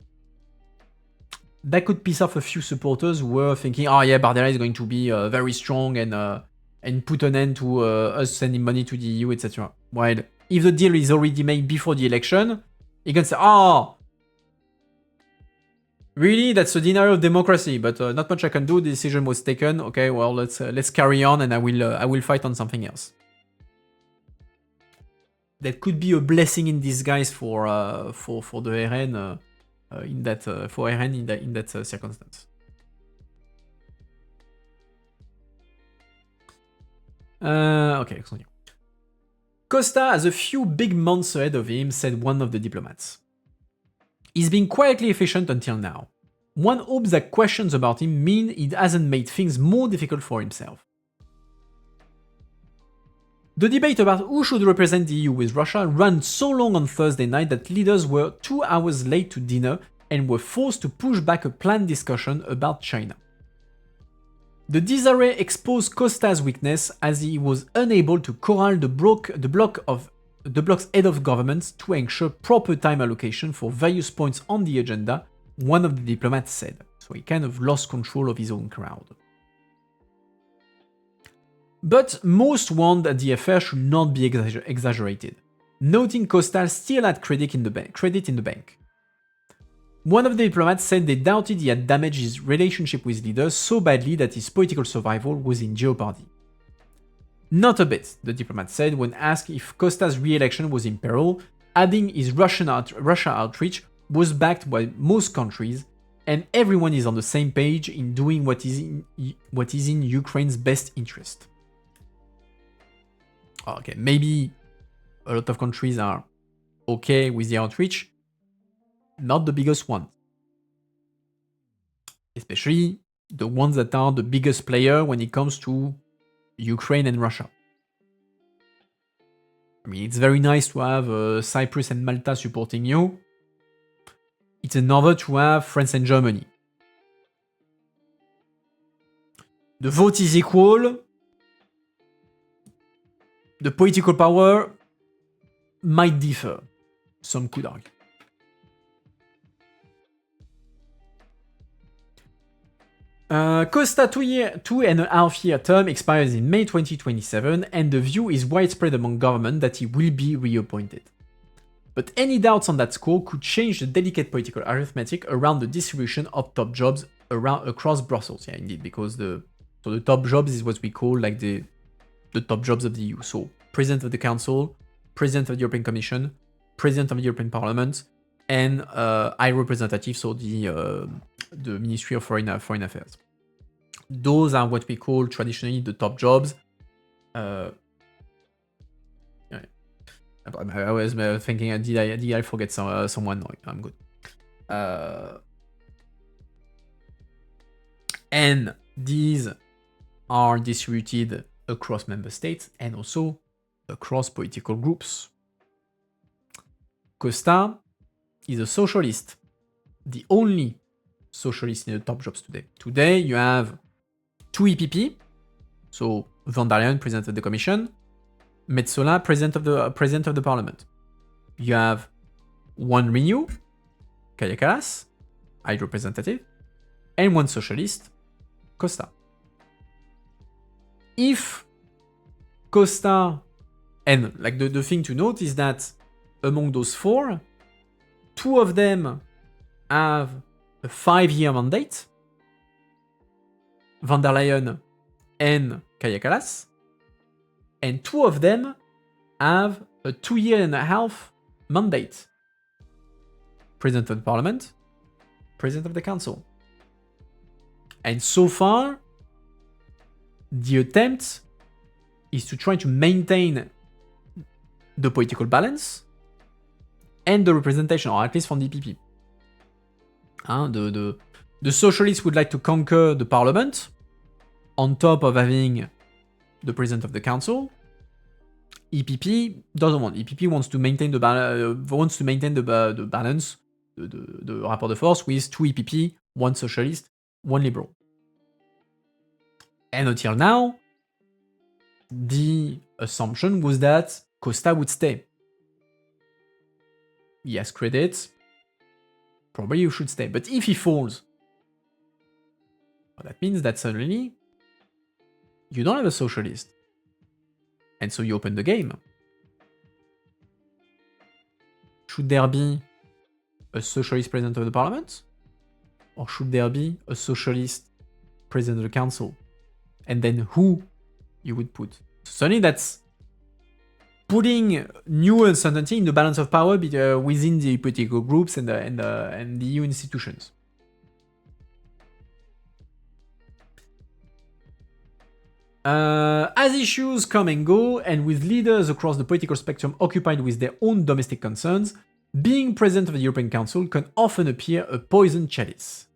that could piss off a few supporters who were thinking, oh yeah, Bardella is going to be very strong and put an end to us sending money to the EU, etc. While if the deal is already made before the election, you can say, oh, really, that's a denial of democracy, but not much I can do. The decision was taken. Okay, well, let's carry on, and I will fight on something else. That could be a blessing in disguise for the RN in that circumstance. Okay, continue. Costa has a few big months ahead of him, said one of the diplomats. He's been quietly efficient until now. One hopes that questions about him mean it hasn't made things more difficult for himself. The debate about who should represent the EU with Russia ran so long on Thursday night that leaders were 2 hours late to dinner and were forced to push back a planned discussion about China. The disarray exposed Costa's weakness as he was unable to corral the bloc's head of governments to ensure proper time allocation for various points on the agenda, one of the diplomats said. So he kind of lost control of his own crowd. But most warned that the affair should not be exaggerated. noting Costa still had credit in the bank. One of the diplomats said they doubted he had damaged his relationship with leaders so badly that his political survival was in jeopardy. Not a bit, the diplomat said when asked if Costa's re-election was in peril, adding his Russia outreach was backed by most countries and everyone is on the same page in doing what is in Ukraine's best interest. Okay, maybe a lot of countries are okay with the outreach, not the biggest one. Especially the ones that are the biggest player when it comes to Ukraine and Russia. I mean, it's very nice to have Cyprus and Malta supporting you. It's another to have France and Germany. The vote is equal. The political power might differ. Some could argue. Costa 2.5-year term expires in May 2027, and the view is widespread among government that he will be reappointed. But any doubts on that score could change the delicate political arithmetic around the distribution of top jobs across Brussels. Yeah, indeed, because the top jobs is what we call like the top jobs of the EU. So President of the Council, President of the European Commission, President of the European Parliament, and High Representative, so the Ministry of Foreign Affairs. Those are what we call traditionally the top jobs. I was thinking, did I forget someone? No, I'm good. And these are distributed across member states and also across political groups. Costa is a socialist, the only socialist in the top jobs today. Today you have 2 EPP, so von der Leyen, President of the Commission, Metsola, President of the Parliament. You have 1 Renew, Kaja Kallas, High Representative, and 1 socialist, Costa. If Costa, and like the thing to note is that among those 4, 2 of them have a 5-year mandate, von der Leyen and Kaja Kallas, and 2 of them have a 2.5-year mandate. President of the Parliament, President of the Council. And so far, the attempt is to try to maintain the political balance and the representation, or at least from the EPP. The socialists would like to conquer the parliament on top of having the president of the council. EPP doesn't want. EPP wants to maintain the balance, the rapport de force with 2 EPP, 1 socialist, 1 liberal. And until now, the assumption was that Costa would stay. He has credit. Probably you should stay. But if he falls, well, that means that suddenly you don't have a socialist. And so you open the game. Should there be a socialist president of the parliament? Or should there be a socialist president of the council? And then who you would put? So suddenly that's putting new uncertainty in the balance of power within the political groups and the EU institutions. As issues come and go, and with leaders across the political spectrum occupied with their own domestic concerns, being president of the European Council can often appear a poisoned chalice.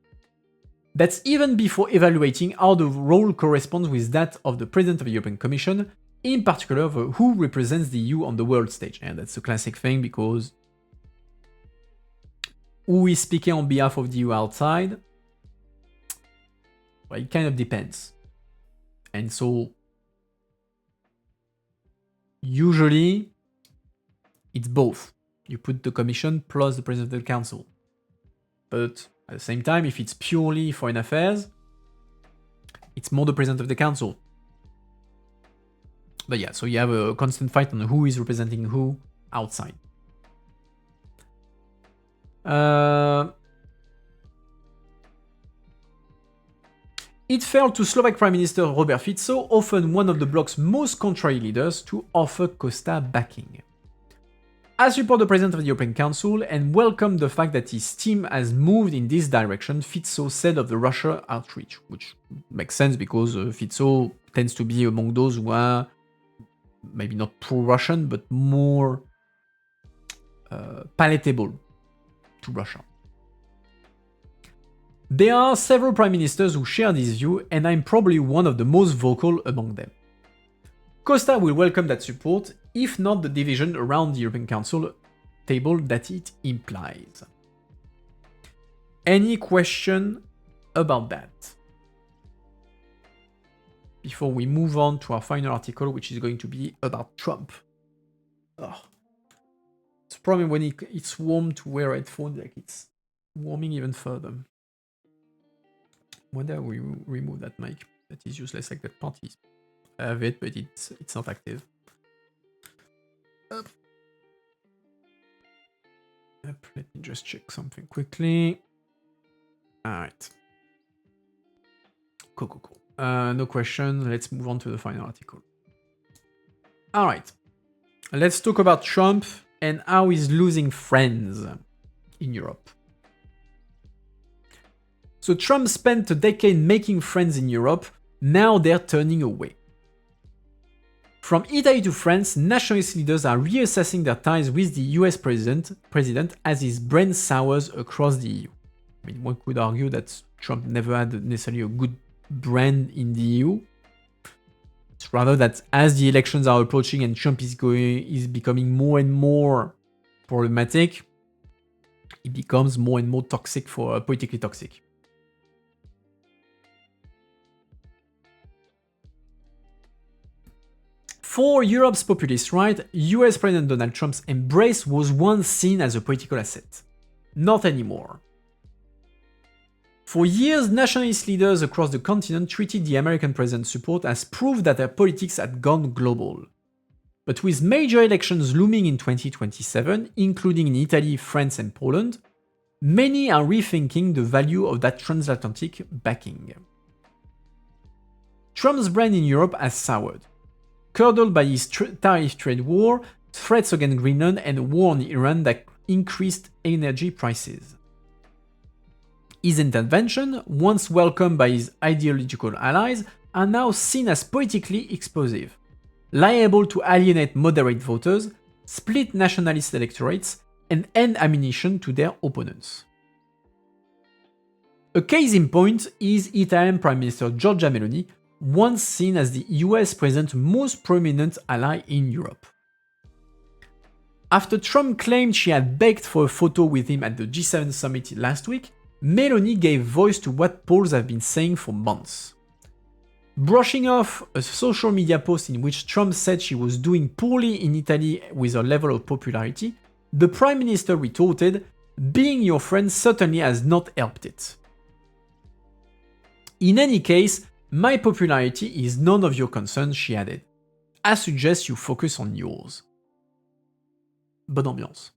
That's even before evaluating how the role corresponds with that of the president of the European Commission, in particular who represents the EU on the world stage. And that's a classic thing because who is speaking on behalf of the EU outside? Well, it kind of depends. And so, usually, it's both. You put the Commission plus the President of the Council. But at the same time, if it's purely foreign affairs, it's more the President of the Council. But yeah, so you have a constant fight on who is representing who outside. It fell to Slovak Prime Minister Robert Fico, often one of the bloc's most contrary leaders, to offer Costa backing. I support the President of the European Council and welcome the fact that his team has moved in this direction, Fico said of the Russia outreach, which makes sense because Fico tends to be among those who are maybe not pro-Russian, but more palatable to Russia. There are several prime ministers who share this view, and I'm probably one of the most vocal among them. Costa will welcome that support, if not the division around the European Council table that it implies. Any question about that? Before we move on to our final article, which is going to be about Trump. Oh. It's a problem when it's warm to wear a headphone, like it's warming even further. Whether we remove that mic, that is useless, like that part is. I have it, but it's not active. Up. Let me just check something quickly. Alright. Cool. No question. Let's move on to the final article. Alright. Let's talk about Trump and how he's losing friends in Europe. So Trump spent a decade making friends in Europe, now they're turning away. From Italy to France, nationalist leaders are reassessing their ties with the US president as his brand sours across the EU. I mean, one could argue that Trump never had necessarily a good brand in the EU. It's rather that as the elections are approaching and Trump is becoming more and more problematic, he becomes more and more toxic politically toxic. For Europe's populist right, US President Donald Trump's embrace was once seen as a political asset. Not anymore. For years, nationalist leaders across the continent treated the American president's support as proof that their politics had gone global. But with major elections looming in 2027, including in Italy, France and Poland, many are rethinking the value of that transatlantic backing. Trump's brand in Europe has soured, curdled by his tariff trade war, threats against Greenland, and a war on Iran that increased energy prices. His intervention, once welcomed by his ideological allies, are now seen as politically explosive, liable to alienate moderate voters, split nationalist electorates, and end ammunition to their opponents. A case in point is Italian Prime Minister Giorgia Meloni, once seen as the US president's most prominent ally in Europe. After Trump claimed she had begged for a photo with him at the G7 summit last week, Meloni gave voice to what polls have been saying for months. Brushing off a social media post in which Trump said she was doing poorly in Italy with her level of popularity, the Prime Minister retorted, "Being your friend certainly has not helped it. In any case, my popularity is none of your concern," she added. "I suggest you focus on yours." Bonne ambiance.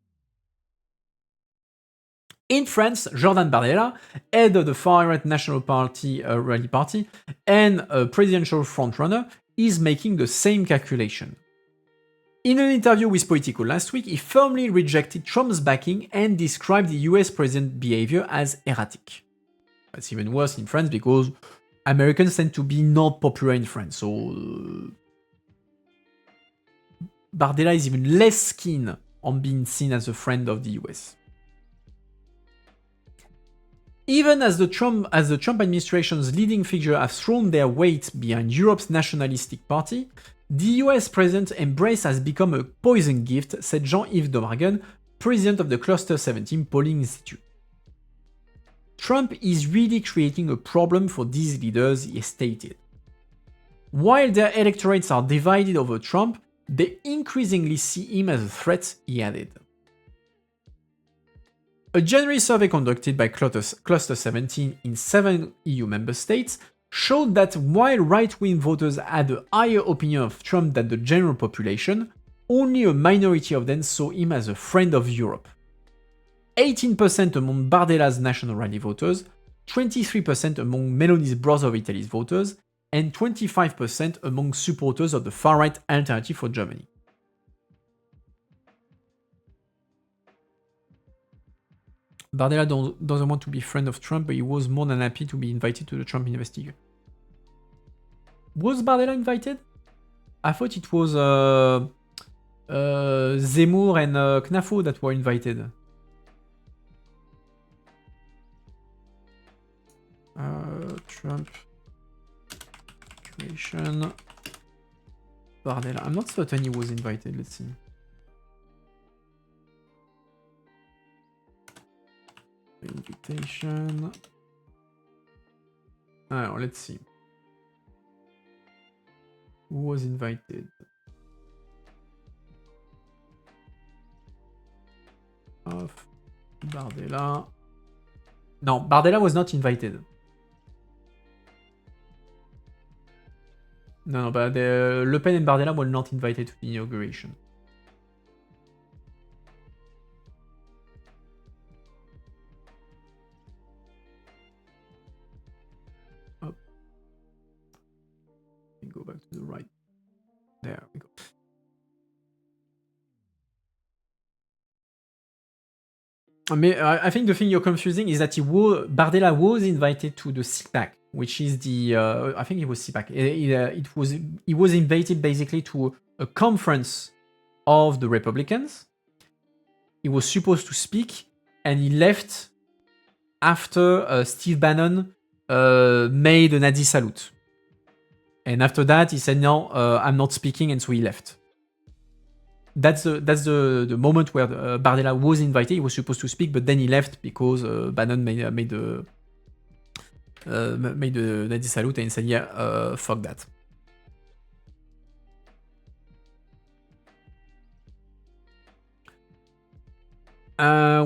In France, Jordan Bardella, head of the far-right National Party Rally Party and a presidential frontrunner, is making the same calculation. In an interview with Politico last week, he firmly rejected Trump's backing and described the US president's behavior as erratic. That's even worse in France because Americans tend to be not popular in France, so Bardella is even less keen on being seen as a friend of the US. Even as the Trump administration's leading figures have thrown their weight behind Europe's nationalistic party, the US president's embrace has become a poison gift, said Jean-Yves Domargan, president of the Cluster 17 Polling Institute. Trump is really creating a problem for these leaders, he stated. While their electorates are divided over Trump, they increasingly see him as a threat, he added. A January survey conducted by Cluster 17 in 7 EU member states showed that while right-wing voters had a higher opinion of Trump than the general population, only a minority of them saw him as a friend of Europe. 18% among Bardella's National Rally voters, 23% among Meloni's Brother of Italy's voters, and 25% among supporters of the far-right Alternative for Germany. Bardella doesn't want to be friend of Trump, but he was more than happy to be invited to the Trump investigation. Was Bardella invited? I thought it was Zemmour and Knafo that were invited. Trump situation. Bardella. I'm not certain he was invited. Let's see. Invitation. Alors, let's see. Who was invited? Of Bardella. No, Bardella was not invited. No, but Le Pen and Bardella were not invited to the inauguration. Up. Go back to the right. There we go. I think the thing you're confusing is that Bardella was invited to the CPAC, which is the I think it was CPAC. He was invited basically to a conference of the Republicans. He was supposed to speak, and he left after Steve Bannon made a Nazi salute. And after that, he said, "No, I'm not speaking," and so he left. That's the moment where Bardella was invited. He was supposed to speak, but then he left because Bannon made the Nazi salute and said, "Yeah, fuck that."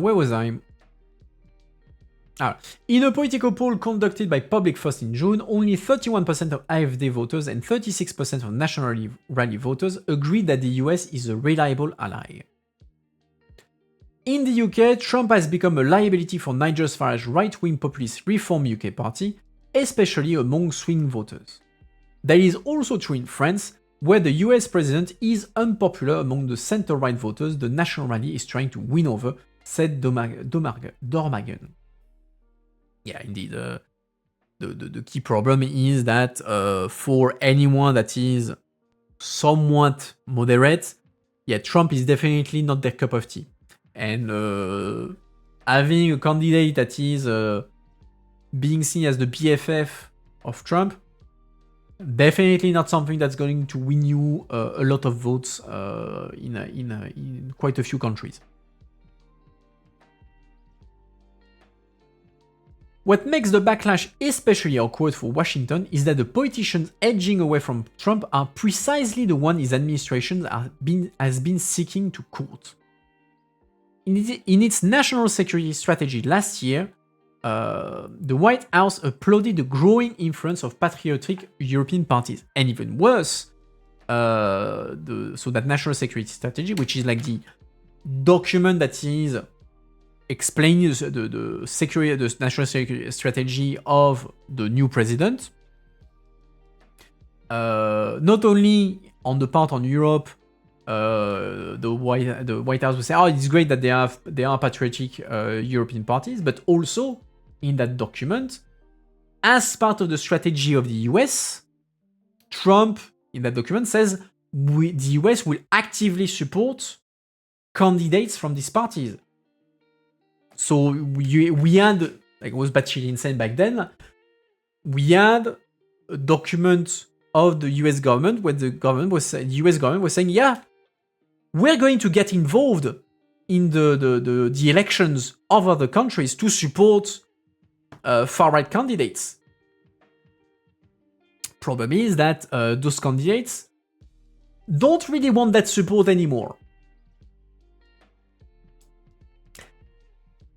Where was I? In a political poll conducted by Public First in June, only 31% of AfD voters and 36% of National Rally voters agreed that the US is a reliable ally. In the UK, Trump has become a liability for Nigel Farage's right-wing populist Reform UK party, especially among swing voters. That is also true in France, where the US president is unpopular among the center-right voters the National Rally is trying to win over, said Dormagen. Yeah, indeed. The key problem is that for anyone that is somewhat moderate, yeah, Trump is definitely not their cup of tea. And having a candidate that is being seen as the BFF of Trump, definitely not something that's going to win you a lot of votes in quite a few countries. What makes the backlash especially awkward for Washington is that the politicians edging away from Trump are precisely the ones his administration has been seeking to court. In its national security strategy last year, the White House applauded the growing influence of patriotic European parties. And even worse, so that national security strategy, which is like the document that is explaining the national security strategy of the new president, not only on the part on Europe, the White House will say, "Oh, it's great that they are patriotic European parties," but also in that document, as part of the strategy of the US, Trump in that document says the US will actively support candidates from these parties. So we had, like, it was batshit insane back then. We had a document of the US government where the US government was saying, "Yeah, we're going to get involved in the elections of other countries to support far-right candidates." Problem is that those candidates don't really want that support anymore.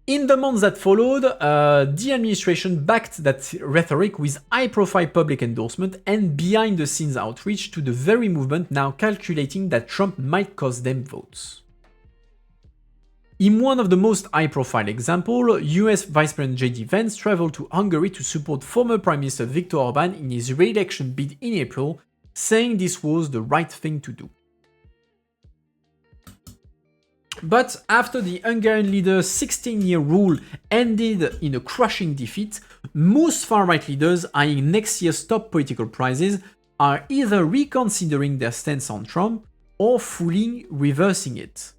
In the months that followed, the administration backed that rhetoric with high-profile public endorsement and behind-the-scenes outreach to the very movement now calculating that Trump might cost them votes. In one of the most high-profile examples, US Vice President J.D. Vance traveled to Hungary to support former Prime Minister Viktor Orban in his re-election bid in April, saying this was the right thing to do. But after the Hungarian leader's 16-year rule ended in a crushing defeat, most far-right leaders eyeing next year's top political prizes are either reconsidering their stance on Trump or fully reversing it.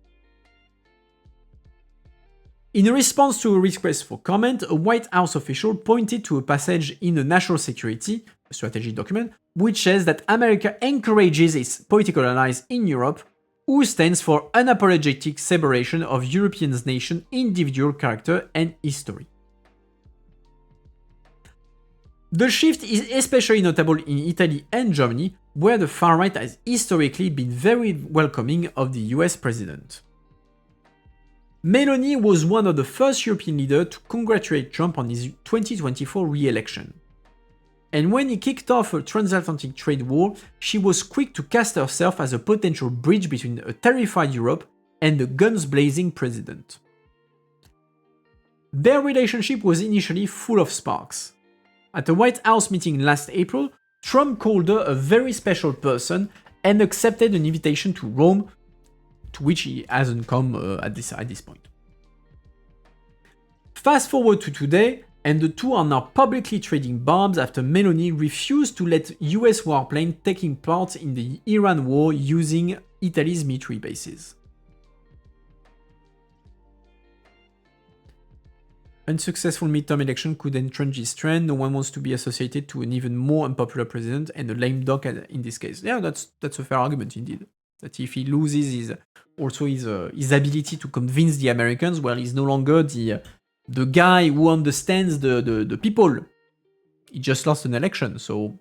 In a response to a request for comment, a White House official pointed to a passage in the National Security Strategy document which says that America encourages its political allies in Europe who stands for unapologetic separation of European nations' individual character and history. The shift is especially notable in Italy and Germany, where the far right has historically been very welcoming of the US president. Meloni was one of the first European leaders to congratulate Trump on his 2024 re-election. And when he kicked off a transatlantic trade war, she was quick to cast herself as a potential bridge between a terrified Europe and a guns-blazing president. Their relationship was initially full of sparks. At a White House meeting last April, Trump called her a very special person and accepted an invitation to Rome, to which he hasn't come at this point. Fast forward to today, and the two are now publicly trading bombs after Meloni refused to let US warplanes taking part in the Iran war using Italy's military bases. Unsuccessful midterm election could entrench this trend. No one wants to be associated to an even more unpopular president and a lame duck in this case. Yeah, that's a fair argument indeed. That if he loses his ability to convince the Americans, well, he's no longer the guy who understands the people. He just lost an election, so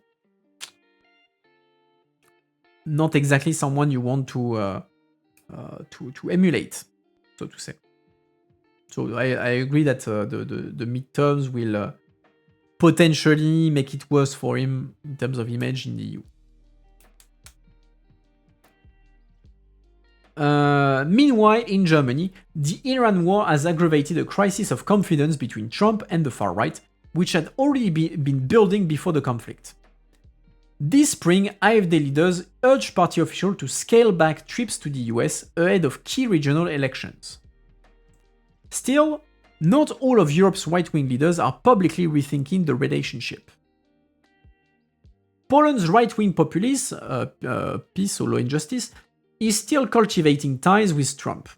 not exactly someone you want to emulate, so to say. So I agree that the midterms will potentially make it worse for him in terms of image in the EU. Meanwhile, in Germany, the Iran war has aggravated a crisis of confidence between Trump and the far right, which had already been building before the conflict. This spring, AfD leaders urged party officials to scale back trips to the US ahead of key regional elections. Still, not all of Europe's right-wing leaders are publicly rethinking the relationship. Poland's right-wing populist, Peace or Law and Justice, is still cultivating ties with Trump.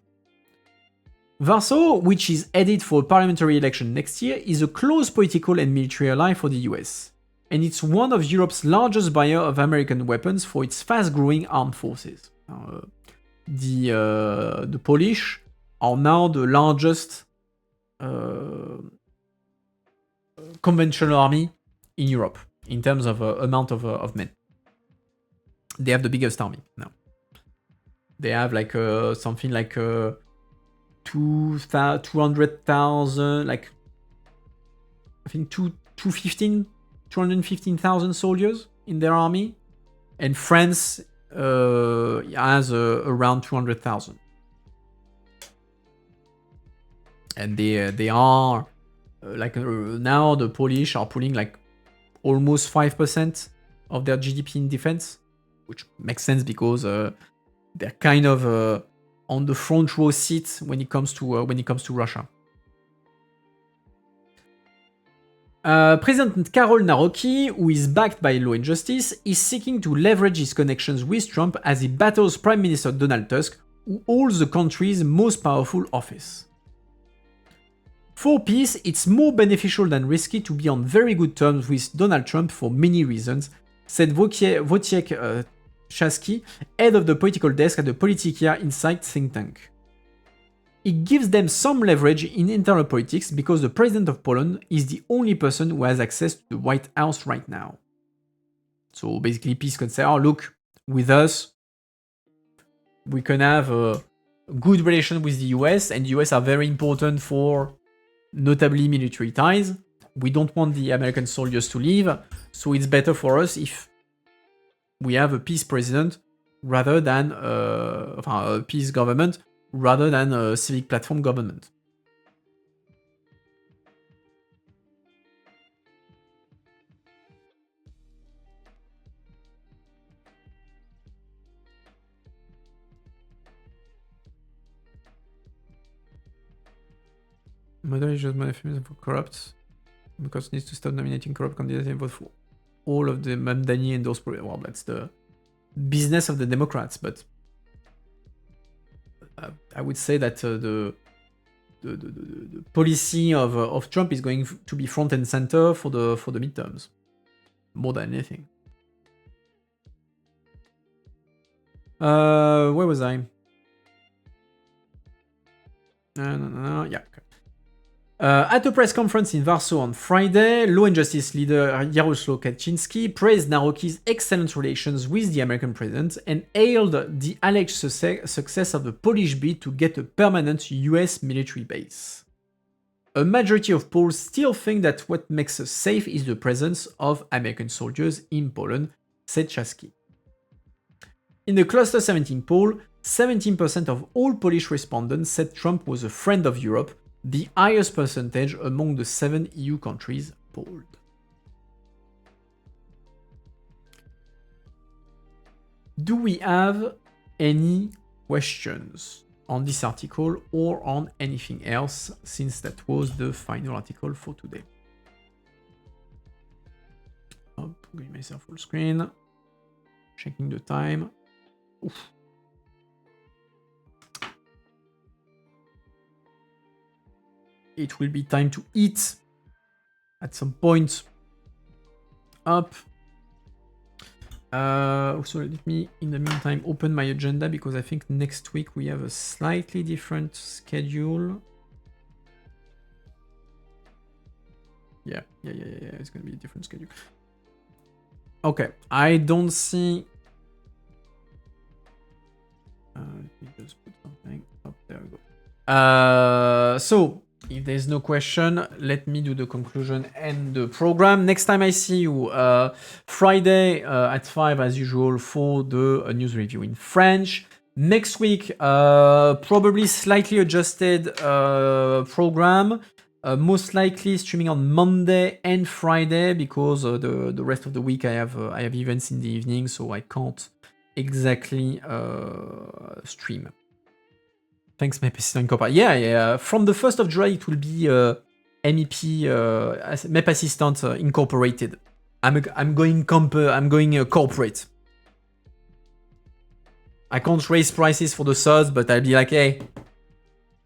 Warsaw, which is headed for a parliamentary election next year, is a close political and military ally for the US, and it's one of Europe's largest buyers of American weapons for its fast-growing armed forces. The Polish are now the largest conventional army in Europe in terms of amount of men. They have the biggest army now. They have like something like 200,000, like I think 215,000 soldiers in their army, and France has around 200,000. And they are now the Polish are pulling like almost 5% of their GDP in defense, which makes sense because they're kind of on the front row seat when it comes to Russia. President Karol Nawrocki, who is backed by Law and Justice, is seeking to leverage his connections with Trump as he battles Prime Minister Donald Tusk, who holds the country's most powerful office. For peace, it's more beneficial than risky to be on very good terms with Donald Trump for many reasons, said Wojciech Czaski, head of the political desk at the Politykia Insight think tank. It gives them some leverage in internal politics because the president of Poland is the only person who has access to the White House right now. So basically, peace can say, oh, look, with us, we can have a good relation with the US, and the US are very important for notably military ties. We don't want the American soldiers to leave, so it's better for us if we have a peace president rather than a peace government rather than a civic platform government. Model is just euphemism for corrupt because it needs to stop nominating corrupt candidates and vote for all of the Mamdani and those. Well, that's the business of the Democrats, but I would say that the policy of Trump is going to be front and center for the midterms, more than anything. Where was I? Yeah. Okay. At a press conference in Warsaw on Friday, Law and Justice leader Jarosław Kaczyński praised Nawrocki's excellent relations with the American president and hailed the alleged success of the Polish bid to get a permanent US military base. A majority of Poles still think that what makes us safe is the presence of American soldiers in Poland, said Czaski. In the Cluster 17 poll, 17% of all Polish respondents said Trump was a friend of Europe, the highest percentage among the 7 EU countries polled. Do we have any questions on this article or on anything else, since that was the final article for today? Give myself full screen. Checking the time. Oof. It will be time to eat at some point. Up. So let me, in the meantime, open my agenda because I think next week we have a slightly different schedule. Yeah. It's gonna be a different schedule. Okay, I don't see. Let me just put something up there. We go. So. If there's no question, let me do the conclusion and the program. Next time I see you, Friday at 5 as usual for the news review in French. Next week, probably slightly adjusted program. Most likely streaming on Monday and Friday because the rest of the week I have events in the evening, so I can't exactly stream. Thanks, MEP Assistant Incorporated. Yeah. From the 1st of July, it will be MEP, MEP Assistant Incorporated. I'm going corporate. I can't raise prices for the subs, but I'll be like, hey,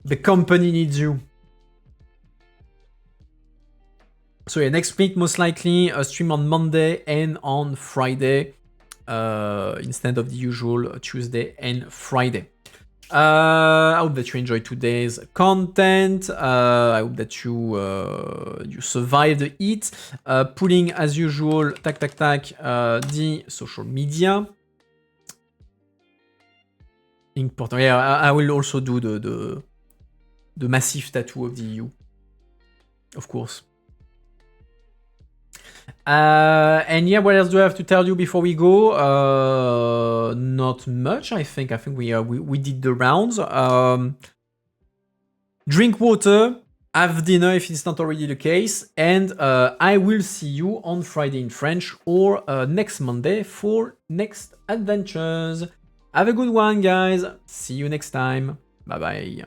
the company needs you. So yeah, next week, most likely, a stream on Monday and on Friday, instead of the usual Tuesday and Friday. I hope that you enjoyed today's content. I hope that you survived the heat. Pulling as usual, the social media. Important. Yeah, I will also do the massive tattoo of the EU, of course. And yeah, what else do I have to tell you before we go? Not much. I think we did the rounds. Drink water, have dinner if it's not already the case, and I will see you on Friday in French or next Monday for next adventures. Have a good one, guys. See you next time. Bye bye.